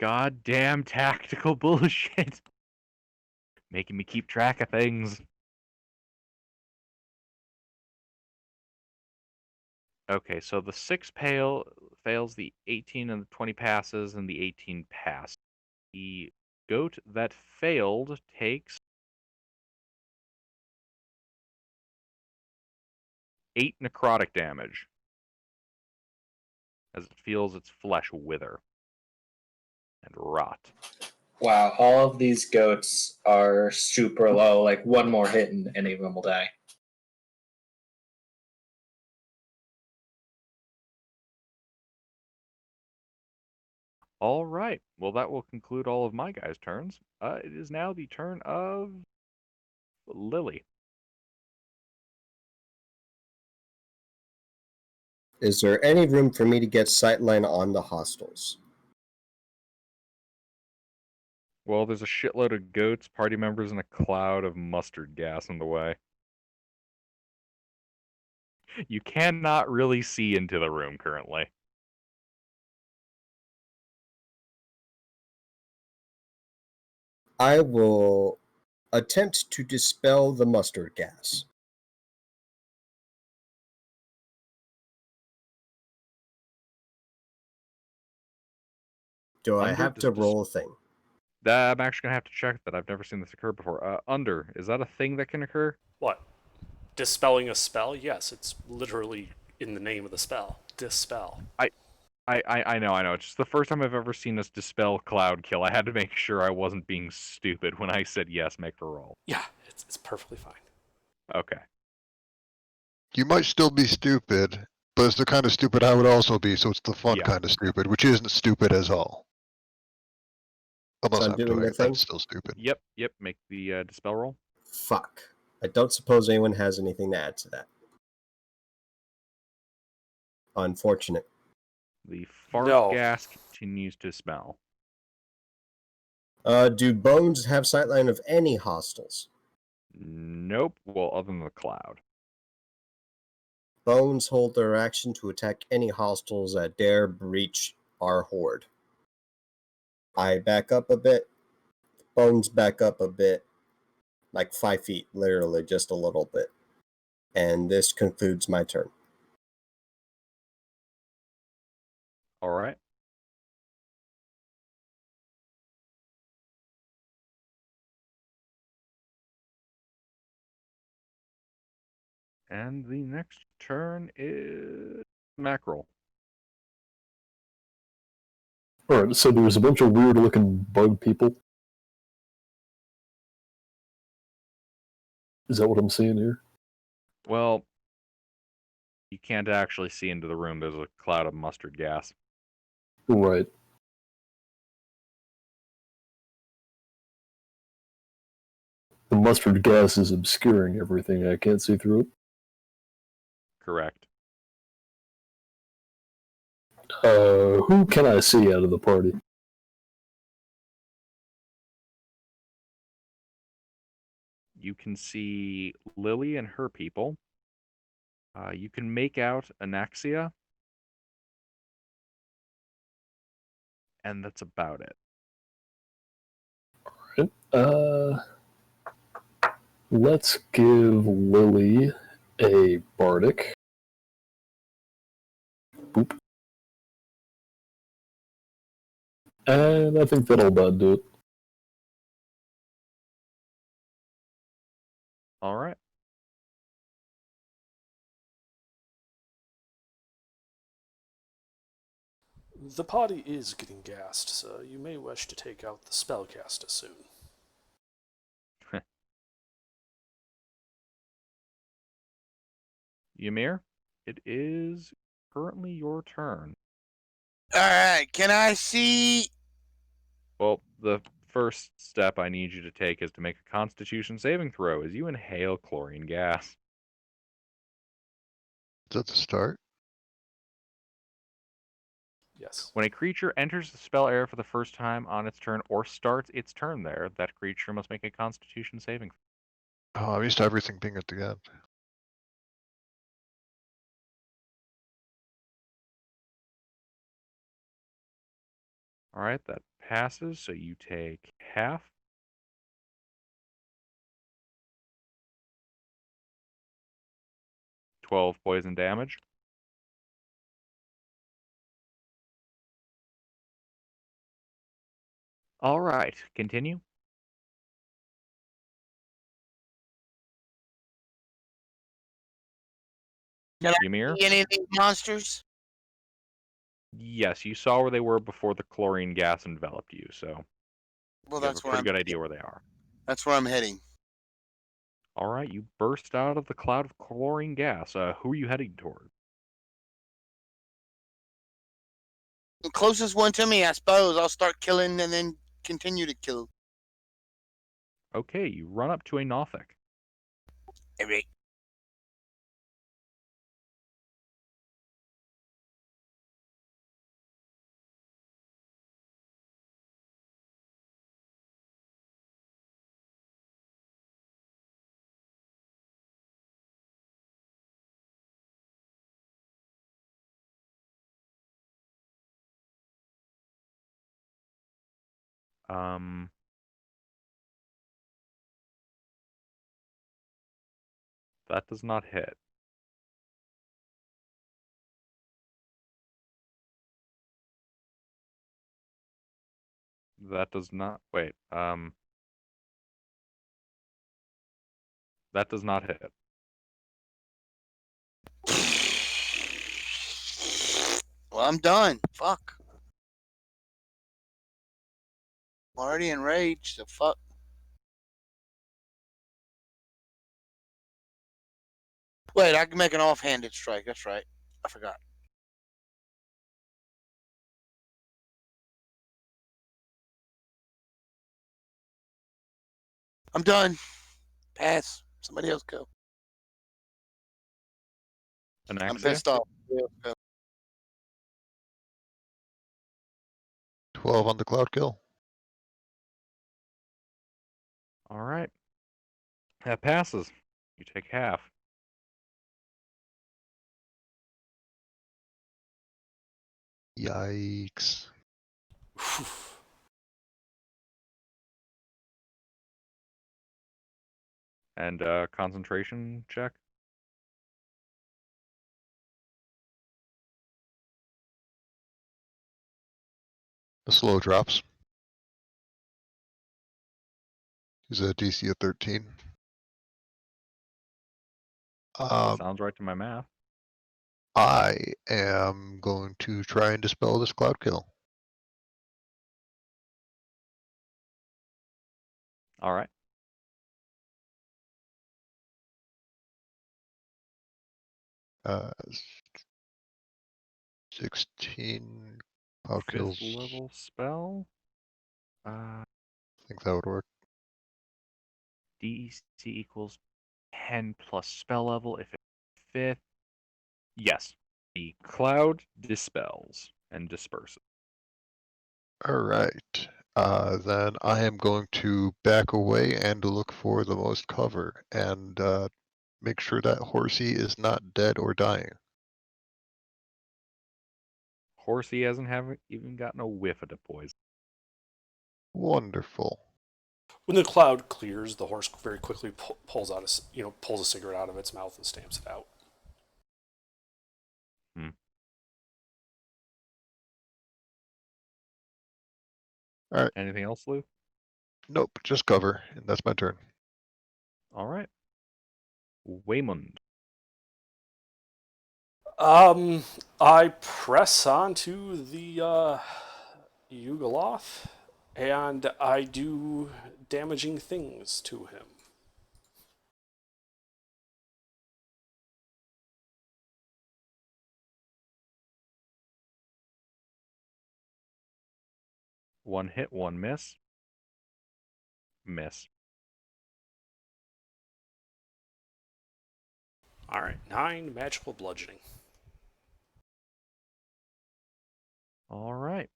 F: Goddamn tactical bullshit. Making me keep track of things. Okay, so the 6 fails, the 18 and the 20 passes, and the 18 pass. The goat that failed takes 8 necrotic damage as it feels its flesh wither and rot.
C: Wow, all of these goats are super low. Like, one more hit and any of them will die.
F: All right. Well, that will conclude all of my guys' turns. It is now the turn of Lily.
E: Is there any room for me to get sightline on the hostiles?
F: Well, there's a shitload of goats, party members, and a cloud of mustard gas in the way. You cannot really see into the room currently.
E: I will attempt to dispel the mustard gas. Do I have to roll a thing?
F: I'm actually gonna have to check that. I've never seen this occur before. Under, is that a thing that can occur?
B: What? Dispelling a spell? Yes, it's literally in the name of the spell. Dispel.
F: I know. It's just the first time I've ever seen us dispel cloud kill. I had to make sure I wasn't being stupid when I said yes, make a roll.
B: Yeah, it's perfectly fine.
F: Okay.
G: You might still be stupid, but it's the kind of stupid I would also be, so it's the fun
F: Yeah.
G: kind of stupid, which isn't stupid as all. Unless
E: So I'm
G: I'm
E: doing
G: doing
E: the
G: it, then
E: thing?
G: it's still stupid.
F: Yep. Make the dispel roll.
E: Fuck. I don't suppose anyone has anything to add to that. Unfortunate.
F: The fart
B: No.
F: gas continues to smell.
E: Do bones have sightline of any hostiles?
F: Nope. Well, other than the cloud.
E: Bones hold their action to attack any hostiles that dare breach our horde. I back up a bit. Bones back up a bit. Like 5 feet, literally, just a little bit. And this concludes my turn.
F: All right. And the next turn is Mackerel.
D: Alright, so there's a bunch of weird looking bug people. Is that what I'm seeing here?
F: Well, you can't actually see into the room. There's a cloud of mustard gas.
D: Right. The mustard gas is obscuring everything. I can't see through it.
F: Correct.
D: Who can I see out of the party?
F: You can see Lily and her people. You can make out Anaxia. And that's about it.
D: Alright. Let's give Lily a bardic. Boop. And I think that'll about do it.
F: All right.
B: The party is getting gassed, so you may wish to take out the spellcaster soon.
F: Ymir, it is currently your turn.
A: Alright, can I see?
F: Well, the first step I need you to take is to make a constitution saving throw as you inhale chlorine gas.
G: Is that the start?
B: Yes.
F: When a creature enters the spell area for the first time on its turn or starts its turn there, that creature must make a constitution saving throw.
G: Oh, I'm used to everything being at the end.
F: All right, that passes, so you take half. $12 poison damage. All right, continue.
A: Can I
F: Ymir?
A: see any of these monsters?
F: Yes, you saw where they were before the chlorine gas enveloped you, so
A: Well,
F: you have a
A: that's where
F: pretty
A: I'm.
F: good idea where they are.
A: That's where I'm heading.
F: All right, you burst out of the cloud of chlorine gas. Who are you heading toward?
A: The closest one to me, I suppose. I'll start killing and then continue to kill.
F: Okay, you run up to a Nothic.
A: Every
F: Um, That does not hit. That does not. Wait. That does not hit.
A: Well, I'm done. Fuck. I'm already enraged, so fuck. Wait, I can make an offhanded strike. That's right. I forgot. I'm done. Pass. Somebody else go.
F: An
A: I'm
F: Axia?
A: pissed off. Somebody else go.
G: 12 on the cloud kill.
F: All right. That passes. You take half.
G: Yikes.
F: And concentration check.
G: The slow drops. He's a DC of 13.
F: Sounds right to my math.
G: I am going to try and dispel this cloud kill.
F: All right.
G: Uh, 16 cloud
F: Fifth
G: kills.
F: level spell.
G: I think that would work.
F: DC equals 10 plus spell level if it's fifth. Yes. The cloud dispels and disperses.
G: Alright. Then I am going to back away and look for the most cover and make sure that Horsey is not dead or dying.
F: Horsey haven't even gotten a whiff of the poison.
G: Wonderful.
B: When the cloud clears, the horse very quickly pulls out pulls a cigarette out of its mouth and stamps it out.
G: Alright.
F: Anything else, Lou?
G: Nope, just cover, and that's my turn.
F: All right. Waymond.
B: I press onto the Yugoloth, and I do damaging things to him.
F: One hit, one miss. Miss.
B: All right, 9 magical bludgeoning.
F: All right.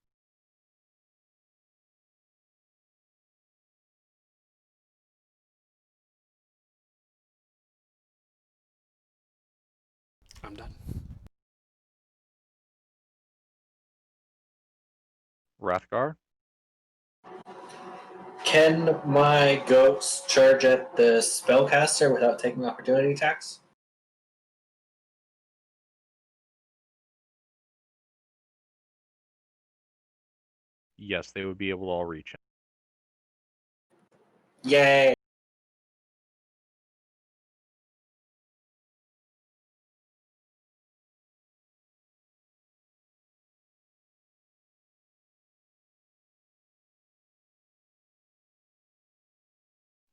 B: I'm done.
F: Rathgar.
C: Can my goats charge at the spellcaster without taking opportunity attacks?
F: Yes, they would be able to all reach him.
C: Yay!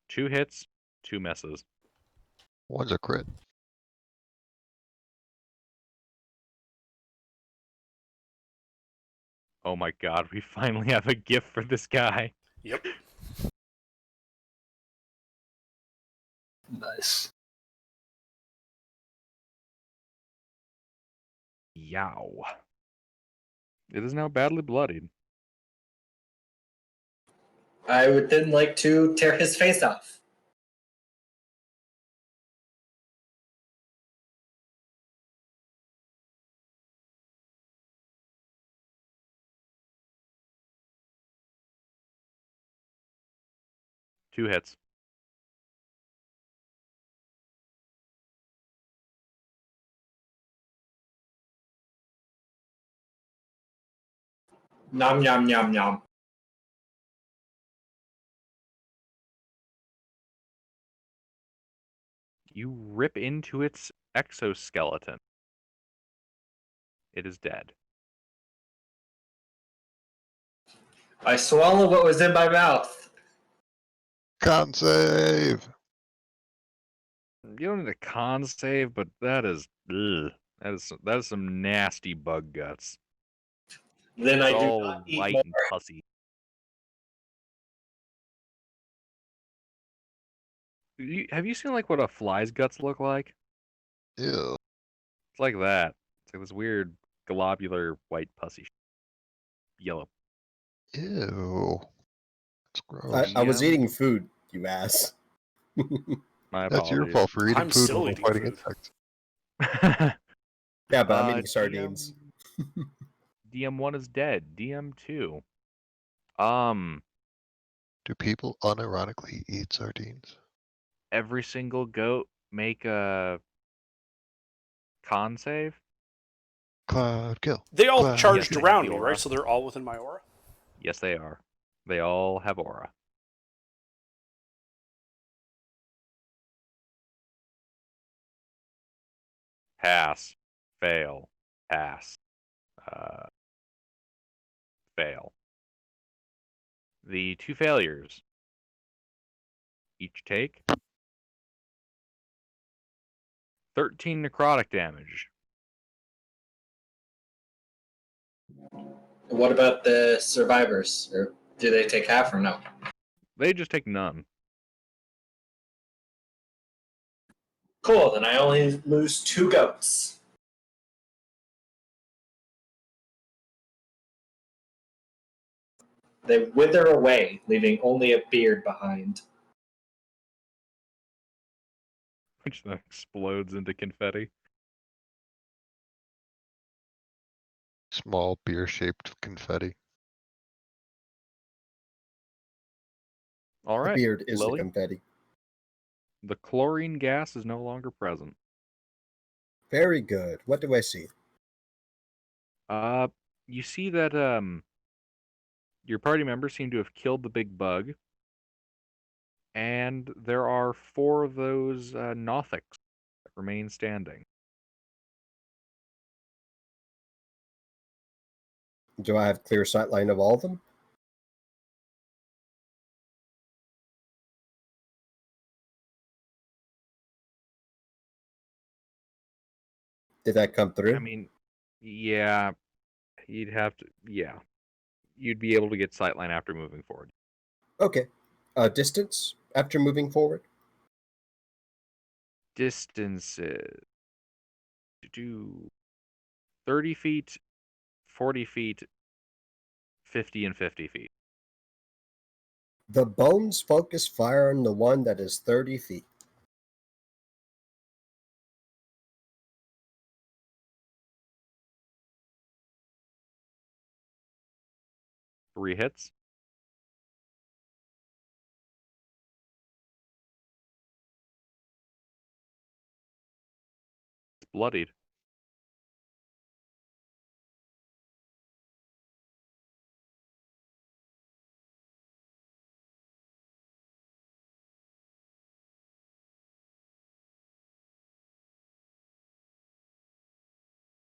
F: Two hits, two misses.
G: One's a crit.
F: Oh my god, we finally have a gift for this guy.
B: Yep.
D: Nice.
F: Yow. It is now badly bloodied.
C: I would then like to tear his face off.
F: Two hits.
C: Nom nom nom nom.
F: You rip into its exoskeleton. It is dead.
C: I swallowed what was in my mouth.
G: Con save.
F: You don't need a con save, but that is ugh. That is some nasty bug guts.
C: Then
F: It's
C: I do
F: all
C: not eat
F: white
C: more.
F: and pussy. Have you seen like what a fly's guts look like?
G: Ew.
F: It's like that. It's like this weird globular white pussy. Yellow.
G: Ew. It's
E: I
G: gross.
E: was
F: DM.
E: eating food, you ass.
F: My
G: That's your
F: apologies.
G: fault for eating
B: I'm
G: food
B: still
G: while
B: eating
G: fighting
B: food.
G: insects.
E: Yeah, but I'm eating sardines.
F: DM1 is dead. DM2.
G: Do people unironically eat sardines?
F: Every single goat make a con save?
G: Cloud kill.
B: They all
G: Cloud
B: charged
F: Yes, they
G: kill.
F: have
B: around
F: the
B: me,
F: aura.
B: right? So they're all within my aura?
F: Yes, they are. They all have aura. Pass. Fail. Pass. Uh, fail. The two failures each take 13 necrotic damage.
C: What about the survivors? Or do they take half or no?
F: They just take none.
C: Cool, then I only lose 2 goats. They wither away, leaving only a beard behind.
F: Which then explodes into confetti.
G: Small beer-shaped confetti.
F: All
E: The
F: right,
E: beard is the
F: Lily.
E: confetti.
F: The chlorine gas is no longer present.
E: Very good. What do I see?
F: You see that your party members seem to have killed the big bug, and there are 4 of those Nothics that remain standing.
E: Do I have clear sight line of all of them? Did that come through?
F: I mean, yeah, you'd have to, yeah. You'd be able to get sightline after moving forward.
E: Okay. Distance after moving forward?
F: Distances. Do 30 feet, 40 feet, 50 and 50 feet.
E: The bones focus fire on the one that is 30 feet.
F: Three hits. It's bloodied.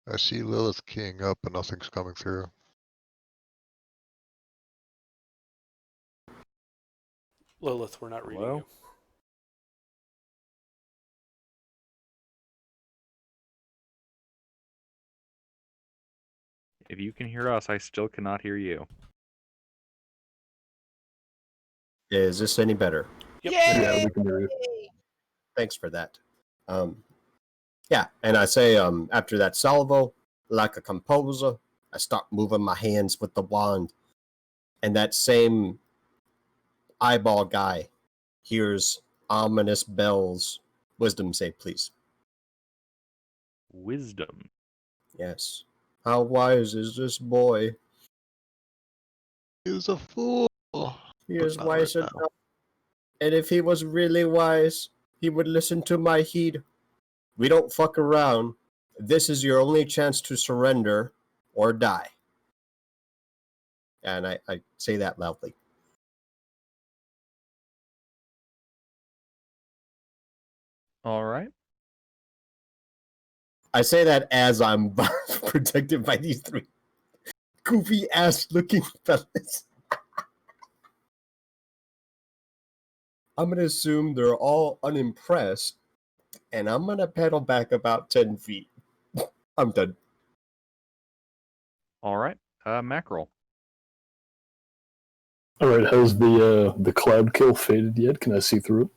G: I see Lilith keying up, but nothing's coming through.
B: Lilith, we're not reading
F: Hello?
B: you.
F: If you can hear us, I still cannot hear you.
E: Is this any better?
B: Yep.
D: Yeah, we can hear you.
E: Thanks for that. Yeah, and I say after that salvo, like a composer, I start moving my hands with the wand, and that same eyeball guy hears ominous bells. Wisdom save, please.
F: Wisdom.
E: Yes. How wise is this boy?
G: He was a fool.
E: He
G: But
E: is
G: not
E: wise
G: right
E: enough.
G: now.
E: And if he was really wise, he would listen to my heed. We don't fuck around. This is your only chance to surrender or die. And I say that loudly.
F: All right.
E: I say that as I'm protected by these three goofy ass looking fellas. I'm gonna assume they're all unimpressed, and I'm gonna pedal back about 10 feet. I'm done.
F: All right. Mackerel.
D: All right, has the cloud kill faded yet? Can I see through it?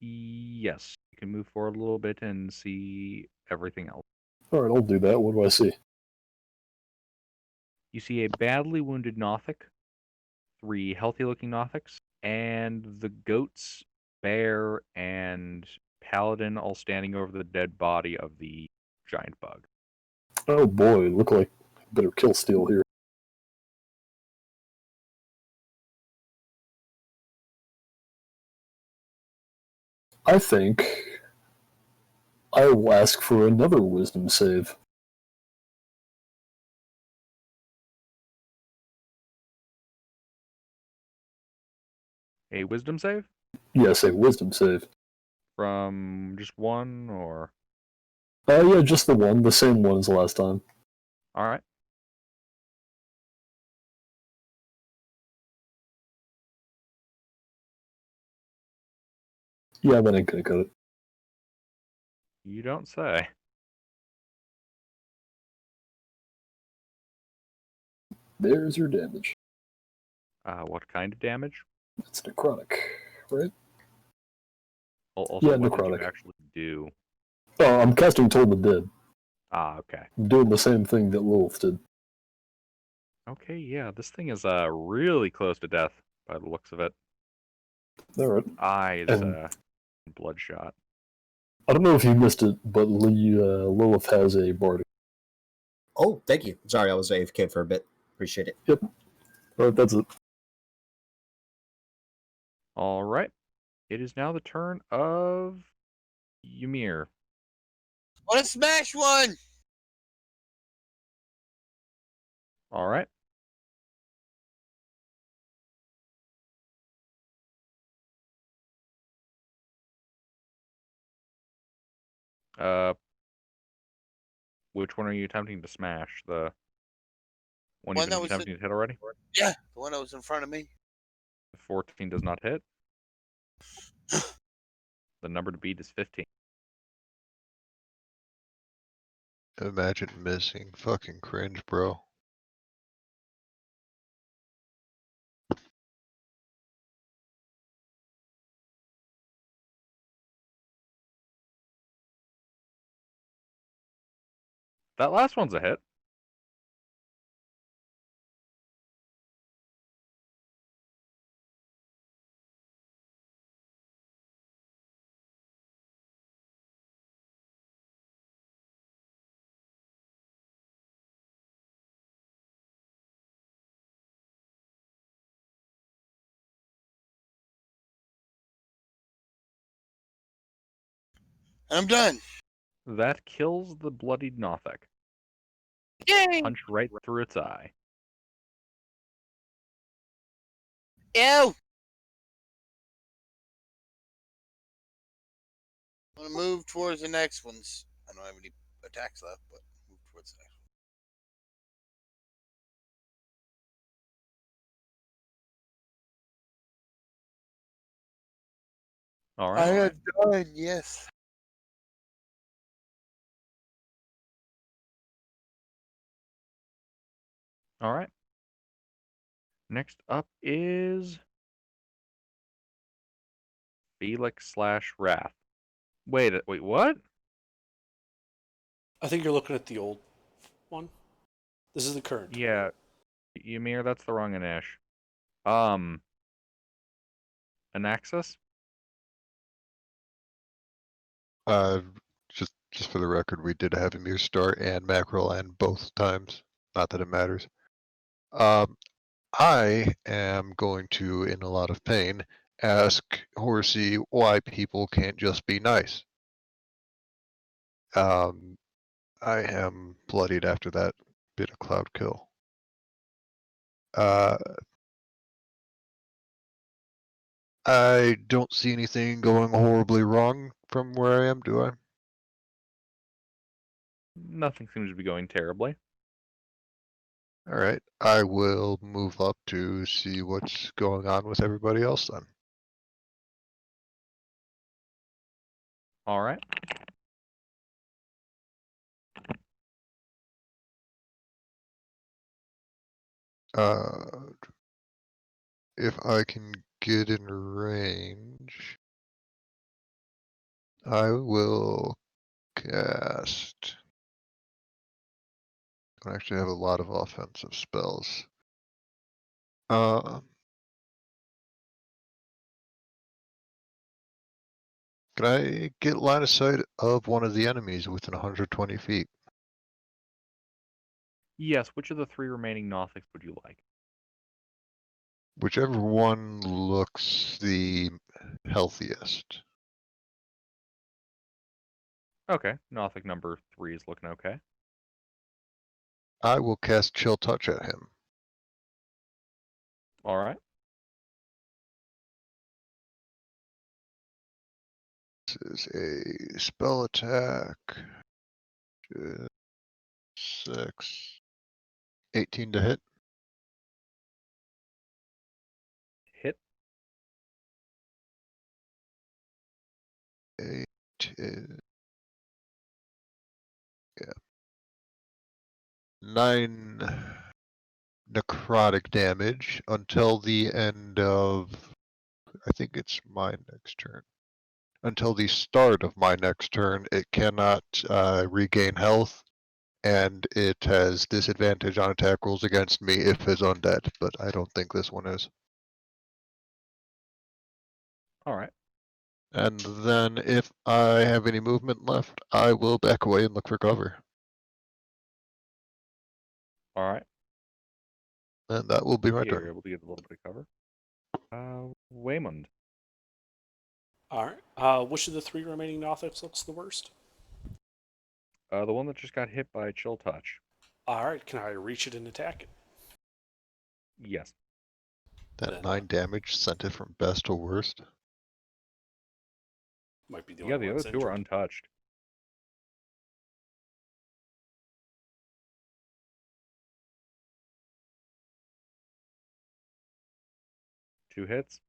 F: Yes. You can move forward a little bit and see everything else.
D: All right, I'll do that. What do I see?
F: You see a badly wounded Nothic, 3 healthy-looking Nothics, and the goats, bear, and paladin all standing over the dead body of the giant bug.
D: Oh boy, look like better kill steal here. I think I will ask for another wisdom save.
F: A wisdom save?
D: Yes, a wisdom save.
F: From just one, or...
D: Yeah, just the one, the same one as last time.
F: All right.
D: Yeah, that ain't gonna cut it.
F: You don't say.
D: There's your damage.
F: What kind of damage?
D: It's necrotic, right?
F: Also,
D: Yeah,
F: what did you
D: necrotic.
F: actually do?
D: Oh, I'm casting Toll the Dead.
F: Ah, okay.
D: I'm doing the same thing that Lilith did.
F: Okay, yeah, this thing is really close to death by the looks of it.
D: Alright.
F: Eyes
D: And
F: bloodshot.
D: I don't know if you missed it, but Lilith has a bardic.
E: Oh, thank you. Sorry, I was AFK for a bit. Appreciate it.
D: Yep. Alright, that's it.
F: All right. It is now the turn of Ymir.
A: Want to smash one?
F: All right. Which one are you attempting to smash? The one you've
A: One
F: been
A: that was
F: attempting to hit already?
A: Yeah, the one that was in front of me.
F: The 14 does not hit. The number to beat is 15.
G: Imagine missing. Fucking cringe, bro.
F: That last one's a hit.
A: I'm done.
F: That kills the bloodied Nothic.
A: Yay!
F: Punch right through its eye.
A: Ew! I'm gonna move towards the next ones. I don't have any attacks left, but move towards the next
F: All
A: one. I
F: right.
A: am done, yes.
F: All right. Next up is Felix / Wrath. Wait, what?
B: I think you're looking at the old one. This is the current.
F: Yeah, Ymir, that's the wrong Anash. Anaxis?
G: Uh, just for the record, we did have Emir start and Mackerel and both times. Not that it matters. I am going to, in a lot of pain, ask Horsey why people can't just be nice. I am bloodied after that bit of cloud kill. Uh, I don't see anything going horribly wrong from where I am, do I?
F: Nothing seems to be going terribly.
G: All right, I will move up to see what's going on with everybody else then.
F: All right.
G: Uh, if I can get in range, I will cast. I actually have a lot of offensive spells. Can I get line of sight of one of the enemies within 120 feet?
F: Yes, which of the 3 remaining Nothics would you like?
G: Whichever one looks the healthiest.
F: Okay, Nothic number 3 is looking okay.
G: I will cast Chill Touch at him.
F: All right.
G: This is a spell attack. 6. 18 to hit.
F: Hit.
G: 8 is, yeah. 9 necrotic damage until the end of, I think it's my next turn. Until the start of my next turn, it cannot regain health, and it has disadvantage on attack rolls against me if it's undead, but I don't think this one is.
F: All right.
G: And then if I have any movement left, I will back away and look for cover.
F: All right.
G: And that will be my
F: You're
G: turn.
F: able to get a little bit of cover. Waymond.
B: All right. Which of the 3 remaining Nothics looks the worst?
F: The one that just got hit by Chill Touch.
B: All right. Can I reach it and attack it?
F: Yes.
G: That
B: Then
G: 9 damage sent it from best to worst.
B: might be the
F: Yeah,
B: only
F: the
B: one
F: other
B: that's
F: 2 are
B: injured.
F: untouched. Two hits.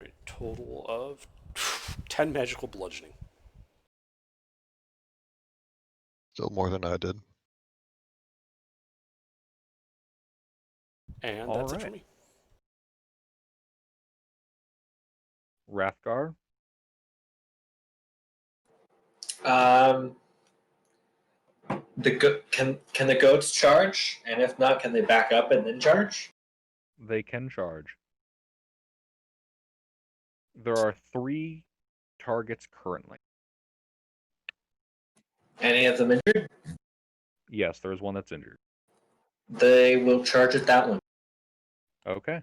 B: A total of 10 magical bludgeoning.
G: Still more than I did.
B: And
F: All
B: that's it for
F: right.
B: me.
F: Rathgar.
C: Can the goats charge? And if not, can they back up and then charge?
F: They can charge. There are 3 targets currently.
C: Any of them injured?
F: Yes, there is one that's injured.
C: They will charge at that one.
F: Okay.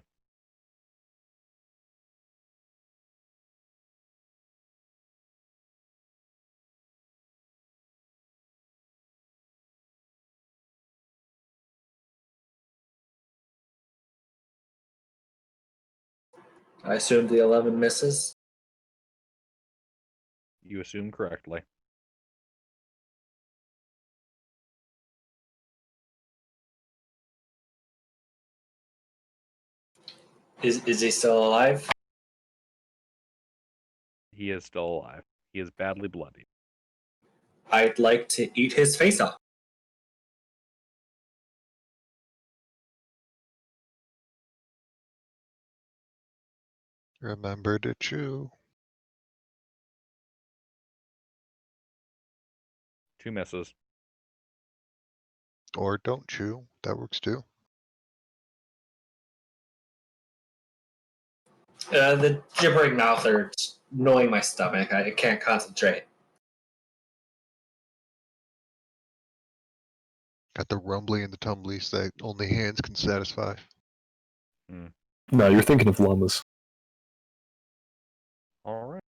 C: I assume the 11 misses.
F: You assume correctly.
C: Is he still alive?
F: He is still alive. He is badly bloodied.
C: I'd like to eat his face off.
G: Remember to chew.
F: 2 misses.
G: Or don't chew. That works too.
C: The gibbering mouth are annoying my stomach. I can't concentrate.
G: Got the rumbly and the tumblies that only hands can satisfy.
D: No, you're thinking of llamas.
F: All right.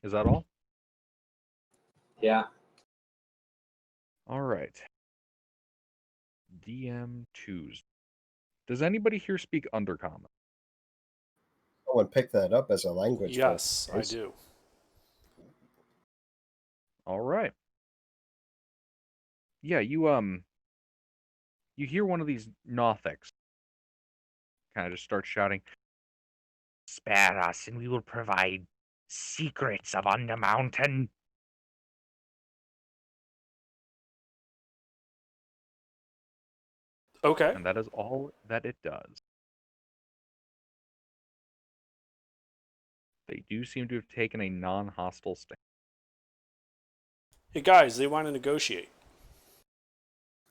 F: Is that all?
C: Yeah.
F: All right. DM Tuesday. Does anybody here speak Undercommon?
E: Someone picked that up as a language for
B: Yes, I
E: us.
B: do.
F: All right. Yeah, you hear one of these Nothics kind of just start shouting, "Spare us, and we will provide secrets of Undermountain."
B: Okay.
F: And that is all that it does. They do seem to have taken a non-hostile stand.
B: Hey guys, they want to negotiate.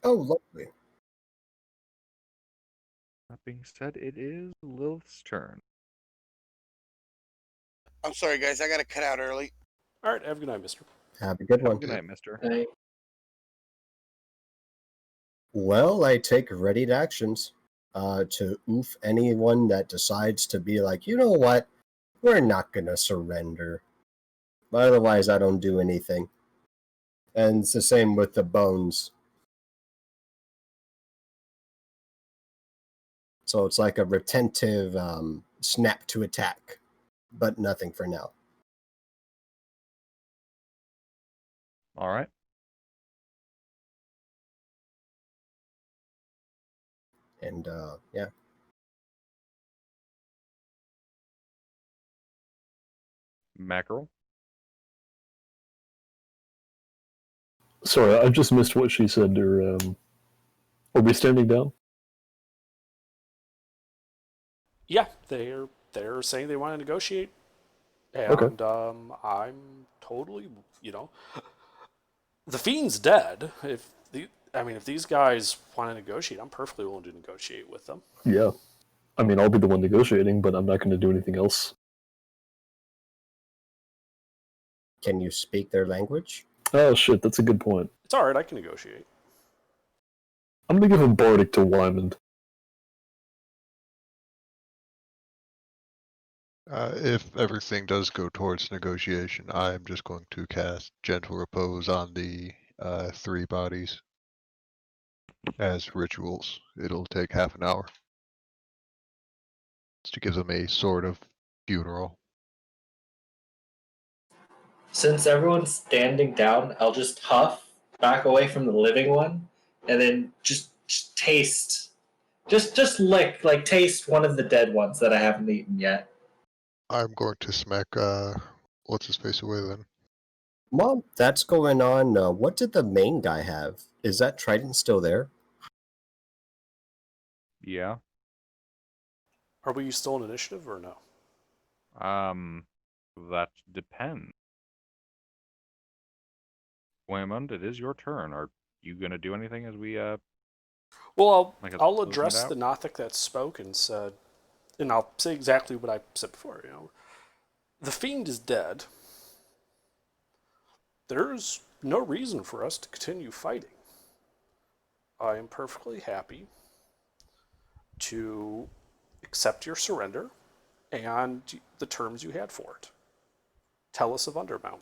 E: Oh, lovely.
F: That being said, it is Lilith's turn.
A: I'm sorry, guys. I got to cut out early.
B: All right, have a good night, mister.
E: Have a good
F: Have a
E: one.
F: good night, mister.
E: Well, I take readied actions to oof anyone that decides to be like, you know what, we're not going to surrender. But otherwise, I don't do anything. And it's the same with the bones. So it's like a retentive snap to attack, but nothing for now.
F: All right.
E: And yeah.
F: Mackerel.
D: Sorry, I just missed what she said. Are we standing down?
B: Yeah, they're saying they want to negotiate,
D: Okay.
B: and I'm totally, the fiend's dead. If these guys want to negotiate, I'm perfectly willing to negotiate with them.
D: Yeah. I mean, I'll be the one negotiating, but I'm not going to do anything else.
E: Can you speak their language?
D: Oh, shit, that's a good point.
B: It's all right, I can negotiate.
D: I'm going to give a bardic to Wyman.
G: If everything does go towards negotiation, I'm just going to cast Gentle Repose on the 3 bodies as rituals. It'll take half an hour. Just to give them a sort of funeral.
C: Since everyone's standing down, I'll just huff back away from the living one, and then just taste, just lick, like taste one of the dead ones that I haven't eaten yet.
G: I'm going to smack what's his face away then.
E: Mom, that's going on. What did the main guy have? Is that trident still there?
F: Yeah.
B: Are we still in initiative or no?
F: That depends. Waymond, it is your turn. Are you gonna do anything as we
B: Well,
F: like
B: I'll
F: closing it
B: address
F: out?
B: the Nothic that spoke and said, and I'll say exactly what I said before. The fiend is dead. There's no reason for us to continue fighting. I am perfectly happy to accept your surrender and the terms you had for it. Tell us of Undermountain.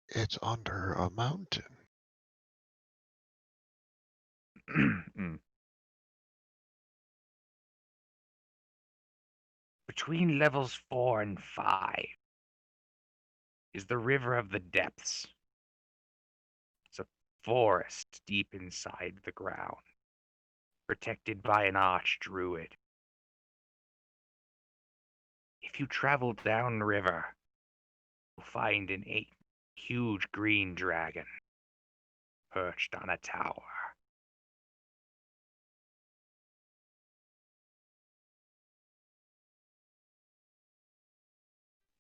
G: It's under a mountain.
H: Between levels 4 and 5 is the River of the Depths. It's a forest deep inside the ground, protected by an archdruid. If you travel down the river, you'll find a huge green dragon perched on a tower.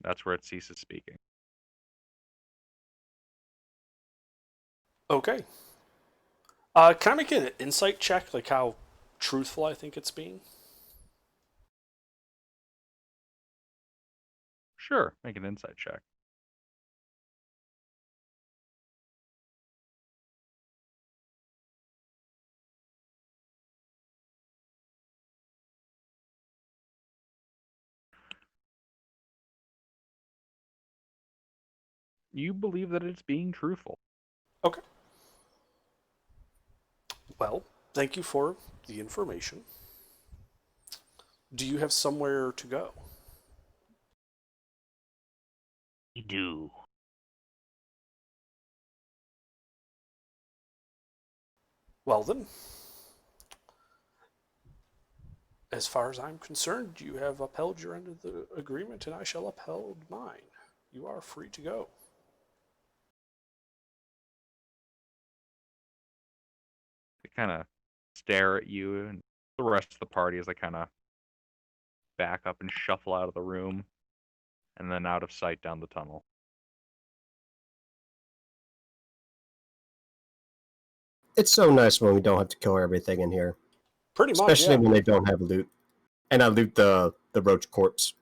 F: That's where it ceases speaking.
B: Okay. Can I make an insight check, like how truthful I think it's being?
F: Sure, make an insight check. You believe that it's being truthful.
B: Okay. Well, thank you for the information. Do you have somewhere to go?
H: We do.
B: Well then, as far as I'm concerned, you have upheld your end of the agreement, and I shall uphold mine. You are free to go.
F: They kind of stare at you and the rest of the party as they kind of back up and shuffle out of the room and then out of sight down the tunnel.
E: It's so nice when we don't have to kill everything in here,
B: Pretty much,
E: especially
B: yeah.
E: when they don't have loot. And I loot the roach corpse.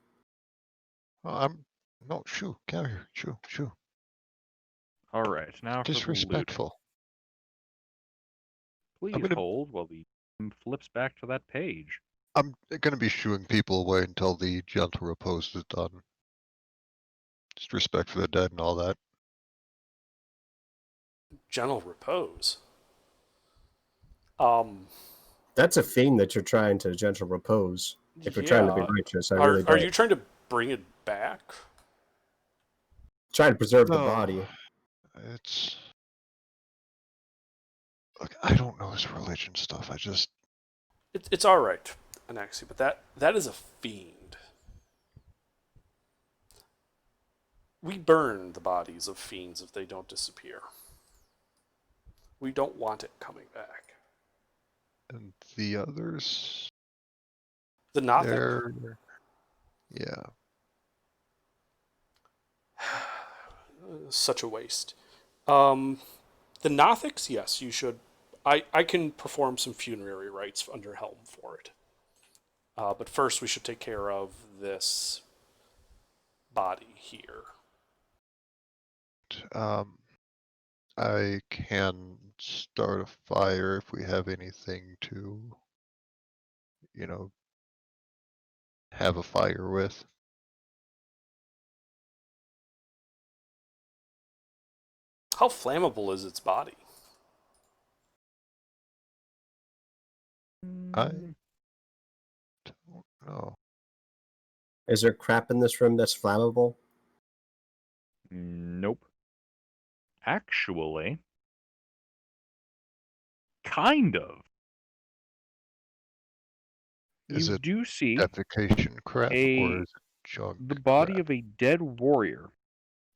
G: No, shoo, get out of here. Shoo, shoo.
F: All right, now for the looting.
G: Disrespectful.
F: Please
G: gonna-
F: hold while the flips back to that page.
G: I'm gonna be shooing people away until the gentle repose is done. Just respect for the dead and all that.
B: Gentle repose.
E: That's a theme that you're trying to gentle repose. If you're trying to be
B: Yeah.
E: righteous, I really
B: Are
E: don't.
B: you trying to bring it back?
E: Trying to preserve the
G: No,
E: body.
G: it's. Look, I don't know this religion stuff.
B: It's all right, Anaxi, but that is a fiend. We burn the bodies of fiends if they don't disappear. We don't want it coming back.
G: And the others,
B: The Nothic?
G: they're. Yeah.
B: Such a waste. The Nothics, yes, you should. I can perform some funerary rites under Helm for it. But first, we should take care of this body here.
G: Um, I can start a fire if we have anything to, have a fire with.
B: How flammable is its body?
G: I don't know.
E: Is there crap in this room that's flammable?
F: Nope. Actually, kind of.
G: Is
F: You
G: it
F: do see
G: defecation crap or
F: a
G: is it junk
F: the body
G: crap?
F: of a dead warrior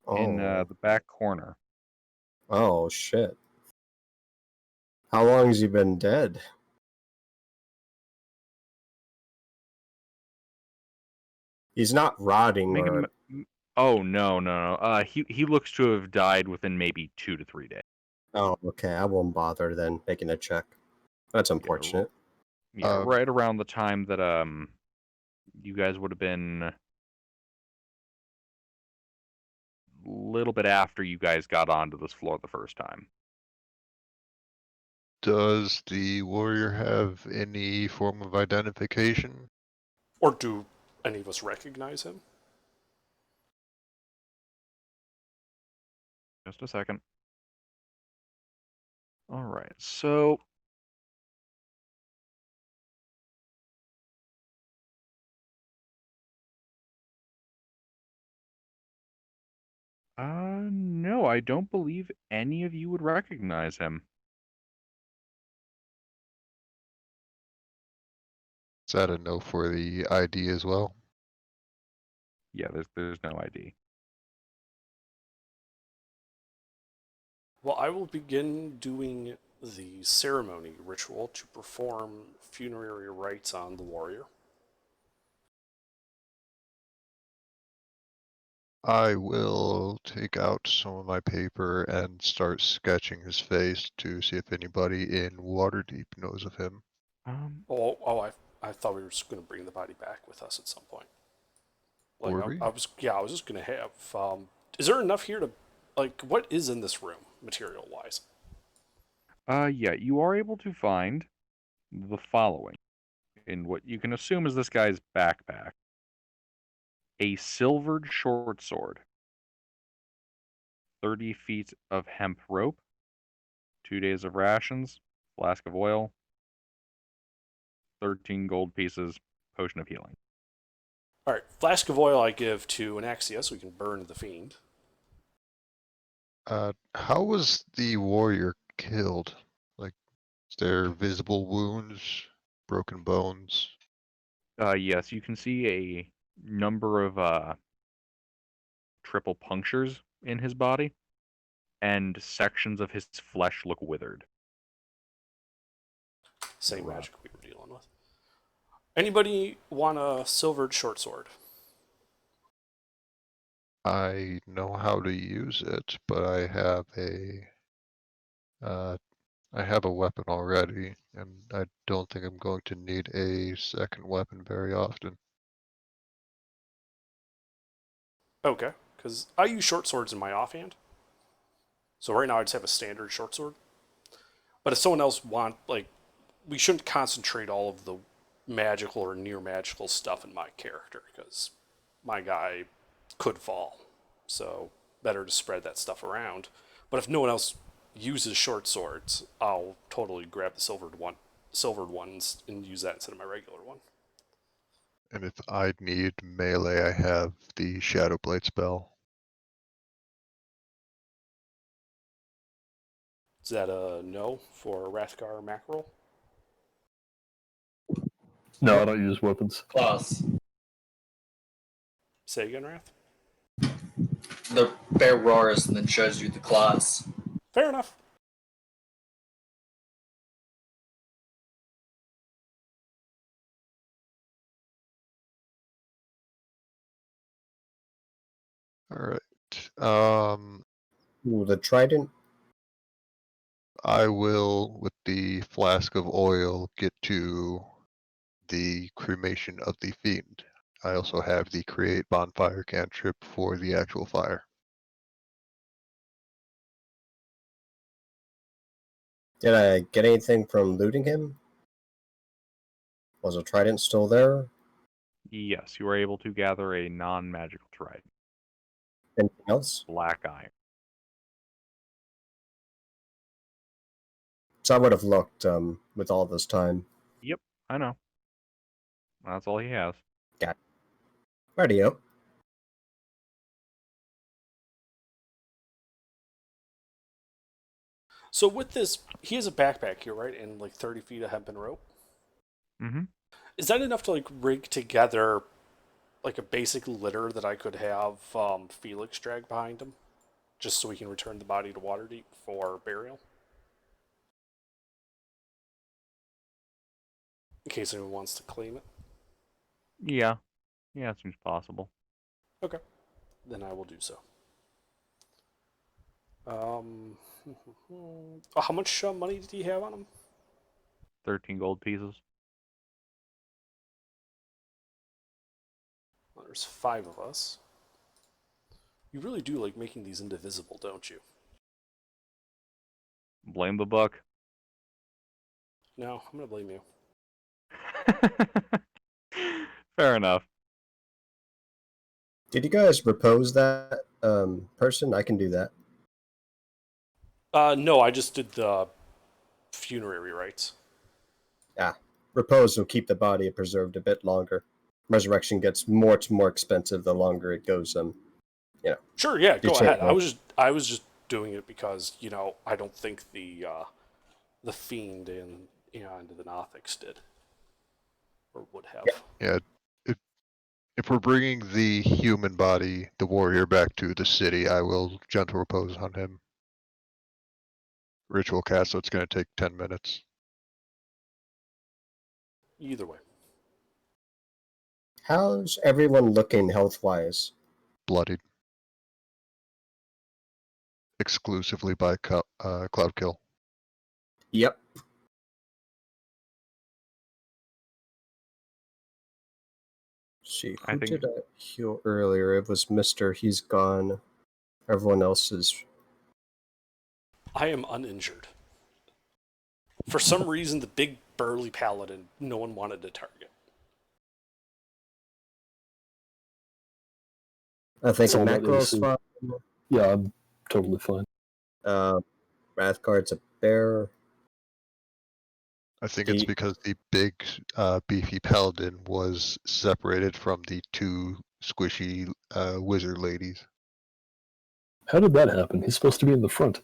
F: in
E: Oh.
F: the back corner.
E: Oh, shit. How long has he been dead? He's not rotting
F: Make
E: or...
F: him. Oh no. He looks to have died within maybe 2 to 3 days.
E: Oh, okay. I won't bother then making a check. That's unfortunate.
F: Yeah,
G: Um,
F: right around the time that you guys would have been a little bit after you guys got onto this floor the first time.
G: Does the warrior have any form of identification?
B: Or do any of us recognize him?
F: Just a second. All right, so no, I don't believe any of you would recognize him.
G: Is that a no for the ID as well?
F: Yeah, there's no ID.
B: Well, I will begin doing the ceremony ritual to perform funerary rites on the warrior.
G: I will take out some of my paper and start sketching his face to see if anybody in Waterdeep knows of him.
B: I thought we were just going to bring the body back with us at some point. Like,
G: Were we?
B: I was just going to have. Is there enough here to, like, what is in this room, material wise?
F: Yeah, you are able to find the following in what you can assume is this guy's backpack: a silvered short sword, 30 feet of hemp rope, 2 days of rations, Flask of oil, 13 gold pieces, potion of healing.
B: All right, flask of oil I give to Anaxia so we can burn the fiend.
G: How was the warrior killed? Like, is there visible wounds, broken bones?
F: Yes, you can see a number of triple punctures in his body, and sections of his flesh look withered.
B: Same
F: Rot.
B: magic we were dealing with. Anybody want a silvered short sword?
G: I know how to use it, but I have a weapon already, and I don't think I'm going to need a second weapon very often.
B: Okay, because I use short swords in my offhand. So right now I just have a standard short sword. But if someone else we shouldn't concentrate all of the magical or near magical stuff in my character because my guy could fall. So better to spread that stuff around. But if no one else uses short swords, I'll totally grab the silvered ones and use that instead of my regular one.
G: And if I need melee, I have the Shadow Blade spell.
B: Is that a no for Rathgar Mackerel?
D: No, I don't use weapons.
C: Claws.
B: Say again, Wrath?
C: The bear roars and then shows you the claws.
B: Fair enough.
G: Alright.
E: Ooh, the trident.
G: I will, with the flask of oil, get to the cremation of the fiend. I also have the create bonfire cantrip for the actual fire.
E: Did I get anything from looting him? Was the trident still there?
F: Yes, you are able to gather a non-magical trident,
E: Anything else?
F: black iron.
E: So I would have looked with all this time.
F: Yep, I know. That's all he has.
E: Got radio.
B: So with this, he has a backpack here, right? And like 30 feet of hempen rope.
F: Mm-hmm.
B: Is that enough to like rig together like a basic litter that I could have Felix drag behind him? Just so we can return the body to Waterdeep for burial? In case anyone wants to claim it.
F: Yeah, it seems possible.
B: Okay. Then I will do so. How much money did he have on him?
F: 13 gold pieces.
B: Well, there's 5 of us. You really do like making these indivisible, don't you?
F: Blame the buck.
B: No, I'm gonna blame you.
F: Fair enough.
E: Did you guys repose that person? I can do that.
B: No, I just did the funerary rites.
E: Repose will keep the body preserved a bit longer. Resurrection gets more expensive the longer it goes.
B: Sure, yeah, go ahead.
E: Well,
B: I was just doing it because I don't think the fiend and the Nothics did or would have.
G: Yeah, if we're bringing the human body, the warrior, back to the city, I will gentle repose on him. Ritual cast, so it's going to take 10 minutes.
B: Either way,
E: how's everyone looking health wise?
G: Bloodied. Exclusively by Cloud Kill.
E: Yep. See,
F: I
E: who
F: think-
E: did I heal earlier? It was Mr. He's gone. Everyone else is.
B: I am uninjured. For some reason, the big burly paladin, no one wanted to target.
E: I think
D: Someone that
E: Macro's
D: is-
E: fine.
D: Yeah, I'm totally fine.
E: Wrathguard's a bear.
G: I think it's
E: He-
G: because the big, beefy paladin was separated from the two squishy wizard ladies.
D: How did that happen? He's supposed to be in the front.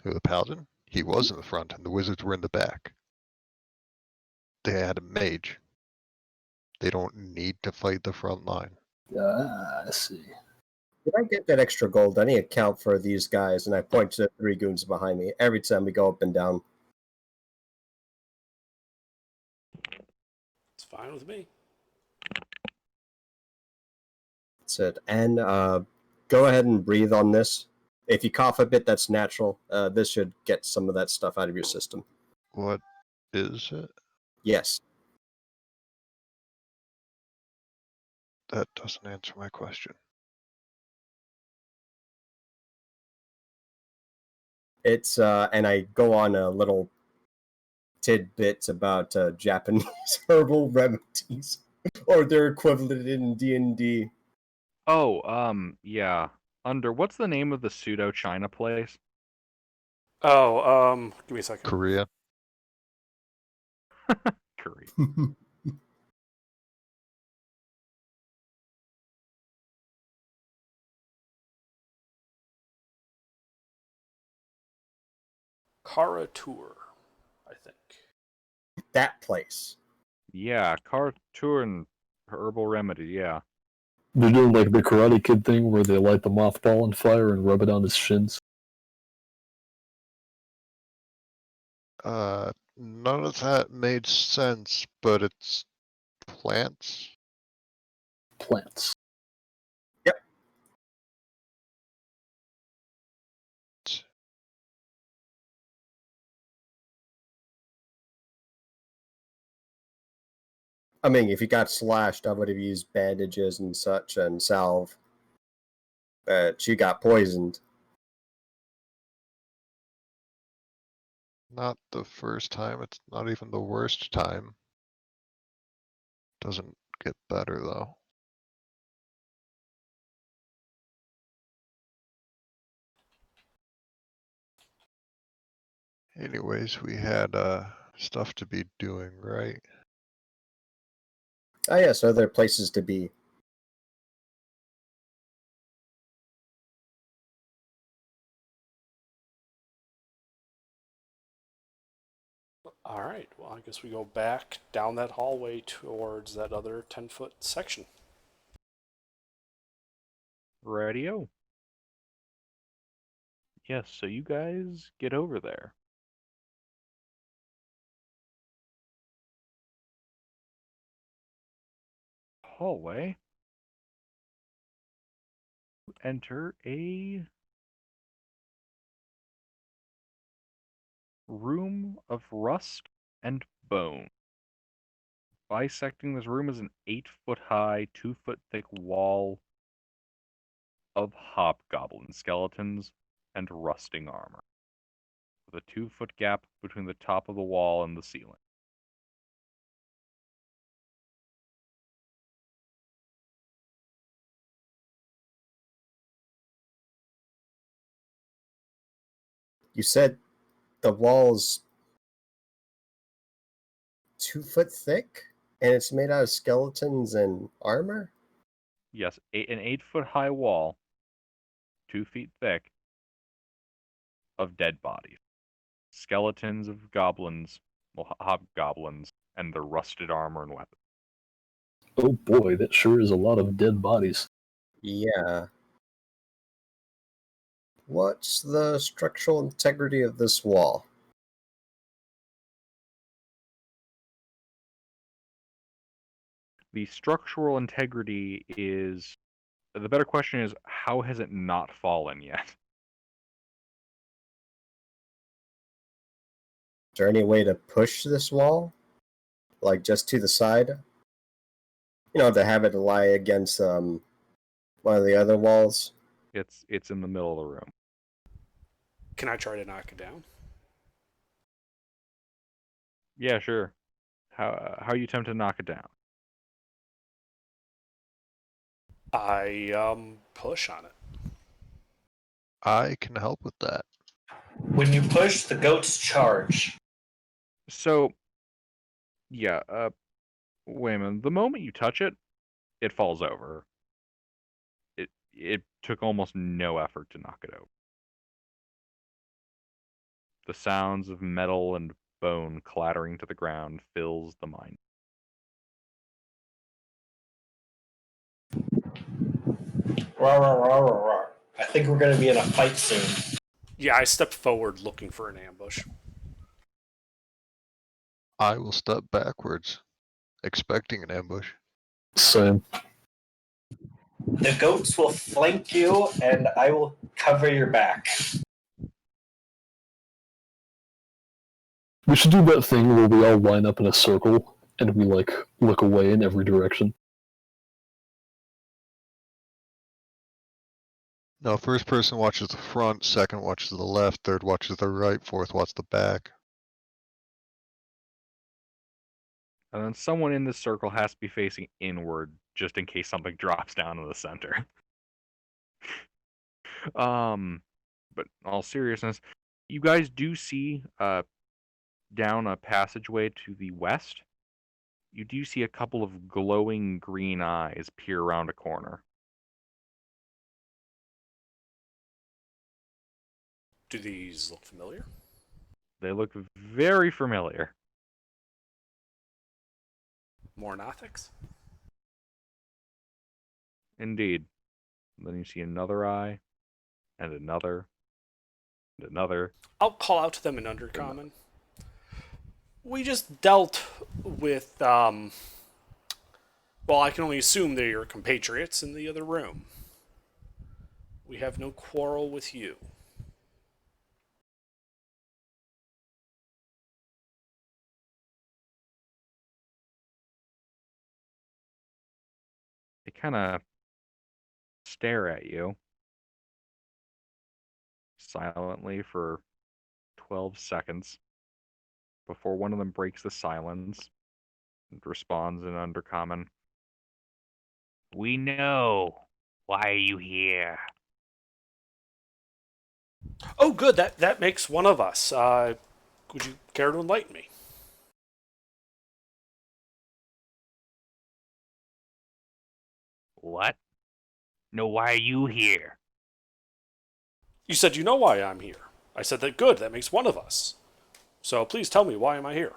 G: Who, the paladin? He was in the front, and the wizards were in the back. They had a mage. They don't need to fight the front line.
D: I see.
E: When I get that extra gold, I need to account for these guys, and I point to the 3 goons behind me every time we go up and down.
B: It's fine with me.
E: That's it. And go ahead and breathe on this. If you cough a bit, that's natural. This should get some of that stuff out of your system.
G: What is it?
E: Yes.
G: That doesn't answer my question.
E: It's and I go on a little tidbit about Japanese herbal remedies or their equivalent in D&D.
F: Oh, yeah. Under what's the name of the pseudo China place?
B: Oh, give me a second.
G: Korea?
F: Curry.
B: Kara Tour, I think.
E: That place.
F: Yeah, Cartour and herbal remedy. Yeah.
D: They're doing like the Karate Kid thing where they light the mothball on fire and rub it on his shins.
G: None of that made sense, but it's plants.
D: Plants.
E: Yep. I mean, if you got slashed, I would have used bandages and such and salve. But you got poisoned.
G: Not the first time, it's not even the worst time. Doesn't get better though. Anyways, we had stuff to be doing, right?
E: Oh yes, other places to be.
B: All right. Well, I guess we go back down that hallway towards that other 10-foot section.
F: Radio. Yes, so you guys get over there. Hallway. Enter a room of rust and bone. Bisecting this room is an 8-foot high, 2-foot thick wall of hobgoblin skeletons and rusting armor, with a 2-foot gap between the top of the wall and the ceiling.
E: You said the wall's 2 foot thick, and it's made out of skeletons and armor.
F: Yes, an 8-foot high wall, 2 feet thick, of dead bodies. Skeletons of goblins, well, hobgoblins, and their rusted armor and weapons.
D: Oh boy, that sure is a lot of dead bodies.
E: Yeah. What's the structural integrity of this wall?
F: The structural integrity is. The better question is, how has it not fallen yet?
E: Is there any way to push this wall? Like just to the side? You know, to have it lie against one of the other walls?
F: It's in the middle of the room.
B: Can I try to knock it down?
F: Yeah, sure. How you attempt to knock it down?
B: I push on it.
G: I can help with that.
C: When you push, the goats charge.
F: So, yeah, wait a minute. The moment you touch it, it falls over. It took almost no effort to knock it over. The sounds of metal and bone clattering to the ground fills the mind.
C: Rawr, rawr, rawr, rawr, rawr. I think we're going to be in a fight soon.
B: Yeah, I stepped forward looking for an ambush.
G: I will step backwards, expecting an ambush.
D: Same.
C: The goats will flank you, and I will cover your back.
D: We should do that thing where we all line up in a circle and we like look away in every direction.
G: No, first person watches the front, second watches the left, third watches the right, fourth watches the back.
F: And then someone in this circle has to be facing inward just in case something drops down in the center. But in all seriousness, you guys do see down a passageway to the west. You do see a couple of glowing green eyes peer around a corner.
B: Do these look familiar?
F: They look very familiar.
B: More Nothics?
F: Indeed. And then you see another eye, and another, and another.
B: I'll call out to them in Undercommon. We just dealt with, well, I can only assume they're your compatriots in the other room. We have no quarrel with you.
F: They kind of stare at you silently for 12 seconds before one of them breaks the silence and responds in Undercommon. We know. Why are you here?
B: Oh, good. That makes one of us. Would you care to enlighten me?
H: What? No, why are you here?
B: You said you know why I'm here. I said that good. That makes one of us. So please tell me, why am I here?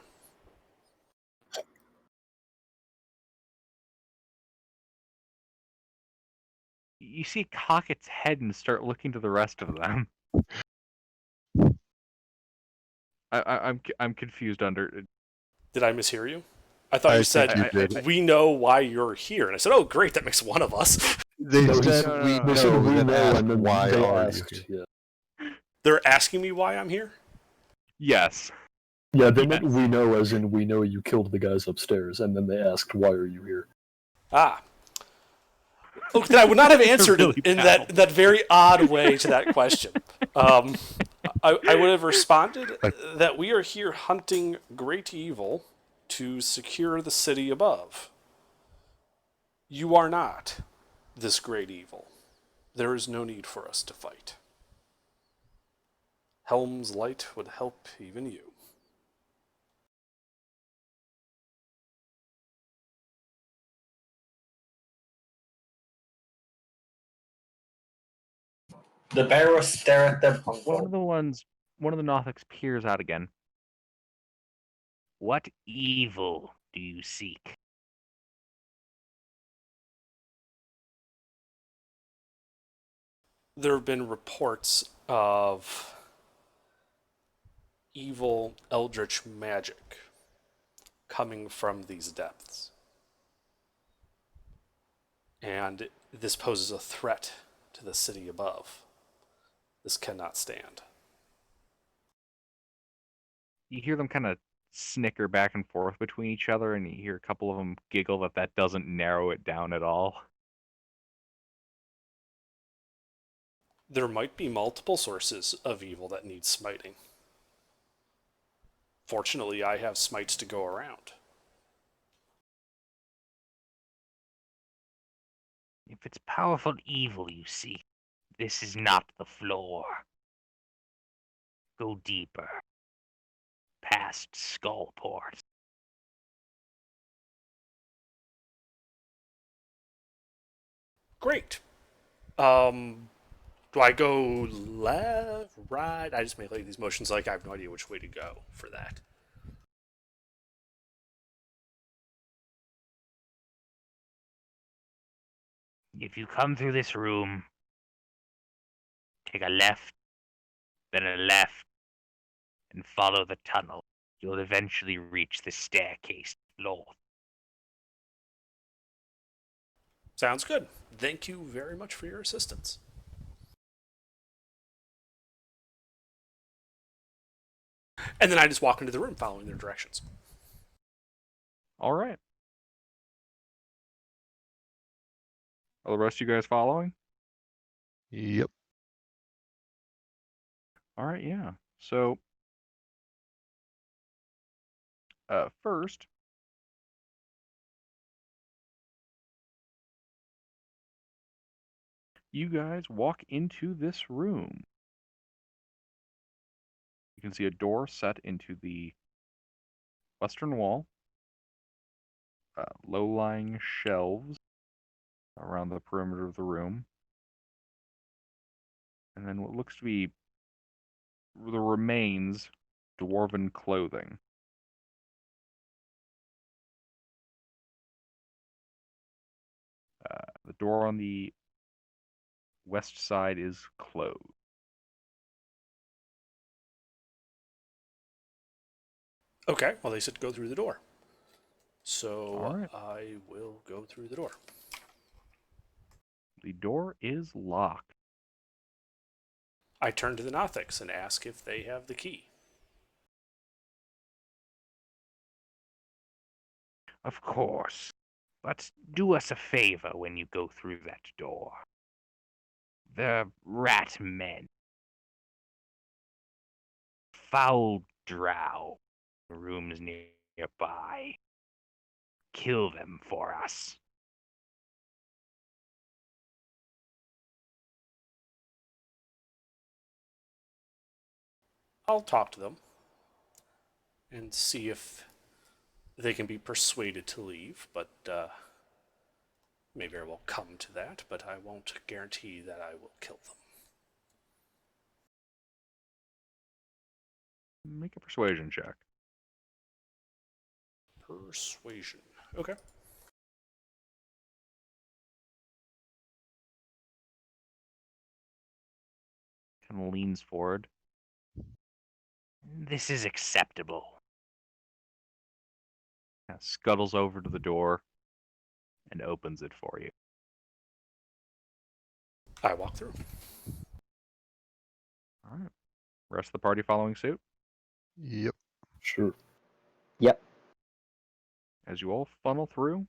F: You see it cock its head and start looking to the rest of them. I'm confused.
B: Did I mishear you? I thought
G: I
B: you
G: think
B: said,
G: you did.
B: we know why you're here. And I said, oh, great, that makes one of us.
G: They
D: No,
G: said
F: no,
G: we
F: no, no.
D: They said
G: know,
D: we
G: then
D: know,
G: asked,
D: and then
G: why
D: they
G: are
D: asked.
G: you?
D: Yeah.
B: They're asking me why I'm here?
F: Yes.
D: Yeah, they
F: Yes.
D: meant we know as in we know you killed the guys upstairs, and then they asked, why are you here?
B: Ah. Oh, then I would not have answered
F: Really
B: in
F: bad.
B: that very odd way to that question. I would have responded that we are here hunting great evil to secure the city above. You are not this great evil. There is no need for us to fight. Helm's light would help even you.
C: The bear will stare at them.
F: One of the Nothics peers out again.
H: What evil do you seek?
B: There have been reports of evil eldritch magic coming from these depths. And this poses a threat to the city above. This cannot stand.
F: You hear them kind of snicker back and forth between each other, and you hear a couple of them giggle that doesn't narrow it down at all.
B: There might be multiple sources of evil that need smiting. Fortunately, I have smites to go around.
H: If it's powerful evil you seek, this is not the floor. Go deeper. Past Skullport.
B: Great. Do I go left, right? I just make like these motions like I have no idea which way to go for that.
H: If you come through this room, take a left, then a left, and follow the tunnel. You'll eventually reach the staircase north.
B: Sounds good. Thank you very much for your assistance. And then I just walk into the room following their directions.
F: All right. Are the rest of you guys following?
G: Yep.
F: All right, yeah. So, first, you guys walk into this room. You can see a door set into the western wall, low-lying shelves around the perimeter of the room, and then what looks to be the remains dwarven clothing. The door on the west side is closed.
B: Okay, well, they said to go through the door.
F: All
B: So
F: right.
B: I will go through the door.
F: The door is locked.
B: I turn to the Nothics and ask if they have the key.
H: Of course. But do us a favor when you go through that door. The rat men. Foul drow. Rooms nearby. Kill them for us.
B: I'll talk to them and see if they can be persuaded to leave, but may very well come to that, but I won't guarantee that I will kill them.
F: Make a persuasion check.
B: Persuasion. Okay.
F: Kind of leans forward.
H: This is acceptable.
F: Kind of scuttles over to the door and opens it for you.
B: I walk through.
F: All right. Rest of the party following suit.
G: Yep.
D: Sure.
E: Yep.
F: As you all funnel through,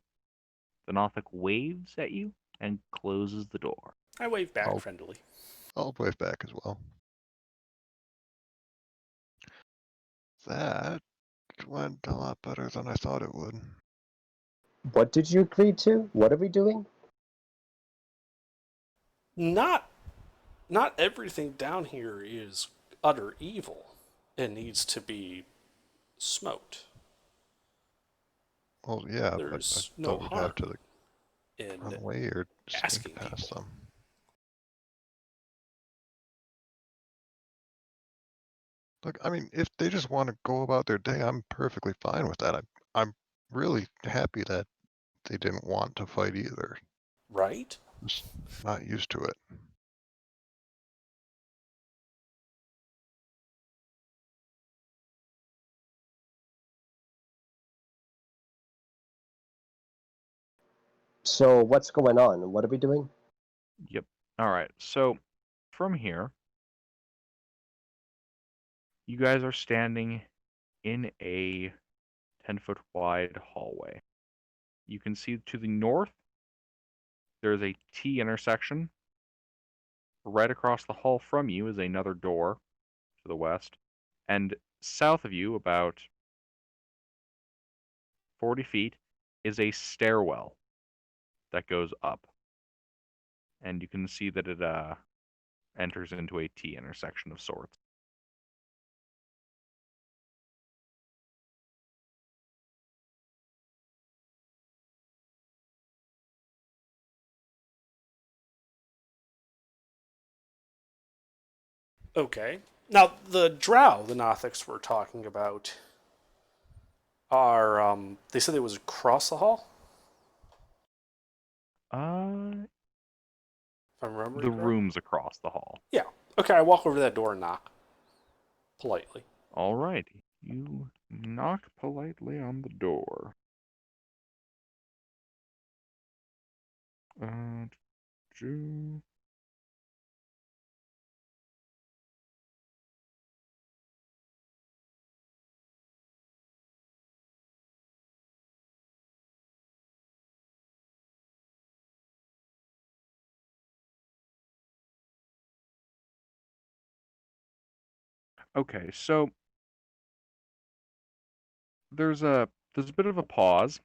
F: the Nothic waves at you and closes the door.
B: I wave back
G: I'll-
B: friendly.
G: I'll wave back as well. That went a lot better than I thought it would.
E: What did you agree to? What are we doing?
B: Not everything down here is utter evil. It needs to be smoked.
G: Well, yeah, but I
B: There's no
G: thought we'd have
B: harm
G: to
B: in
G: run away or sneak
B: asking
G: past
B: people.
G: them. Look, I mean, if they just want to go about their day, I'm perfectly fine with that. I'm really happy that they didn't want to fight either.
B: Right?
G: Just not used to it.
E: So what's going on? What are we doing?
F: Yep. All right. So from here, you guys are standing in a 10-foot wide hallway. You can see to the north, there's a T intersection. Right across the hall from you is another door to the west. And south of you, about 40 feet, is a stairwell that goes up. And you can see that it enters into a T intersection of sorts.
B: Okay. Now, the drow the Nothics were talking about are, they said it was across the hall,
F: Uh,
B: if I'm remembering
F: the
B: correctly.
F: room's across the hall.
B: Yeah. Okay, I walk over to that door and knock. Politely.
F: All right. You knock politely on the door. Uh, do- okay, so there's a bit of a pause,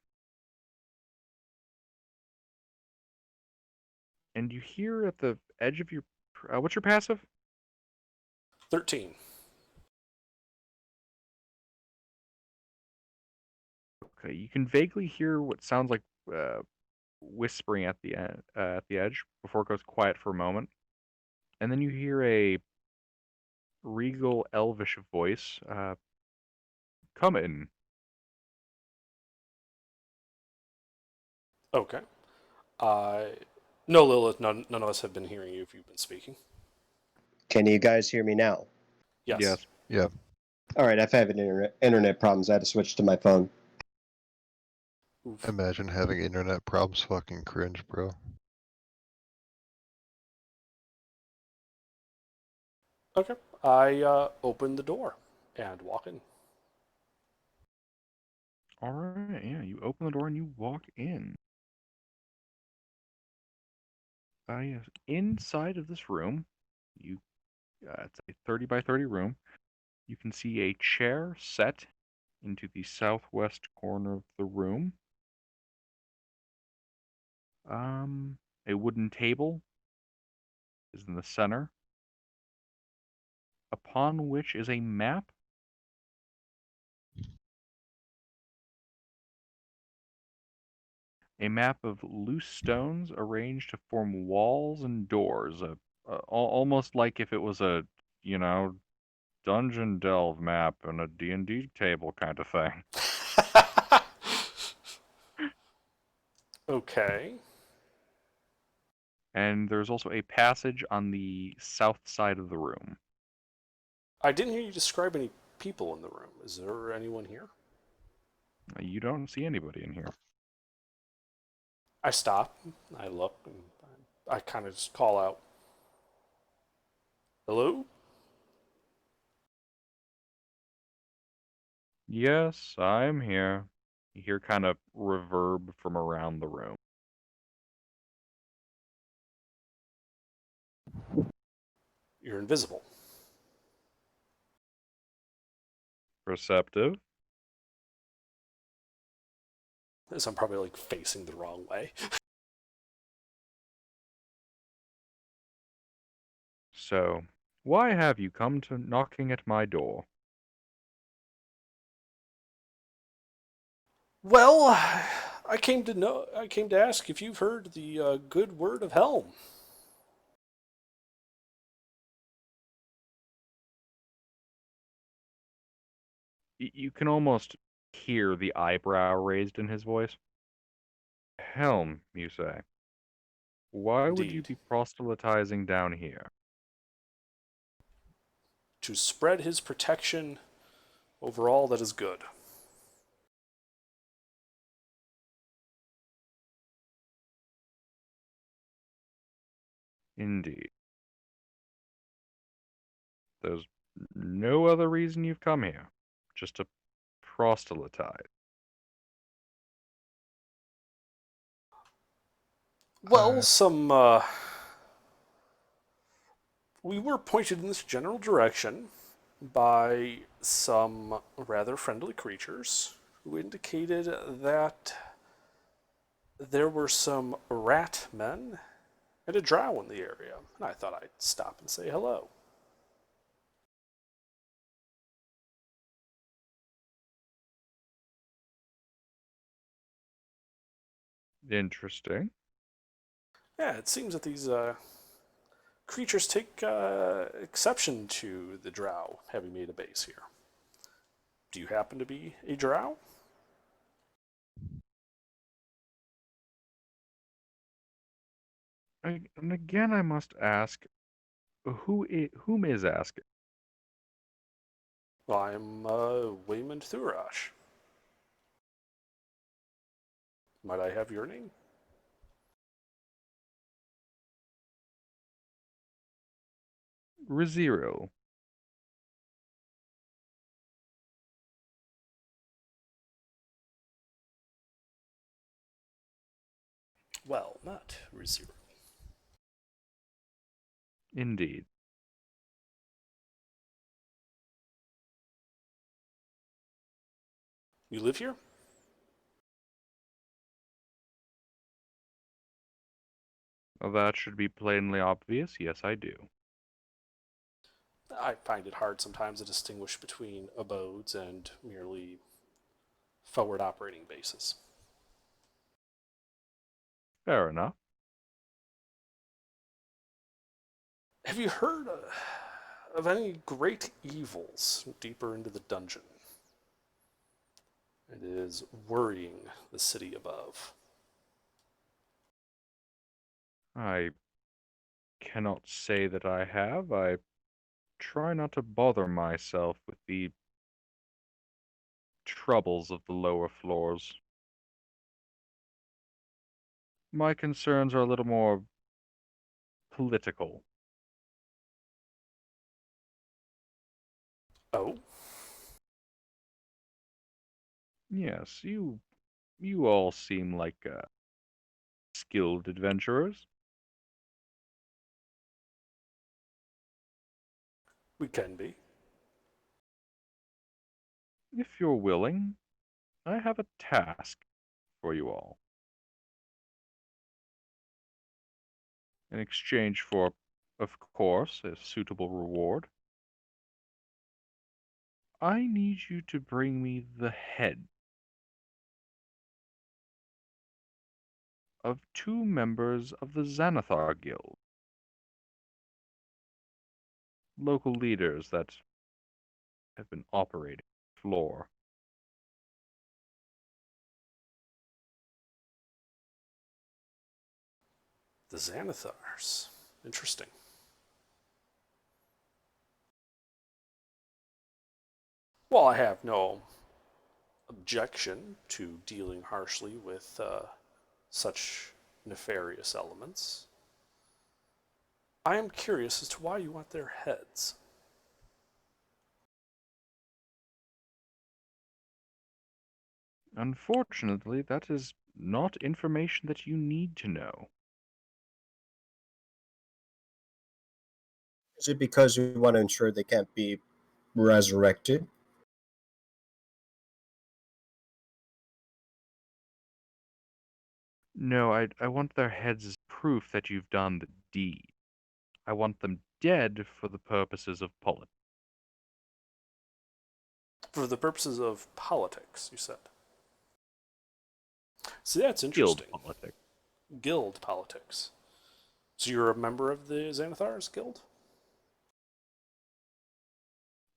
F: and you hear at the edge of your what's your passive?
B: 13.
F: Okay, you can vaguely hear what sounds like whispering at the edge before it goes quiet for a moment, and then you hear a regal elvish voice. Come in.
B: Okay. No, Lilith, none of us have been hearing you if you've been speaking.
E: Can you guys hear me now?
B: Yes.
F: Yes.
G: Yeah.
E: All right, I've had internet problems. I had to switch to my phone.
B: Oof.
G: Imagine having internet problems. Fucking cringe, bro.
B: Okay. I open the door and walk in.
F: All right. Yeah, you open the door and you walk in. Yes. Inside of this room, you it's a 30 by 30 room. You can see a chair set into the southwest corner of the room. A wooden table is in the center, upon which is a map. A map of loose stones arranged to form walls and doors. Almost like if it was a, you know, dungeon delve map and a D&D table kind of thing.
B: Okay.
F: And there's also a passage on the south side of the room.
B: I didn't hear you describe any people in the room. Is there anyone here?
F: You don't see anybody in here.
B: I stop. I look. And I kind of just call out, "Hello."
F: Yes, I'm here. You hear kind of reverb from around the room.
B: You're invisible.
F: Perceptive.
B: So I'm probably like facing the wrong way.
F: So, why have you come to knocking at my door?
B: Well, I came to know. I came to ask if you've heard the good word of Helm.
F: You can almost hear the eyebrow raised in his voice. Helm, you say. Why would you
B: Indeed,
F: be proselytizing down here?
B: to spread his protection over all that is good.
F: Indeed. There's no other reason you've come here. Just to proselytize.
B: Well, we were pointed in this general direction by some rather friendly creatures who indicated that there were some rat men and a drow in the area. And I thought I'd stop and say hello.
F: Interesting.
B: Yeah, it seems that these creatures take exception to the drow having made a base here. Do you happen to be a drow?
F: And again, I must ask, whom is asking?
B: Well, I'm Waymond Thurash. Might I have your name?
F: Riziro.
B: Well, not Rizuru.
F: Indeed.
B: You live here?
F: Well, that should be plainly obvious. Yes, I do.
B: I find it hard sometimes to distinguish between abodes and merely forward operating bases.
F: Fair enough.
B: Have you heard of any great evils deeper into the dungeon? It is worrying the city above.
F: I cannot say that I have. I try not to bother myself with the troubles of the lower floors. My concerns are a little more political.
B: Oh?
F: Yes, you all seem like skilled adventurers.
B: We can be.
F: If you're willing, I have a task for you all. In exchange for, of course, a suitable reward, I need you to bring me the head of 2 members of the Xanathar Guild, local leaders that have been operating the floor.
B: The Xanathars. Interesting. Well, I have no objection to dealing harshly with such nefarious elements. I am curious as to why you want their heads.
F: Unfortunately, that is not information that you need to know.
E: Is it because you want to ensure they can't be resurrected?
F: No, I want their heads as proof that you've done the deed. I want them dead for the purposes of politics.
B: For the purposes of politics, you said. See, that's
F: Guild
B: interesting.
F: politics.
B: Guild politics. So you're a member of the Xanathars Guild?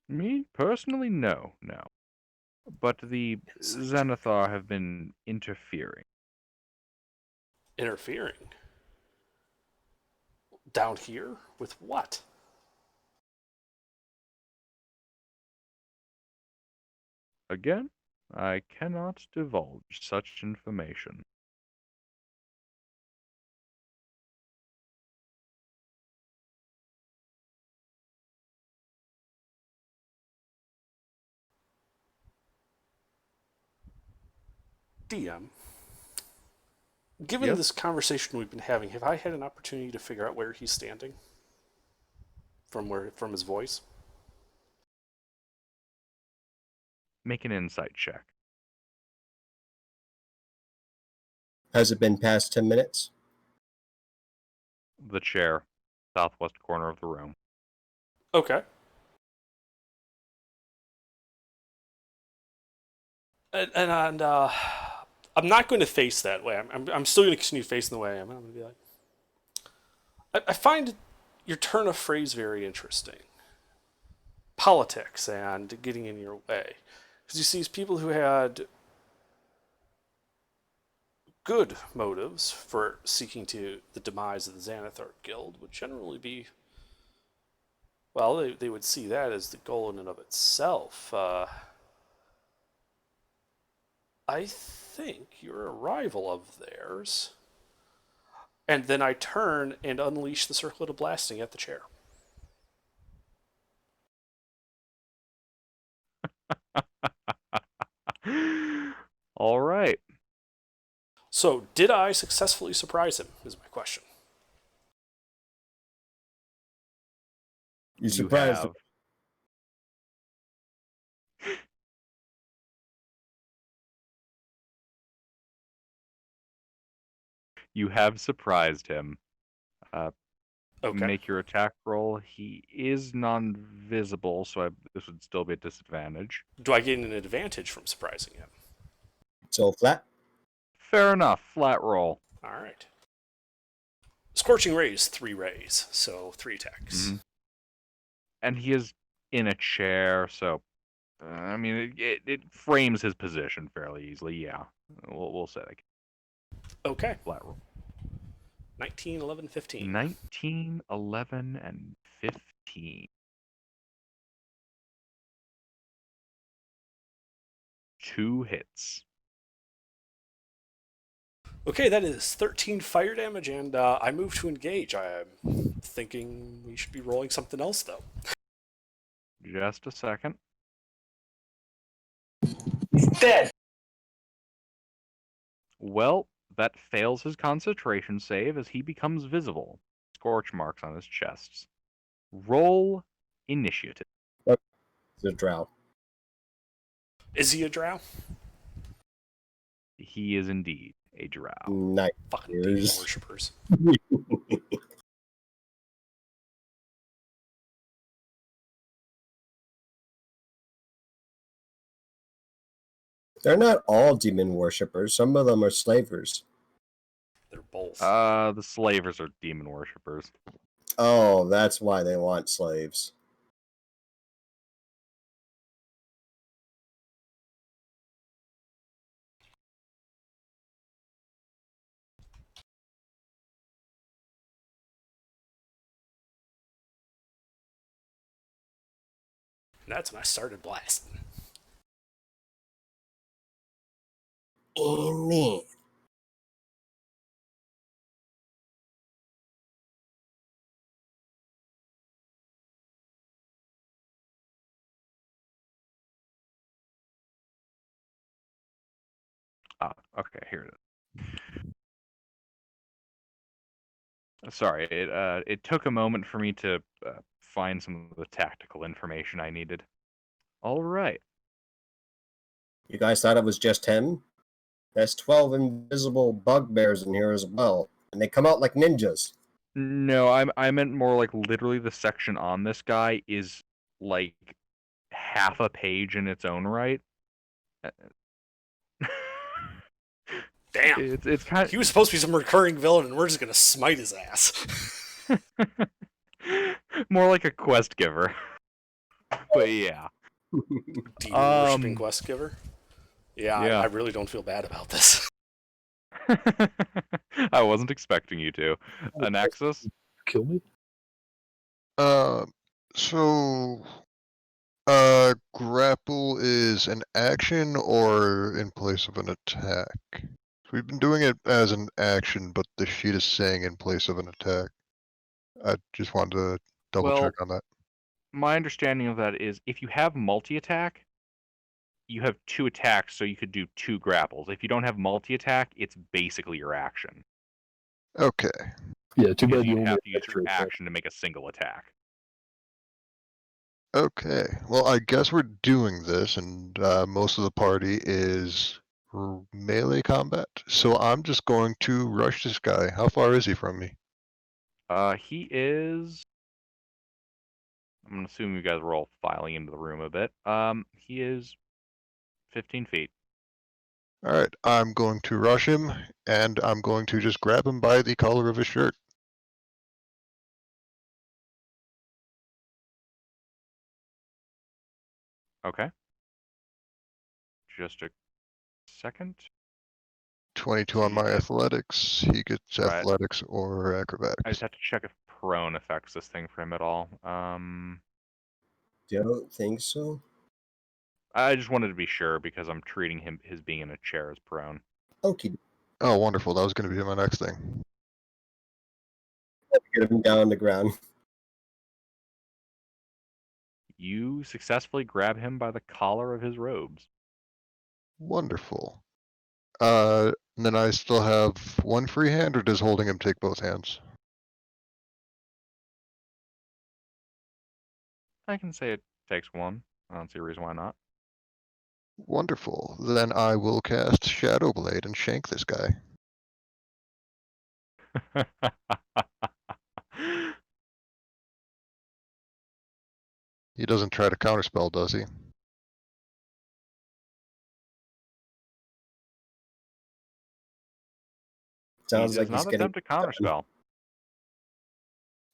F: Me, personally, no. But the
B: Insight check.
F: Xanathar have been interfering.
B: Interfering? Down here? With what?
F: Again, I cannot divulge such information.
B: DM. Given
F: Yes?
B: this conversation we've been having, have I had an opportunity to figure out where he's standing? From his voice?
F: Make an insight check.
E: Has it been past 10 minutes?
F: The chair, southwest corner of the room.
B: Okay. And I'm not going to face that way. I'm still going to continue facing the way I am. I'm going to be like, I find your turn of phrase very interesting. Politics and getting in your way. Because you see people who had good motives for seeking to the demise of the Xanathar Guild would generally be, well, they would see that as the goal in and of itself. I think you're a rival of theirs. And then I turn and unleash the circlet of blasting at the chair.
F: All right.
B: So, did I successfully surprise him? Is my question.
E: You surprised
F: have. You have surprised him.
B: Okay.
F: Make your attack roll. He is non-visible, so this would still be a disadvantage.
B: Do I gain an advantage from surprising him?
E: so flat.
F: Fair enough. Flat roll.
B: All right. Scorching Rays, 3 rays, so 3 attacks.
F: And he is in a chair, so I mean, it frames his position fairly easily. Yeah, we'll say like
B: Okay.
F: flat roll.
B: 19, 11, 15.
F: 19, 11, and 15. 2 hits.
B: Okay, that is 13 fire damage, and I move to engage. I'm thinking we should be rolling something else, though.
F: Just a second.
C: He's dead.
F: Well, that fails his concentration save as he becomes visible. Scorch marks on his chest. Roll initiative.
E: It's a drow.
B: Is he a drow?
F: He is indeed a drow.
E: Nice.
B: Fucking demon
E: Yes.
B: worshippers.
E: They're not all demon worshippers. Some of them are slavers.
B: They're both.
F: The slavers are demon worshippers.
E: Oh, that's why they want slaves.
B: And that's when I started blasting.
E: Amen.
F: Okay, here it is. Sorry, it took a moment for me to find some of the tactical information I needed. All right.
E: You guys thought it was just him? There's 12 invisible bugbears in here as well. And they come out like ninjas.
F: No, I meant more like literally the section on this guy is like half a page in its own right.
B: Damn.
F: It's kind
B: He was supposed to be some recurring villain, and we're just gonna smite his ass.
F: of more like a quest giver. But yeah.
B: Demon worshipping quest giver. Yeah.
F: Yeah.
B: I really don't feel bad about this.
F: I wasn't expecting you to. Anaxis?
D: Kill me?
G: So, grapple is an action or in place of an attack? We've been doing it as an action, but the sheet is saying in place of an attack. I just wanted to double
F: Well,
G: check on that.
F: my understanding of that is if you have multi-attack, you have 2 attacks, so you could do 2 grapples. If you don't have multi-attack, it's basically your action.
G: Okay.
D: Yeah, too
F: Because
D: bad you
F: you'd
D: only
F: have to use
D: extra
F: your
D: attack.
F: action to make a single attack.
G: Okay. Well, I guess we're doing this, and most of the party is melee combat. So I'm just going to rush this guy. How far is he from me?
F: He is. I'm gonna assume you guys were all filing into the room a bit. He is 15 feet.
G: All right. I'm going to rush him, and I'm going to just grab him by the collar of his shirt.
F: Okay. Just a second.
G: 22 on my
F: Yeah.
G: athletics. He gets
F: Right.
G: athletics or
F: I
G: acrobatics.
F: just have to check if prone affects this thing for him at all.
E: Don't think so.
F: I just wanted to be sure because I'm treating his being in a chair as prone.
E: Okay,
G: Oh, wonderful. That was going to be my next thing.
E: get him down on the ground.
F: You successfully grab him by the collar of his robes.
G: Wonderful. And then I still have one free hand, or does holding him take both hands?
F: I can say it takes one. I don't see a reason why not.
G: Wonderful. Then I will cast Shadow Blade and shank this guy. He doesn't try to counterspell, does he?
F: He
E: Sounds like
F: does
E: he's
F: not
E: getting
F: attempt a
E: done.
F: counterspell.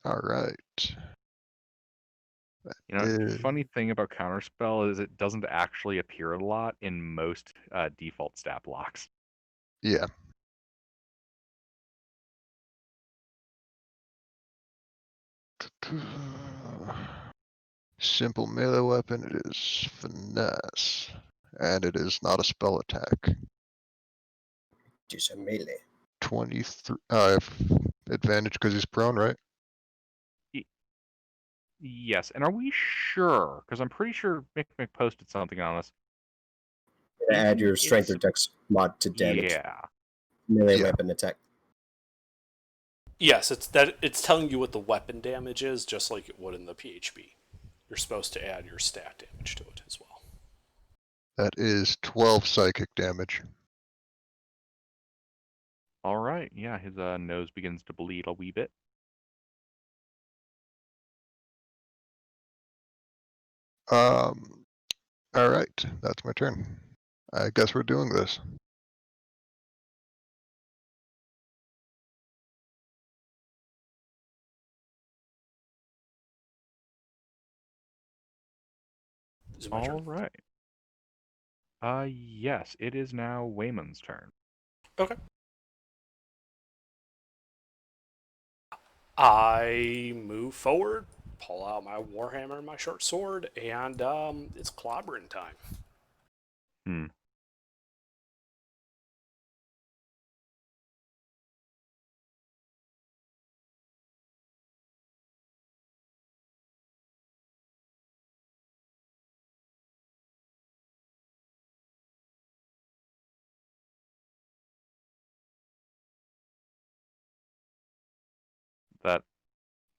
G: All right.
F: You know, funny thing about counterspell is it doesn't actually appear a lot in most default stat blocks.
G: Yeah. Simple melee weapon. It is finesse, and it is not a spell attack.
E: Just a melee.
G: 23. I have advantage because he's prone, right?
F: Yes, and are we sure? Because I'm pretty sure Mick posted something on this.
E: Add your
F: It's
E: strength or dex mod to damage.
F: yeah.
E: Melee
G: Yeah.
E: weapon attack.
B: Yes, it's telling you what the weapon damage is, just like it would in the PHB. You're supposed to add your stat damage to it as well.
G: That is 12 psychic damage.
F: All right. Yeah, his nose begins to bleed a wee bit.
G: All right, that's my turn. I guess we're doing this.
B: Is it my
F: All
B: turn?
F: right. Yes, it is now Wayman's turn.
B: Okay. I move forward, pull out my warhammer and my short sword, and it's clobbering time.
F: Hmm.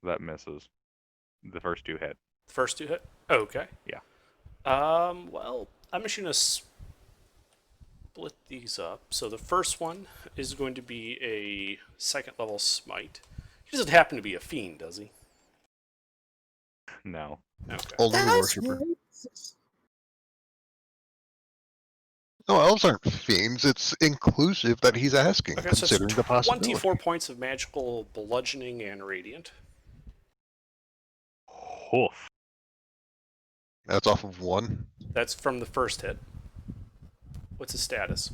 F: That misses. The first two hit.
B: The first two hit. Okay.
F: Yeah.
B: Well, I'm just gonna split these up. So the first one is going to be a second level smite. He doesn't happen to be a fiend, does he?
F: No.
B: Okay.
G: Only a worshiper. No, elves aren't fiends. It's inclusive that he's asking,
B: Okay, so it's
G: considering the
B: 24
G: possibility.
B: points of magical bludgeoning and radiant.
F: Hoof.
G: That's off of one.
B: That's from the first hit. What's his status?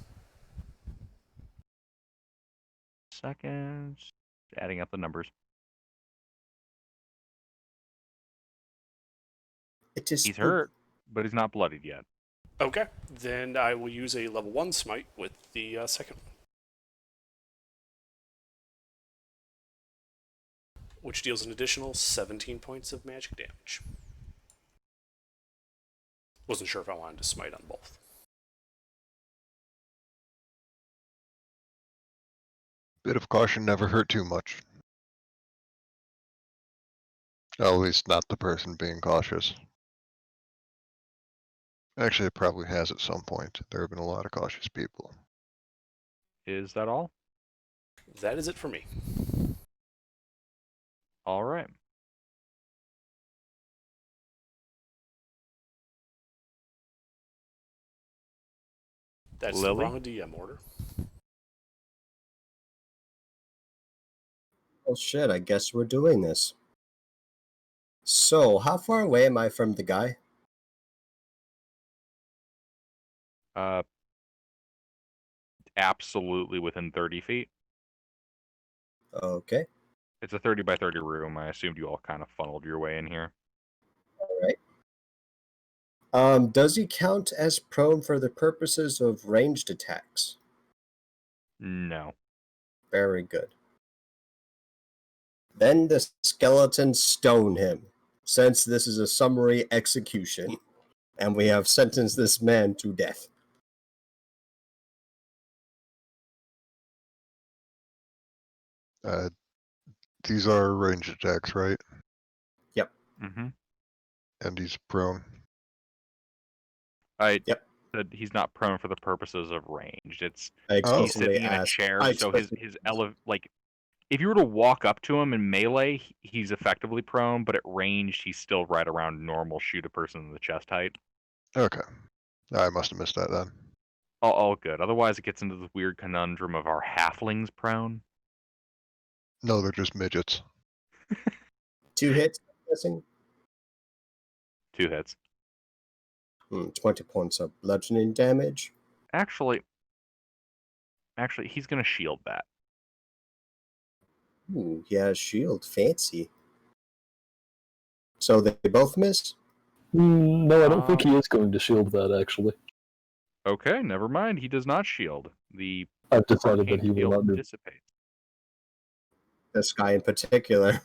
F: Second. Adding up the numbers.
E: It is
F: He's hurt, but he's not bloodied yet.
B: Okay, then I will use a level 1 smite with the second one, which deals an additional 17 points of magic damage. Wasn't sure if I wanted to smite on both.
G: Bit of caution never hurt too much. At least not the person being cautious. Actually, it probably has at some point. There have been a lot of cautious people.
F: Is that all?
B: That is it for me.
F: All right.
B: That's
F: Lily?
B: the wrong DM order.
E: Oh shit, I guess we're doing this. So, how far away am I from the guy?
F: Absolutely within 30 feet.
E: Okay.
F: It's a 30 by 30 room. I assumed you all kind of funneled your way in here.
E: All right. Does he count as prone for the purposes of ranged attacks?
F: No.
E: Very good. Then the skeletons stone him, since this is a summary execution, and we have sentenced this man to death.
G: These are ranged attacks, right?
E: Yep.
F: Mm-hmm.
G: And he's prone.
F: I
E: Yep.
F: said he's not prone for the purposes of ranged. It's
E: I
F: he's
E: explicitly
F: sitting in a
E: asked.
F: chair,
E: I
F: so his
E: explicitly
F: like if you were to walk up to him in melee, he's effectively prone, but at ranged, he's still right around normal shoot a person in the chest height.
G: Okay. I must have missed that then.
F: All good. Otherwise, it gets into the weird conundrum of our halflings prone.
G: No, they're just midgets.
E: 2 hits, I'm guessing.
F: 2 hits.
E: 20 points of bludgeoning damage.
F: Actually, he's gonna shield that.
E: Ooh, he has shield. Fancy. So they both miss?
D: No, I don't think he is going to shield that, actually.
F: Okay, never mind. He does not shield. The
D: I've decided that
F: arcane
D: he will
F: field
D: not do.
F: dissipates.
E: This guy in particular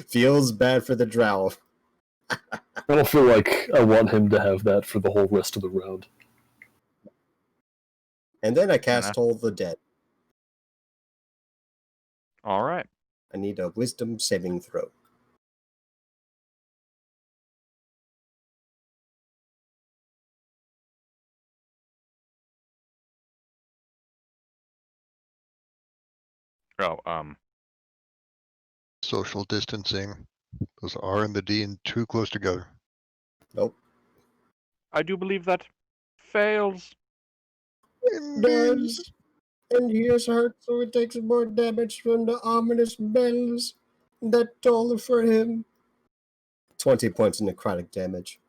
E: feels bad for the drow.
D: I don't feel like I want him to have that for the whole rest of the round.
E: And then I cast Toll the Dead.
F: All right.
E: I need a wisdom saving throw.
F: Oh,
G: Social distancing. Those R and the D and too close together.
E: Nope.
F: I do believe that fails.
E: It does. And he is hurt, so he takes more damage from the ominous bells that toll for him. 20 points of necrotic damage.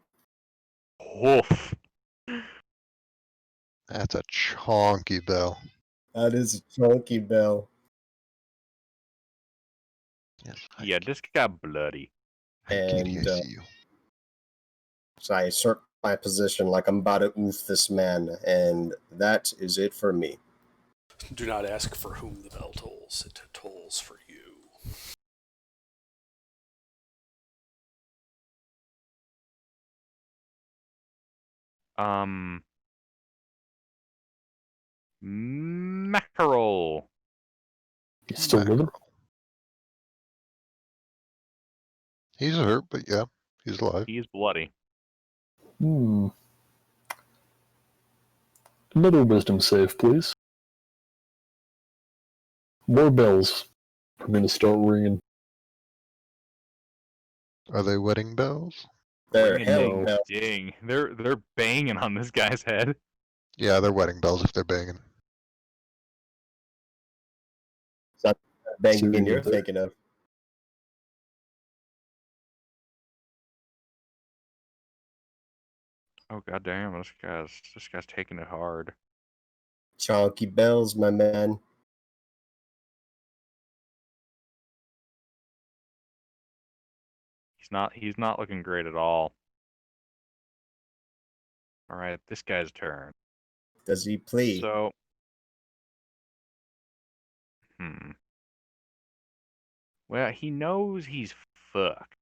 F: Oof.
G: That's a chonky bell.
E: That is a chunky bell.
G: Yes,
F: Yeah, this got bloody.
E: And so I assert my position like I'm about to oof this man, and that is it for me.
B: Do not ask for whom the bell tolls. It tolls for you.
F: Mackerel.
D: He's still living.
G: He's hurt, but yeah, he's alive.
F: He is bloody.
D: Another wisdom save, please. More bells are going to start ringing.
G: Are they wedding bells?
E: They're
F: Ring a
E: hell
F: ding
E: bells.
F: ding. They're banging on this guy's head.
G: Yeah, they're wedding bells if they're banging.
E: It's not banging
D: Serious
E: you're
D: there.
E: thinking of.
F: Oh goddamn! This guy's taking it hard.
E: Chunky bells, my man.
F: He's not looking great at all. All right, this guy's turn.
E: Does he plead?
F: So, well, he knows he's fucked.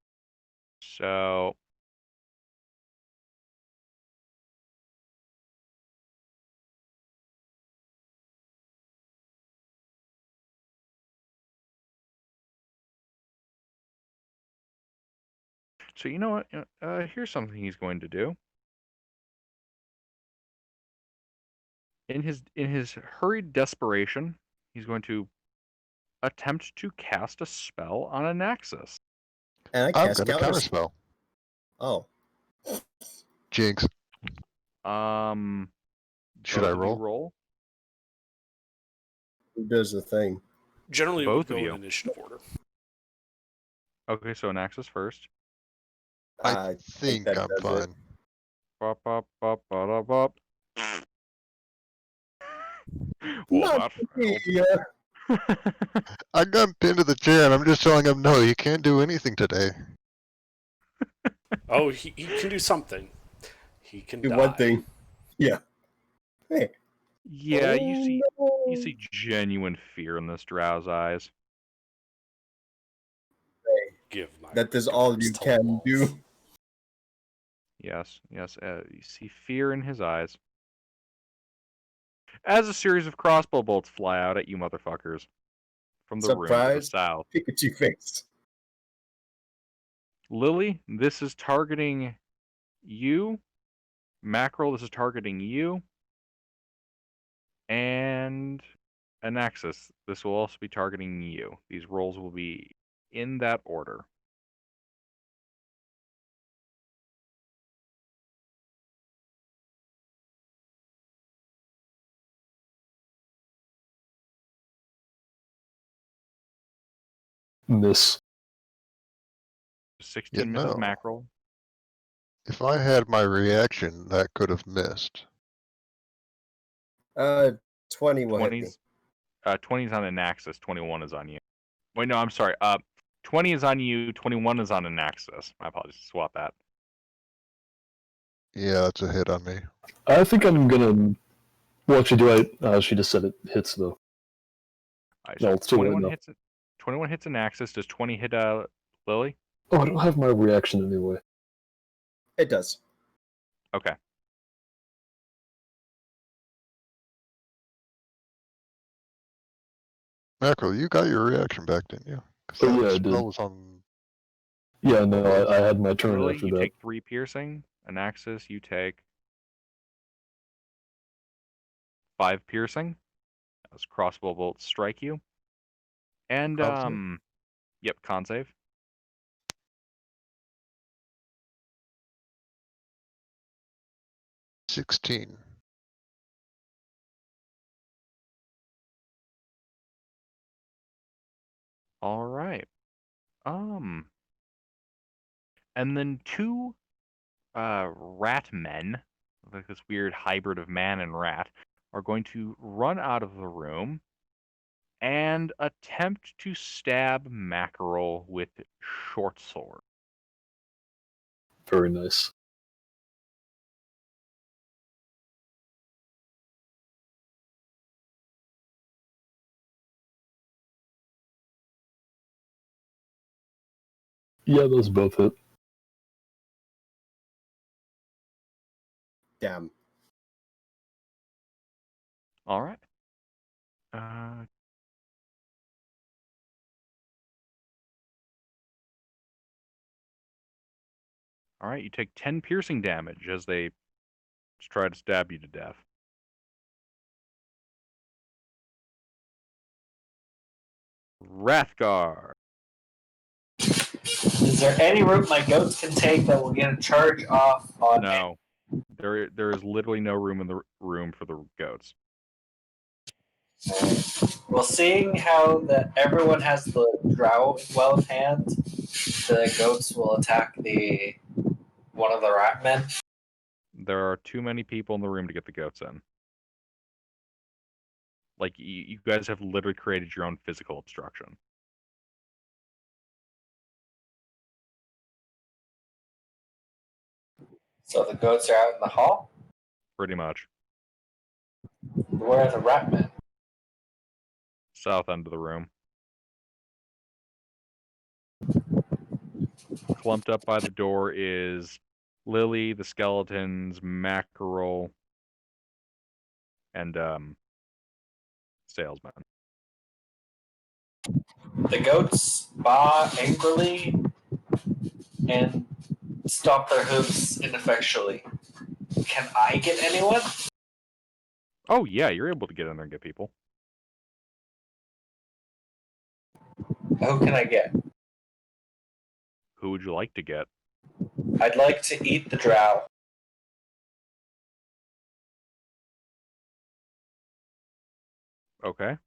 F: So, you know what? Here's something he's going to do. In his hurried desperation, he's going to attempt to cast a spell on a Nexus.
E: And I
G: I'm
E: cast
G: gonna
E: counterspell.
G: counterspell.
E: Oh.
G: Jinx. Should I
F: Both of you
G: roll?
F: roll?
E: Who does the thing?
B: Generally, it
F: Both
B: would
F: of
B: go
F: you.
B: in initiative order.
F: Okay, so Nexus first.
G: I think
E: that
G: I'm
E: does it.
G: fine.
F: Bop, bop, bop, bop, bop, bop. Well,
E: Not
F: that
E: me.
F: failed.
G: I got pinned to the chair and I'm just telling him, no, you can't do anything today.
B: Oh, he can do something. He can
E: Do one
B: die.
E: thing. Yeah. Hey.
F: Yeah, you see
E: no.
F: genuine fear in this drow's eyes.
B: Give my
E: That is all
B: regards
E: you
B: to
E: can
B: Lolth.
E: do.
F: Yes, yes, you see fear in his eyes. As a series of crossbow bolts fly out at you motherfuckers from the room to the
E: Surprise.
F: south.
E: Pikachu face.
F: Lily, this is targeting you. Mackerel, this is targeting you. And Anaxis, this will also be targeting you. These rolls will be in that order.
D: Miss.
F: 16
G: Yeah,
F: misses
G: no.
F: Mackerel.
G: If I had my reaction, that could have missed.
E: 20 will hit me.
F: 20's on Anaxis, 21 is on you. Wait, no, I'm sorry. 20 is on you, 21 is on Anaxis. My apologies. Swap that.
G: Yeah, that's a hit on me.
D: I think I'm gonna. Well, actually, do I? She just said it hits though.
F: Alright,
D: No,
F: so
D: it's too late
F: 21
D: now.
F: hits. 21 hits Anaxis. Does 20 hit Lily?
D: Oh, I don't have my reaction anyway.
E: It does.
F: Okay.
G: Mackerel, you got your reaction back, didn't you? 'Cause
D: Oh
G: that
D: yeah, I
G: spell
D: did.
G: was on.
D: Yeah, no, I had my turn
F: Lily,
D: after
F: you
D: that.
F: take 3 piercing. Anaxis, you take 5 piercing. As crossbow bolts strike you. And
G: Con save?
F: yep, con save.
G: $16.
F: All right. And then 2 rat men, like this weird hybrid of man and rat, are going to run out of the room and attempt to stab Mackerel with short sword.
D: Very nice. Yeah, those both hit.
E: Damn.
F: All right. Uh, all right, you take 10 piercing damage as they try to stab you to death. Wrathgar.
C: Is there any route my goats can take that will get a charge off on me?
F: No. There is literally no room in the room for the goats.
C: Well, seeing how that everyone has the drow well in hand, the goats will attack the one of the rat men.
F: There are too many people in the room to get the goats in. Like, you guys have literally created your own physical obstruction.
C: So the goats are out in the hall.
F: Pretty much.
C: Where are the rat men?
F: South end of the room. Clumped up by the door is Lily, the skeletons, Mackerel, and Salesman.
C: The goats baa angrily and stomp their hooves ineffectually. Can I get anyone?
F: Oh yeah, you're able to get in there and get people.
C: Who can I get?
F: Who would you like to get?
C: I'd like to eat the drow.
F: Okay.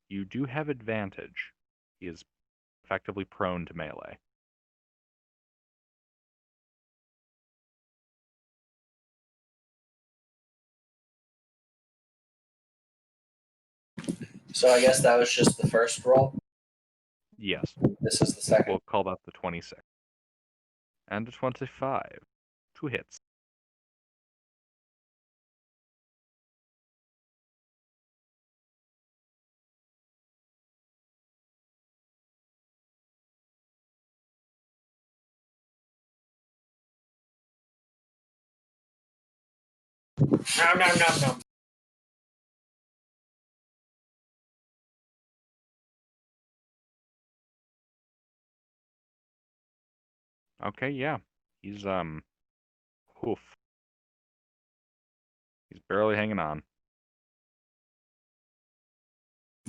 F: You do have advantage. He is effectively prone to melee.
C: So I guess that was just the first roll.
F: Yes.
C: This is the second.
F: We'll call that the 26. And a 25. 2 hits.
C: Nom, nom, nom, nom.
F: Okay, yeah. He's hoof. He's barely hanging on.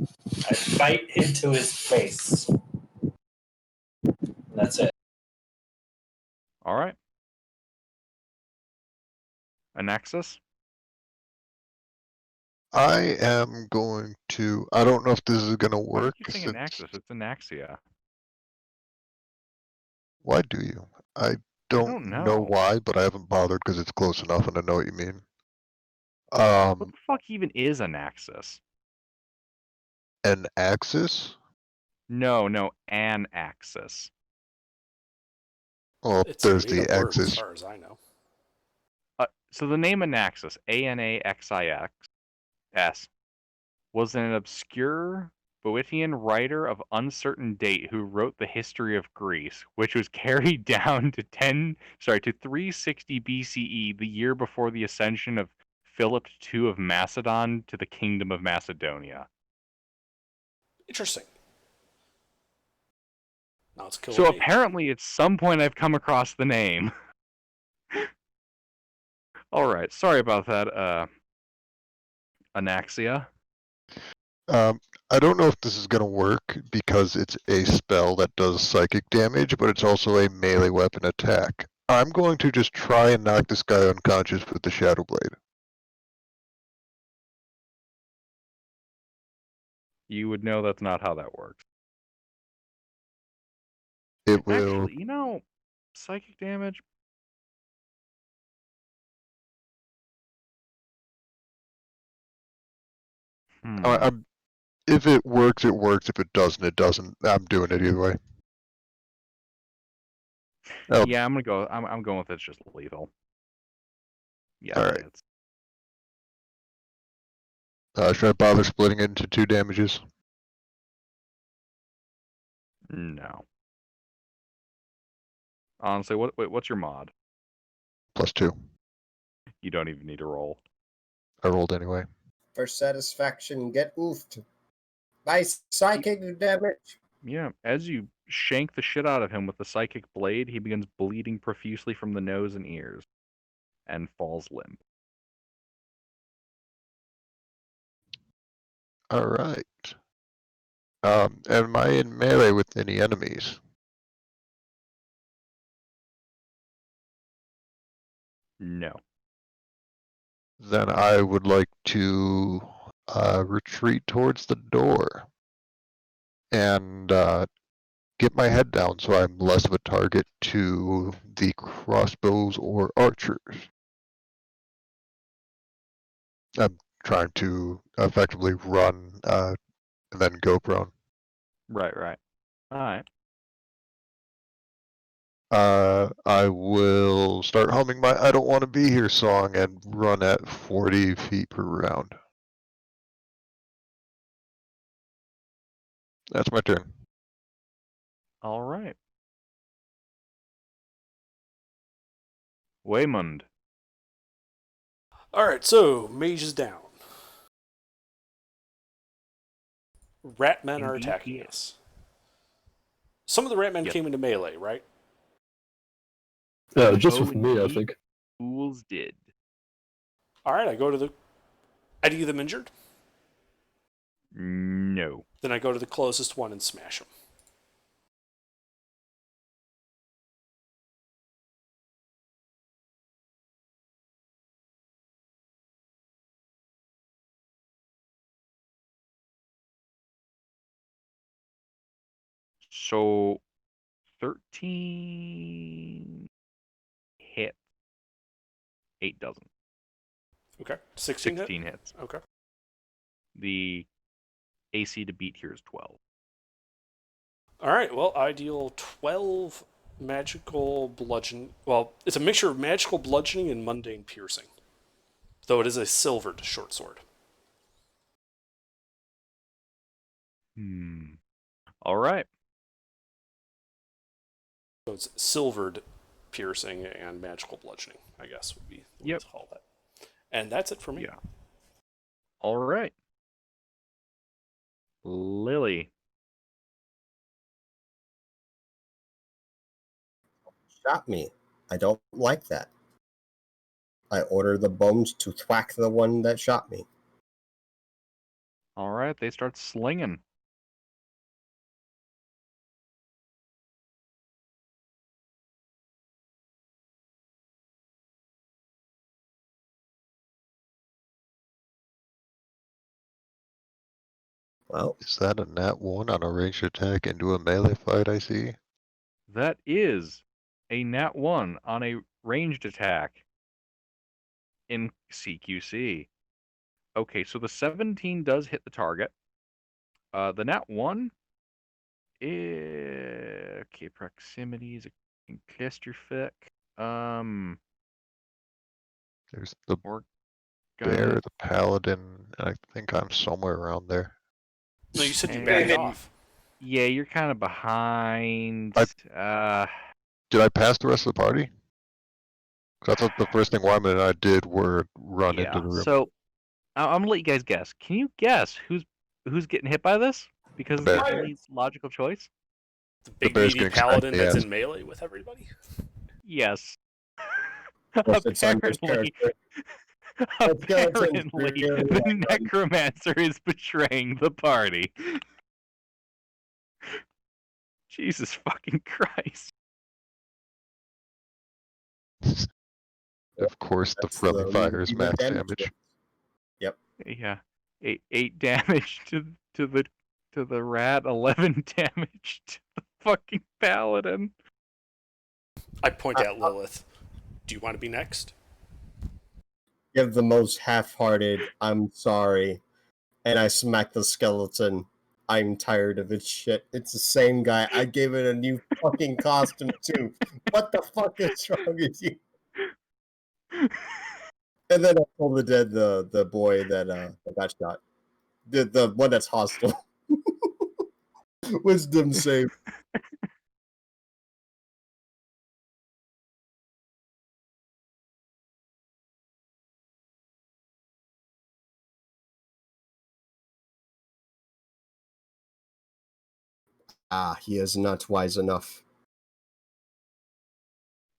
C: I bite into his face. That's it.
F: All right. Anaxis?
G: I am going to. I don't know if this is going to
F: Why do
G: work.
F: you think
G: Since,
F: Anaxis? It's Anaxia.
G: why do you? I
F: I
G: don't
F: don't
G: know
F: know.
G: why, but I haven't bothered because it's close enough, and I know what you mean.
F: What
G: Um,
F: the fuck even is Anaxis?
G: an axis.
F: No, an axis.
G: Well,
B: It's a
G: there's
B: made
G: the
B: up word as
G: axis.
B: far as I know.
F: So the name Anaxis, Anaxis, was an obscure Boeotian writer of uncertain date who wrote the history of Greece, which was carried down to 360 BCE, the year before the ascension of Philip II of Macedon to the Kingdom of Macedonia.
B: Interesting. Now it's killing
F: So
B: me.
F: apparently at some point I've come across the name. Alright, sorry about that, Anaxia.
G: I don't know if this is going to work because it's a spell that does psychic damage, but it's also a melee weapon attack. I'm going to just try and knock this guy unconscious with the Shadow Blade.
F: You would know that's not how that works.
G: It will.
F: Actually, psychic damage.
G: I'm. If it works, it works. If it doesn't, it doesn't. I'm doing it either way.
F: Yeah, I'm gonna go. I'm going with it's just lethal. Yeah,
G: All
F: that
G: right.
F: hits.
G: Should I bother splitting it into 2 damages?
F: No. Honestly, what's your mod?
G: +2.
F: You don't even need to roll.
G: I rolled anyway.
E: For satisfaction, get oofed. Nice psychic damage.
F: Yeah, as you shank the shit out of him with the psychic blade, he begins bleeding profusely from the nose and ears, and falls limp.
G: All right. Am I in melee with any enemies?
F: No.
G: Then I would like to retreat towards the door and get my head down so I'm less of a target to the crossbows or archers. I'm trying to effectively run and then go prone.
F: Right. All right.
G: I will start humming my I Don't Want to Be Here song and run at 40 feet per round. That's my turn.
F: All right. Waymond.
B: Alright, so mage is down. Rat men are
F: Indeed,
B: attacking
F: he is.
B: us. Some of the rat men
F: Yes.
B: came into melee, right?
D: Yeah, just
F: Oh,
D: with me, I
F: indeed.
D: think.
F: Fools did.
B: Alright, I go to the. Any of them injured?
F: No.
B: Then I go to the closest one and smash him.
F: So 13 hit. 8 doesn't.
B: Okay. 16 hit?
F: 16 hits.
B: Okay.
F: The AC to beat here is 12.
B: All right. Well, I deal 12 magical bludgeoning. Well, it's a mixture of magical bludgeoning and mundane piercing, though it is a silvered short sword.
F: All right.
B: So it's silvered piercing and magical bludgeoning, I guess would be the way
F: Yep.
B: to call that. And that's it for me.
F: Yeah. All right. Lily.
E: Shot me. I don't like that. I order the bones to thwack the one that shot me.
F: All right. They start slinging.
E: Well,
G: Is that a nat 1 on a ranged attack into a melee fight, I see?
F: That is a nat 1 on a ranged attack in CQC. Okay, so the 17 does hit the target. The nat 1 is... Okay, proximity is a clusterfuck.
G: There's the
F: We're
G: bear,
F: gonna...
G: the paladin, and I think I'm somewhere around there.
B: No, you said you
F: And-
B: backed off.
F: Yeah, you're kind of behind.
G: Did I pass the rest of the party? 'Cause I thought the first thing Wyman and I did were run into
F: Yeah,
G: the room.
F: so I'm gonna let you guys guess. Can you guess who's getting hit by this? Because
G: The
F: it's the
G: bear.
F: only logical choice.
B: The big
G: bear's
B: meaty
G: getting smacked
B: paladin
G: in the
B: that's
G: ass.
B: in melee with everybody?
F: Yes.
E: yes, it's on this
F: Apparently,
E: character. That skeleton's
F: apparently,
E: really
F: the
E: like,
F: necromancer is betraying the party. Jesus fucking Christ!
G: Of course, the
E: that's
G: friendly
E: the
G: fire is
E: the
G: max
E: damage
G: damage.
E: one. Yep.
F: Yeah, eight damage to the rat, 11 damage to the fucking paladin.
B: I point at Lilith. Do you want to be next?
E: Give the most half-hearted, I'm sorry, and I smack the skeleton. I'm tired of its shit. It's the same guy. I gave it a new fucking costume too. What the fuck is wrong with you? And then I told the dead the boy that got shot. The one that's hostile. Wisdom save. Ah, he is not wise enough.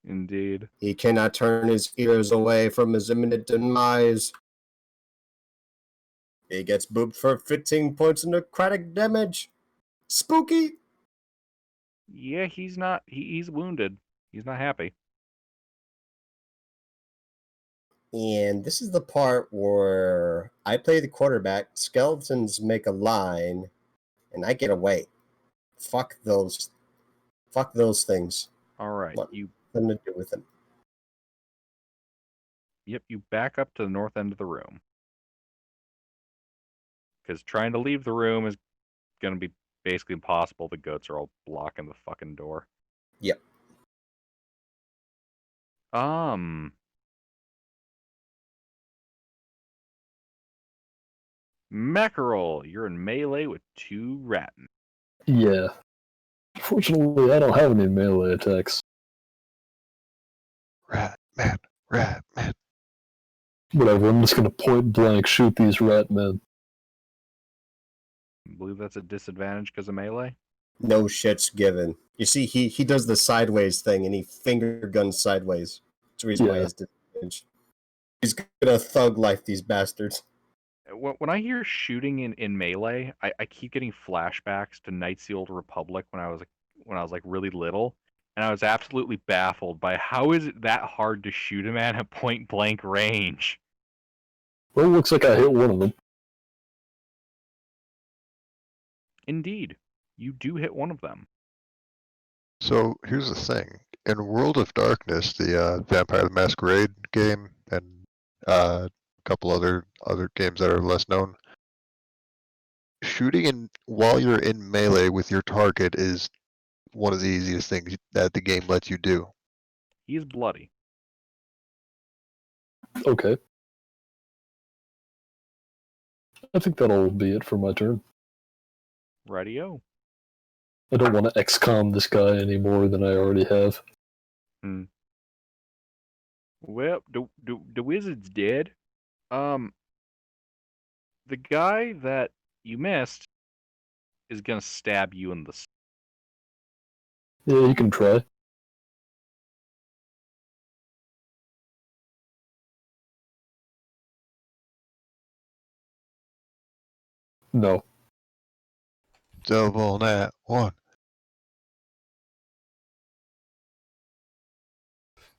F: Indeed.
E: He cannot turn his ears away from his imminent demise. He gets booped for 15 points of necrotic damage. Spooky!
F: Yeah, he's not. He's wounded. He's not happy.
E: And this is the part where I play the quarterback, skeletons make a line, and I get away. Fuck those things.
F: All right,
E: What?
F: you.
E: Nothing to do with them.
F: Yep, you back up to the north end of the room. Because trying to leave the room is going to be basically impossible. The goats are all blocking the fucking door.
E: Yep.
F: Mackerel, you're in melee with 2 rat.
D: Yeah. Fortunately, I don't have any melee attacks.
G: Rat man, rat man.
D: Whatever, I'm just gonna point blank shoot these rat men.
F: I believe that's a disadvantage because of melee.
E: No shit's given. You see, he does the sideways thing, and he finger guns sideways. That's the reason why
D: Yeah.
E: he's disadvantage. He's gonna thug life these bastards.
F: When I hear shooting in melee, I keep getting flashbacks to Knights of the Old Republic when I was like really little, and I was absolutely baffled by how is it that hard to shoot a man at point blank range.
D: Well, it looks like I hit one of them.
F: Indeed, you do hit one of them.
G: So here's the thing. In World of Darkness, the Vampire the Masquerade game, and a couple other games that are less known, shooting in while you're in melee with your target is one of the easiest things that the game lets you do.
F: He's bloody.
D: Okay. I think that'll be it for my turn.
F: Radio.
D: I don't want to XCOM this guy any more than I already have.
F: Well, the wizard's dead. The guy that you missed is gonna stab you in the.
D: Yeah, you can try. No.
G: Double nat one.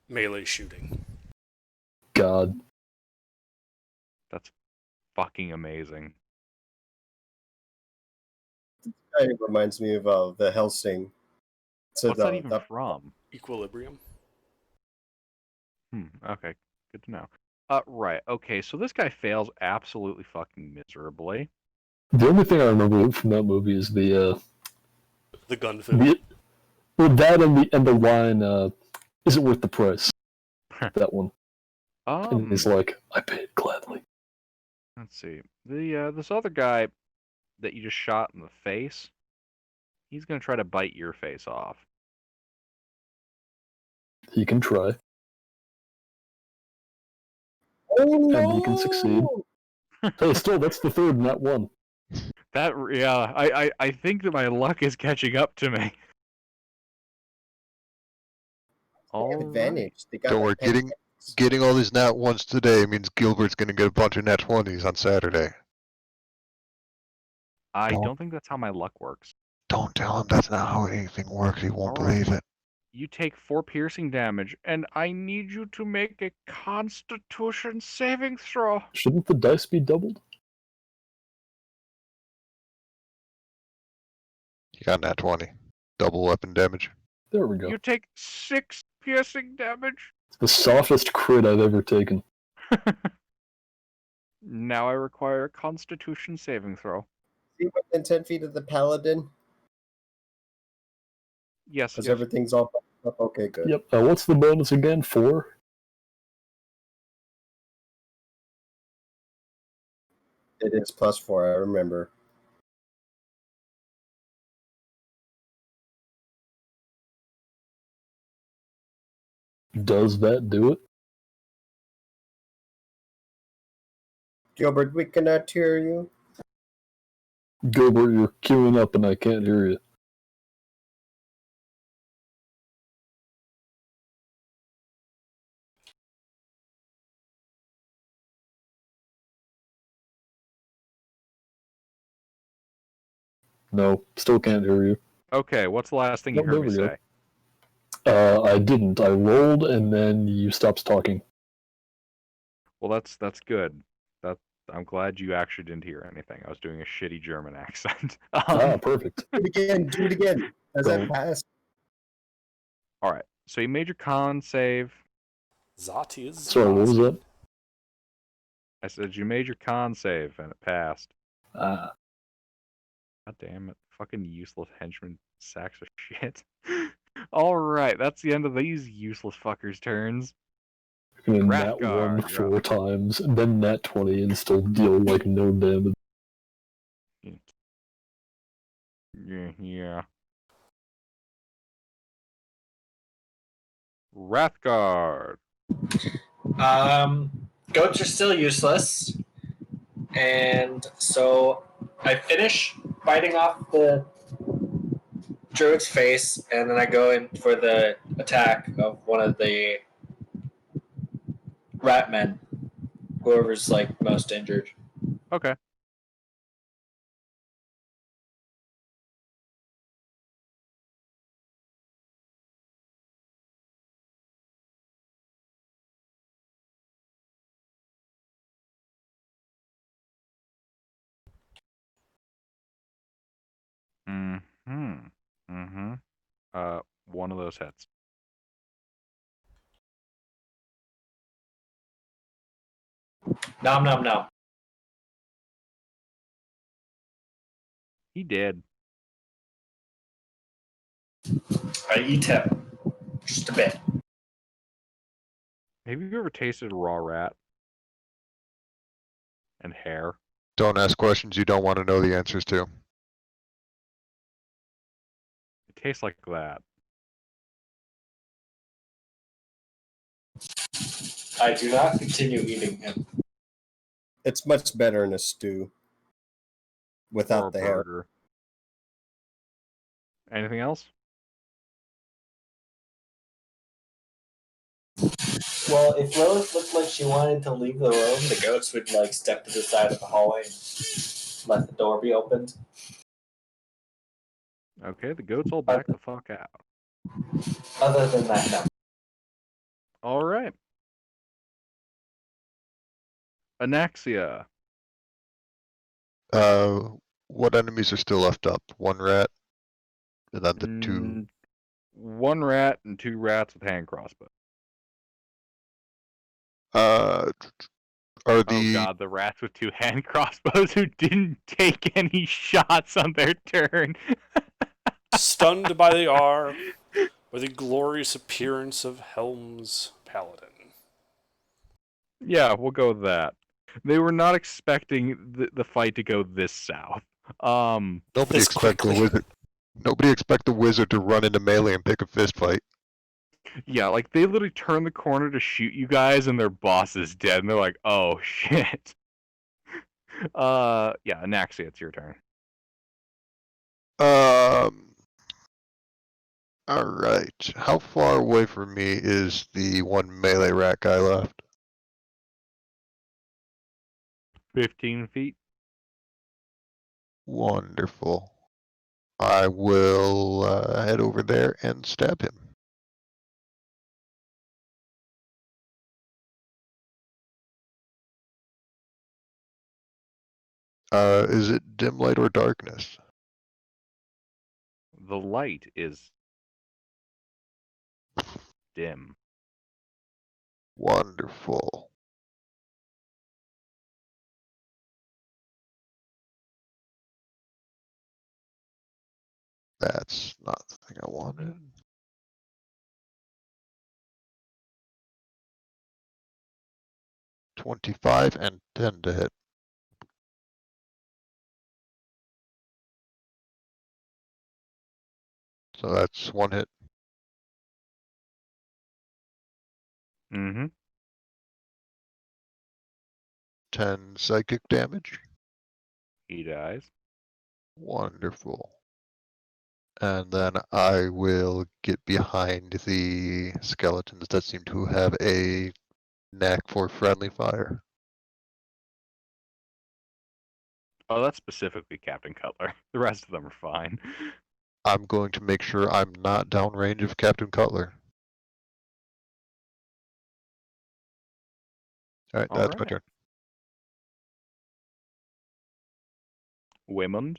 B: Melee shooting.
D: God.
F: That's fucking amazing.
E: Kind of reminds me of the Helsing. So
F: What's that even from?
B: Equilibrium.
F: Okay, good to know. Right. Okay, so this guy fails absolutely fucking miserably.
D: The only thing I remember from that movie is
B: The gun food.
D: well, that and the line, is it worth the price? That one. And he's like, I paid gladly.
F: Let's see. This other guy that you just shot in the face, he's gonna try to bite your face off.
D: He can try.
E: Oh no!
D: And he can succeed. Hey, still, that's the third nat one.
F: I think that my luck is catching up to me.
E: They have advantage. They got
G: Don't worry,
E: like 10
G: getting all these nat ones today means Gilbert's gonna get a bunch of nat 20s on Saturday.
F: I don't think that's how my luck works.
G: Don't tell him that's not how anything works. He won't
F: All right.
G: believe it.
F: You take 4 piercing damage, and I need you to make a Constitution saving throw.
D: Shouldn't the dice be doubled?
G: You got nat 20. Double weapon damage.
D: There we go.
F: You take 6 piercing damage.
D: It's the softest crit I've ever taken.
F: Now I require a Constitution saving throw.
E: See within 10 feet of the paladin?
F: Yes,
E: Because
F: yes.
E: everything's all up. Okay, good.
D: Yep. What's the bonus again? 4?
E: It is +4, I remember.
D: Does that do it?
E: Gilbert, we cannot hear you.
D: Gilbert, you're queuing up and I can't hear you. No, still can't hear you.
F: Okay, what's the last thing you
D: There
F: heard me
D: we go.
F: say?
D: I didn't. I rolled and then you stopped talking.
F: Well, that's good. I'm glad you actually didn't hear anything. I was doing a shitty German accent.
D: Perfect.
E: Do it again. Do it again. Does that
D: Don't.
E: pass?
F: All right. So you made your con save.
B: Zati is.
D: Sorry, what was that?
F: I said you made your con save and it passed.
D: Ah.
F: God damn it. Fucking useless henchman sacks of shit. Alright, that's the end of these useless fuckers' turns.
D: And nat 1
F: Rathgar, you're
D: 4 times, and then nat 20 and still deal like no damage.
F: Yeah. Rathgar.
C: Goats are still useless, and so I finish biting off the druid's face, and then I go in for the attack of one of the rat men, whoever's like most injured.
F: Okay. One of those hits.
C: Nom nom nom.
F: He did.
C: I eat him. Just a bit.
F: Have you ever tasted raw rat? And hair?
G: Don't ask questions you don't want to know the answers to.
F: It tastes like that.
C: I do not continue eating him.
E: It's much better in a stew
F: Or a
E: without the hair.
F: burger. Anything else?
C: Well, if Lilith looked like she wanted to leave the room, the goats would like step to the side of the hallway and let the door be opened.
F: Okay, the goats all back the fuck out.
C: Other than that, no.
F: Alright. Anaxia.
G: What enemies are still left up? One rat, and then the two.
F: Mm, one rat and two rats with hand crossbow.
G: Are
F: Oh
G: the
F: god, the rats with two hand crossbows who didn't take any shots on their turn.
B: Stunned by the glorious appearance of Helm's Paladin.
F: Yeah, we'll go with that. They were not expecting the fight to go this south.
G: nobody
B: This
G: expect the
B: quickly.
G: wizard? Nobody expect the wizard to run into melee and pick a fist fight.
F: Yeah, like they literally turn the corner to shoot you guys and their boss is dead and they're like, oh shit. Yeah, Anaxia, it's your turn.
G: All right. How far away from me is the one melee rat guy left?
F: 15 feet.
G: Wonderful. I will head over there and stab him. Is it dim light or darkness?
F: The light is dim.
G: Wonderful. That's not the thing I wanted. $25 and 10 to hit. So that's one hit.
F: Mm-hmm.
G: 10 psychic damage.
F: He dies.
G: Wonderful. And then I will get behind the skeletons that seem to have a knack for friendly fire.
F: Oh, that's specifically Captain Cutler. The rest of them are fine.
G: I'm going to make sure I'm not downrange of Captain Cutler. Alright,
F: All
G: that's my
F: right.
G: turn.
F: Waymond.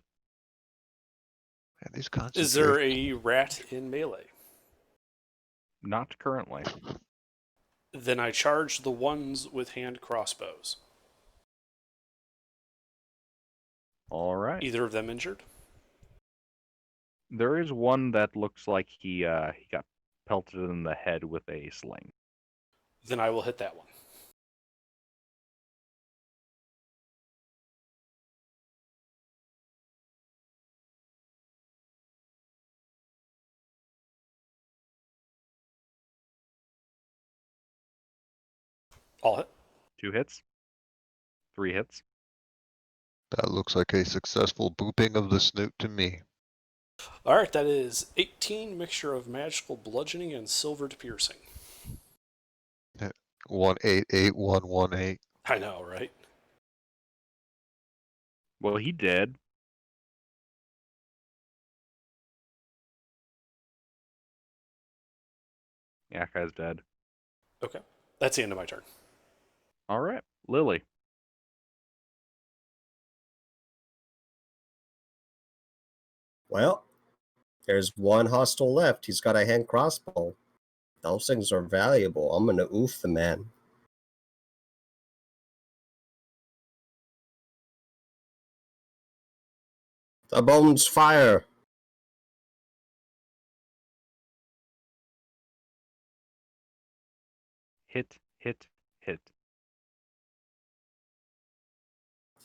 G: And these
B: Is there
G: concentrations.
B: a rat in melee?
F: Not currently.
B: Then I charge the ones with hand crossbows.
F: All right.
B: Either of them injured?
F: There is one that looks like he got pelted in the head with a sling.
B: Then I will hit that one. All hit.
F: 2 hits. 3 hits.
G: That looks like a successful booping of the snoot to me.
B: Alright, that is 18 mixture of magical bludgeoning and silvered piercing.
G: 188118.
B: I know, right?
F: Well, he did. Yeah, that guy's dead.
B: Okay. That's the end of my turn.
F: All right. Lily.
E: Well, there's one hostile left. He's got a hand crossbow. Those things are valuable. I'm gonna oof the man. The bones fire.
F: Hit, hit, hit.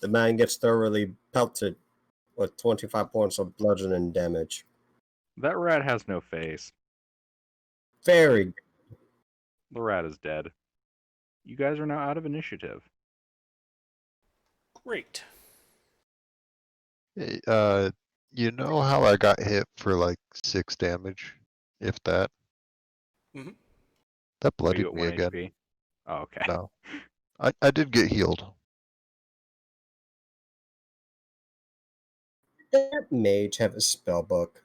E: The man gets thoroughly pelted with 25 points of bludgeoning damage.
F: That rat has no face.
E: Very good.
F: The rat is dead. You guys are now out of initiative.
B: Great.
G: Hey, you know how I got hit for like 6 damage, if that?
B: Mhm.
G: That
F: Are you
G: bloodied
F: at
G: me
F: 1
G: again.
F: HP? Oh, okay.
G: No, I did get healed.
E: That mage have a spell book.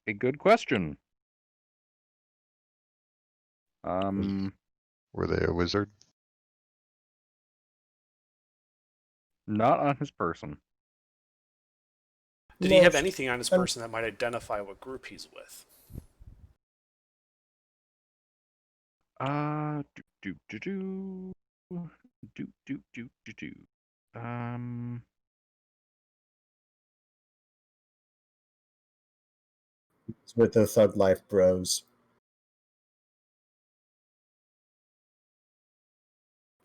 F: A good question.
G: Were they a wizard?
F: Not on his person.
B: Did he have
E: Most-
B: anything on his person that might identify what group he's with?
F: Do do do do do do do do do.
E: It's with the Thug Life Bros.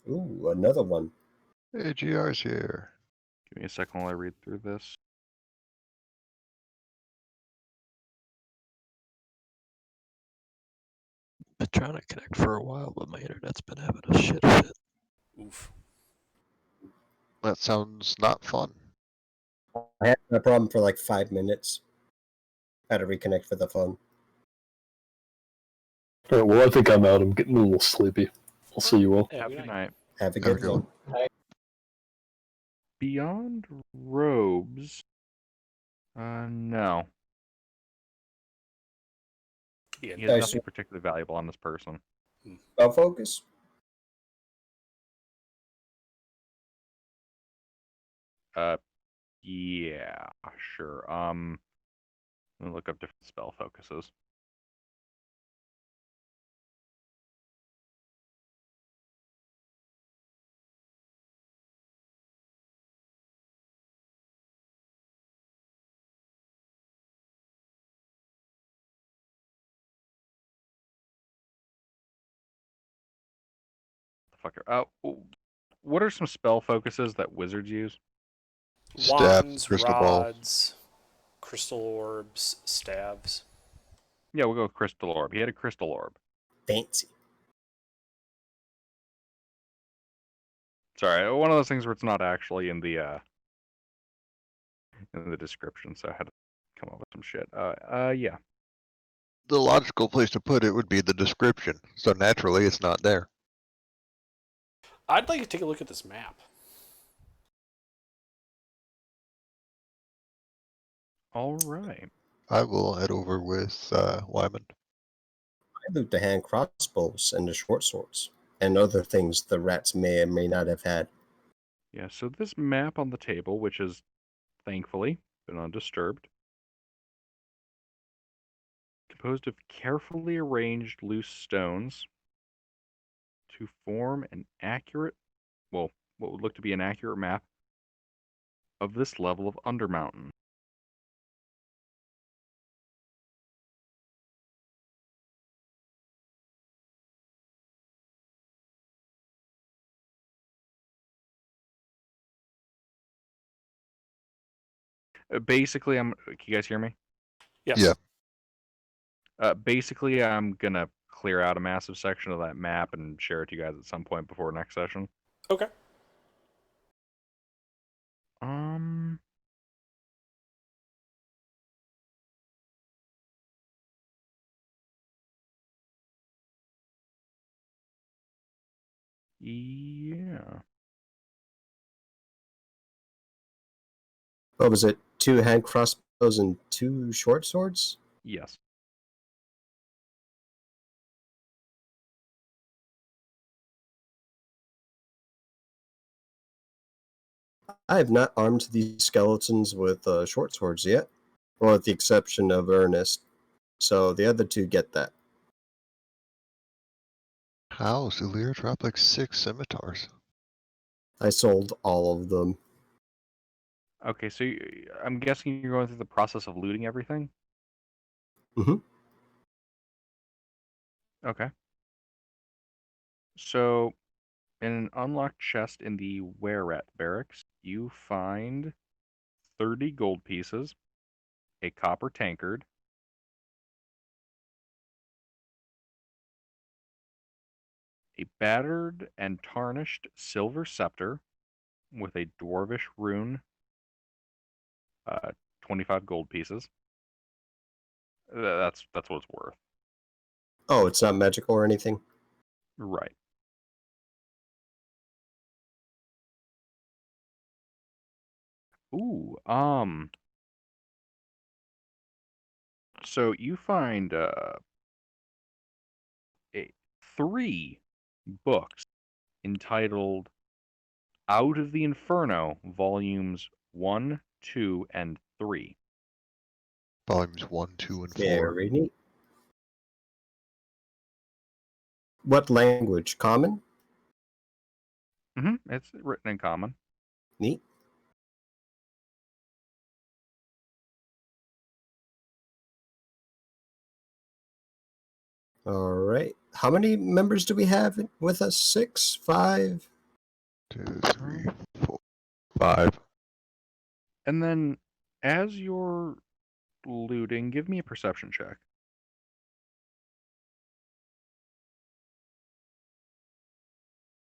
E: Ooh, another one.
G: Hey, GR's here.
F: Give me a second while I read through this.
D: Been trying to connect for a while, but my internet's been having a shit fit.
B: Oof.
G: That sounds not fun.
E: I had that problem for like 5 minutes. Had to reconnect for the phone.
D: Alright, well, I think I'm out. I'm getting a little sleepy. I'll see you all.
B: Yeah,
F: Have a good night.
E: Have a
G: Have a
E: good
G: good
E: one.
F: Beyond robes. No.
B: Yeah,
F: He has
E: I
F: nothing
E: see.
F: particularly valuable on this person.
E: Spell focus?
F: Yeah, sure. Let me look up different spell focuses. Fucker. What are some spell focuses that wizards use?
G: Staff,
B: wands,
G: crystal ball.
B: rods, crystal orbs, staves.
F: Yeah, we'll go with crystal orb. He had a crystal orb.
E: Fancy.
F: Sorry, one of those things where it's not actually in the description, so I had to come up with some shit. Yeah.
G: The logical place to put it would be the description, so naturally it's not there.
B: I'd like to take a look at this map.
F: All right.
G: I will head over with Wyman.
E: I loot the hand crossbows and the short swords, and other things the rats may or may not have had.
F: Yeah, so this map on the table, which is thankfully been undisturbed, composed of carefully arranged loose stones to form an accurate, well, what would look to be an accurate map of this level of Undermountain. Basically, can you guys hear me?
B: Yes.
G: Yeah.
F: Basically, I'm gonna clear out a massive section of that map and share it to you guys at some point before next session.
B: Okay.
F: Yeah.
E: What was it? 2 hand crossbows and 2 short swords?
F: Yes.
E: I have not armed these skeletons with short swords yet, or with the exception of Ernest. So the other 2 get that.
G: How? Zulir dropped like 6 scimitars.
E: I sold all of them.
F: Okay, so I'm guessing you're going through the process of looting everything?
E: Mhm.
F: Okay. So, in an unlocked chest in the Were-Rat barracks, you find 30 gold pieces, a copper tankard, a battered and tarnished silver scepter with a dwarvish rune, 25 gold pieces. That's what it's worth.
E: Oh, it's not magical or anything?
F: Right. Ooh, so you find a 3 books entitled Out of the Inferno, volumes 1, 2, and 3.
G: Volumes 1, 2, and 4.
E: Very neat. What language? Common?
F: It's written in common.
E: Neat. All right. How many members do we have with us? 6, 5?
G: 2, 3, 4, 5.
F: And then, as you're looting, give me a perception check.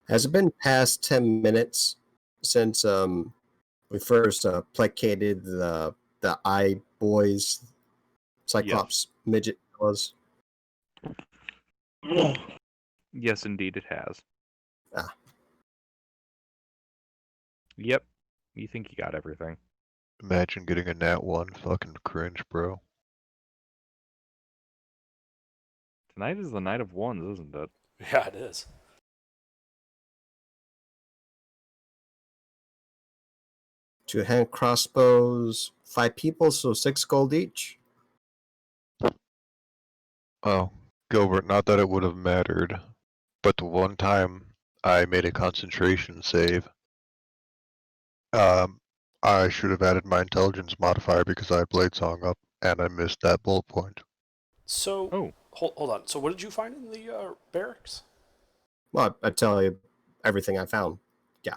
E: Has it been past 10 minutes since we first placated the eye boys, Cyclops midget fellas?
F: Yes, indeed, it has.
E: Ah.
F: Yep, you think you got everything.
G: Imagine getting a nat 1. Fucking cringe, bro.
F: Tonight is the night of ones, isn't it?
B: Yeah, it is.
E: 2 hand crossbows, 5 people, so 6 gold each.
G: Oh, Gilbert, not that it would have mattered, but the one time I made a concentration save, I should have added my intelligence modifier because I had Blade Song up, and I missed that bullet point.
B: So,
F: Oh,
B: hold on. So, what did you find in the barracks?
E: Well, I tell you everything I found. Yeah.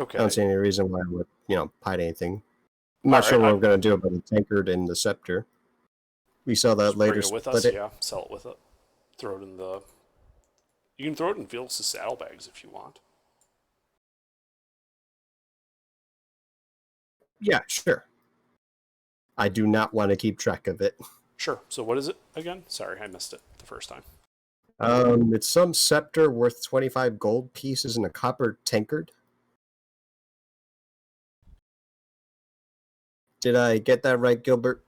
B: Okay.
E: I don't see any reason why I would, hide anything. I'm
B: All
E: not
B: right.
E: sure what we're going to do about the tankard and the scepter. We saw that
B: Just bring
E: later,
B: it with
E: split
B: us.
E: it.
B: Yeah, sell it with it. Throw it in the. You can throw it in Felix's saddlebags if you want.
E: Yeah, sure. I do not want to keep track of it.
B: Sure. So, what is it again? Sorry, I missed it the first time.
E: It's some scepter worth 25 gold pieces and a copper tankard. Did I get that right, Gilbert?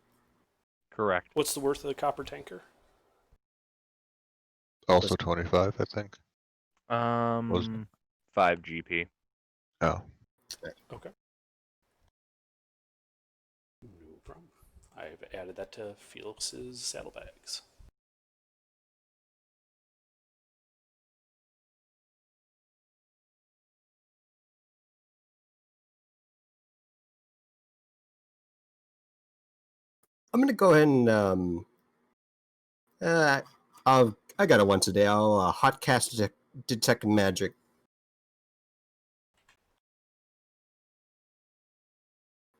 F: correct.
B: What's the worth of the copper tanker?
G: Also 25, I think. Wasn't it?
F: 5 GP.
G: Oh.
B: Okay. No problem. I've added that to Felix's saddlebags.
E: I'm gonna go ahead and I got it once a day. I'll hot cast detect magic.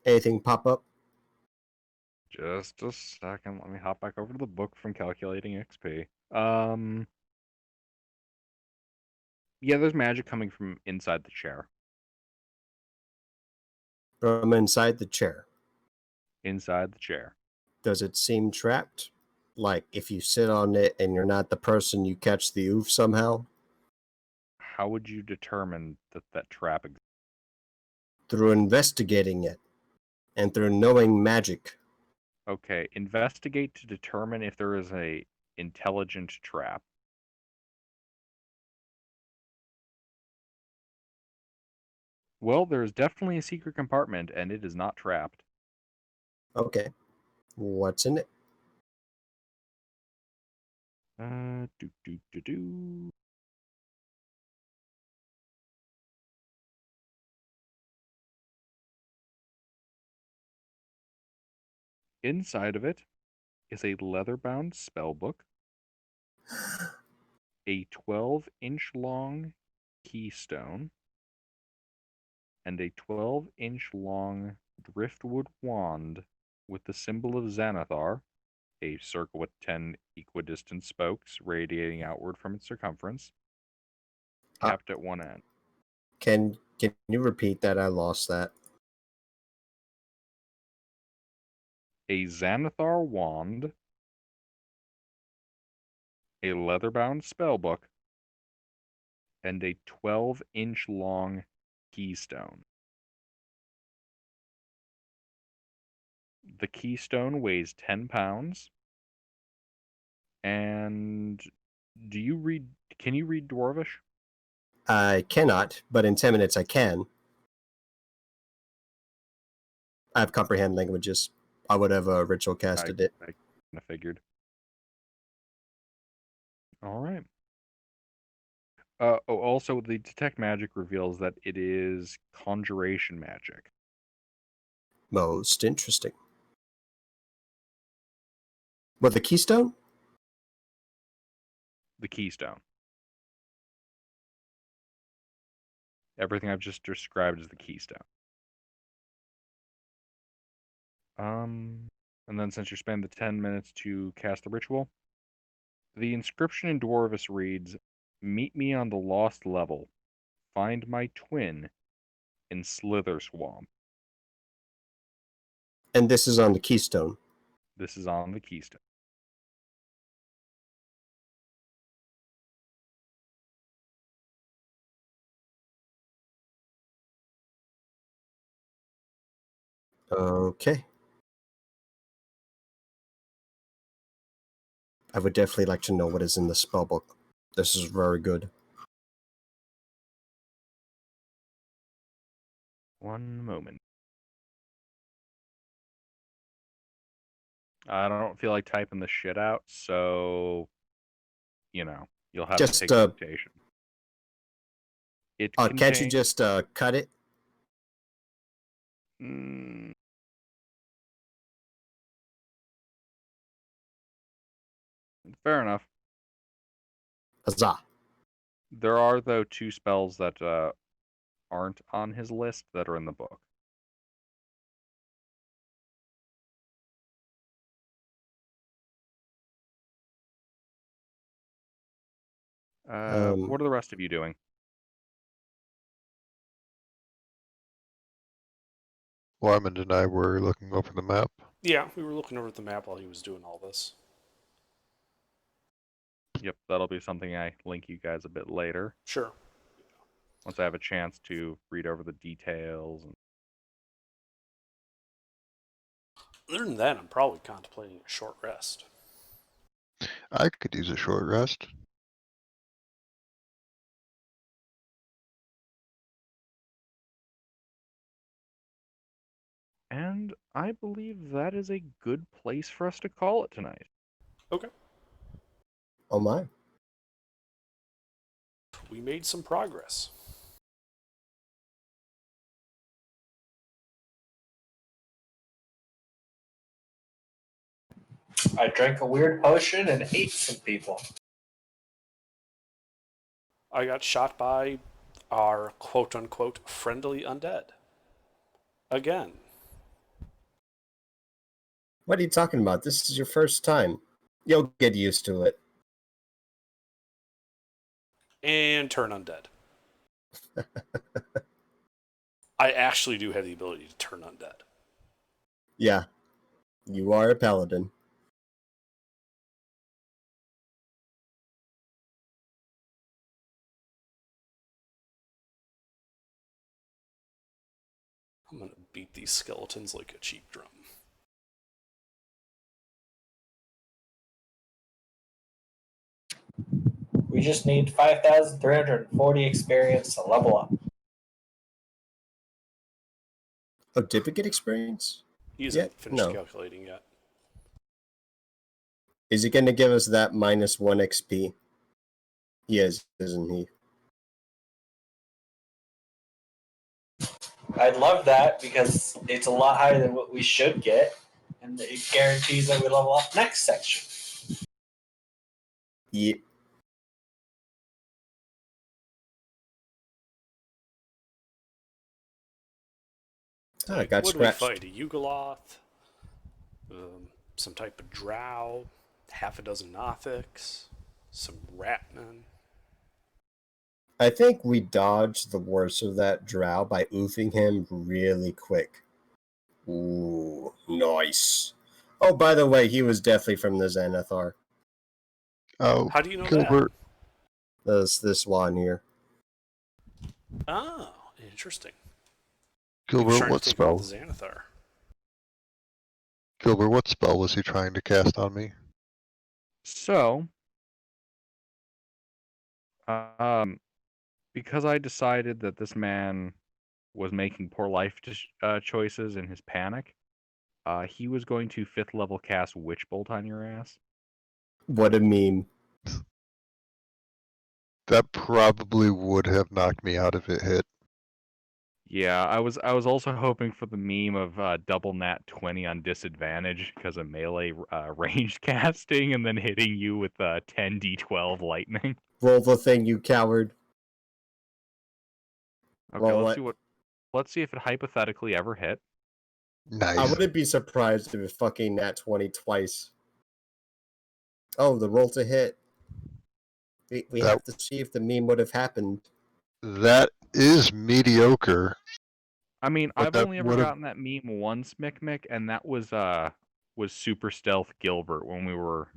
E: Anything pop up?
F: Just a second. Let me hop back over to the book from calculating XP. Yeah, there's magic coming from inside the chair.
E: From inside the chair.
F: Inside the chair.
E: Does it seem trapped? Like if you sit on it and you're not the person, you catch the oof somehow?
F: How would you determine that that trap exists?
E: Through investigating it and through knowing magic.
F: Okay, investigate to determine if there is a intelligent trap. Well, there is definitely a secret compartment, and it is not trapped.
E: Okay. What's in it?
F: Do. Inside of it is a leather-bound spellbook, a 12-inch long keystone, and a 12-inch long driftwood wand with the symbol of Xanathar, a circle with 10 equidistant spokes radiating outward from its circumference, capped at one end.
E: Can you repeat that? I lost that.
F: A Xanathar wand, a leather-bound spellbook, and a 12-inch long keystone. The keystone weighs 10 pounds. And can you read Dwarvish?
E: I cannot, but in 10 minutes I can. I have comprehend languages. I would have ritual casted it.
F: I kind of figured. All right. Also, the detect magic reveals that it is conjuration magic.
E: Most interesting. What, the keystone?
F: The keystone. Everything I've just described is the keystone. And then since you're spending the 10 minutes to cast the ritual, the inscription in Dwarvish reads, "Meet me on the lost level. Find my twin in Slither Swamp."
E: And this is on the keystone.
F: This is on the keystone.
E: Okay. I would definitely like to know what is in the spellbook. This is very good.
F: One moment. I don't feel like typing the shit out, so you'll have to
E: Just
F: take dictation. It
E: can't you
F: contains.
E: just cut it?
F: Fair enough.
E: Huzzah.
F: There are, though, 2 spells that aren't on his list that are in the book. What are the rest of you doing?
G: Wyman and I were looking over the map.
B: Yeah, we were looking over at the map while he was doing all this.
F: Yep, that'll be something I link you guys a bit later.
B: Sure.
F: Once I have a chance to read over the details.
B: Other than that, I'm probably contemplating a short rest.
G: I could use a short rest.
F: And I believe that is a good place for us to call it tonight.
B: Okay.
E: Oh my.
B: We made some progress.
C: I drank a weird potion and ate some people.
B: I got shot by our quote-unquote friendly undead. Again.
E: What are you talking about? This is your first time. You'll get used to it.
B: And turn undead. I actually do have the ability to turn undead.
E: Yeah. You are a paladin.
B: I'm gonna beat these skeletons like a cheap drum.
C: We just need 5,340 experience to level up.
E: Oh, did we get experience?
B: He hasn't finished
E: No.
B: calculating yet.
E: Is he going to give us that -1 XP? He is, isn't he?
C: I'd love that because it's a lot higher than what we should get, And it guarantees that we level up next section.
E: Yeah. Oh, I got
B: What do we
E: scratched.
B: fight? A Yugoloth? Some type of drow? Half a dozen Nothics? Some ratmen?
E: I think we dodged the worst of that drow by oofing him really quick. Ooh, nice. Oh, by the way, he was definitely from the Xanathar.
G: Oh,
B: How do you know
G: Gilbert,
E: This one here.
B: that? Oh, interesting. I was
G: Gilbert,
B: trying to
G: what
B: think about the
G: spell?
B: Xanathar.
G: Gilbert, what spell was he trying to cast on me?
F: So, because I decided that this man was making poor life choices in his panic, he was going to 5th level cast Witch Bolt on your ass.
E: What a meme.
G: That probably would have knocked me out if it hit.
F: Yeah, I was also hoping for the meme of double nat 20 on disadvantage because of melee ranged casting and then hitting you with 10d12 lightning.
E: Roll the thing, you coward.
F: Okay,
E: Roll
F: let's
E: it.
F: let's see if it hypothetically ever hit.
E: I
G: Nice.
E: wouldn't be surprised if it fucking nat 20 twice. Oh, the roll to hit. We have to see if the meme would have happened.
G: That is mediocre.
F: I mean,
G: But
F: I've
G: that
F: only ever
G: would have.
F: gotten that meme once, Mick, and that was Super Stealth Gilbert when we were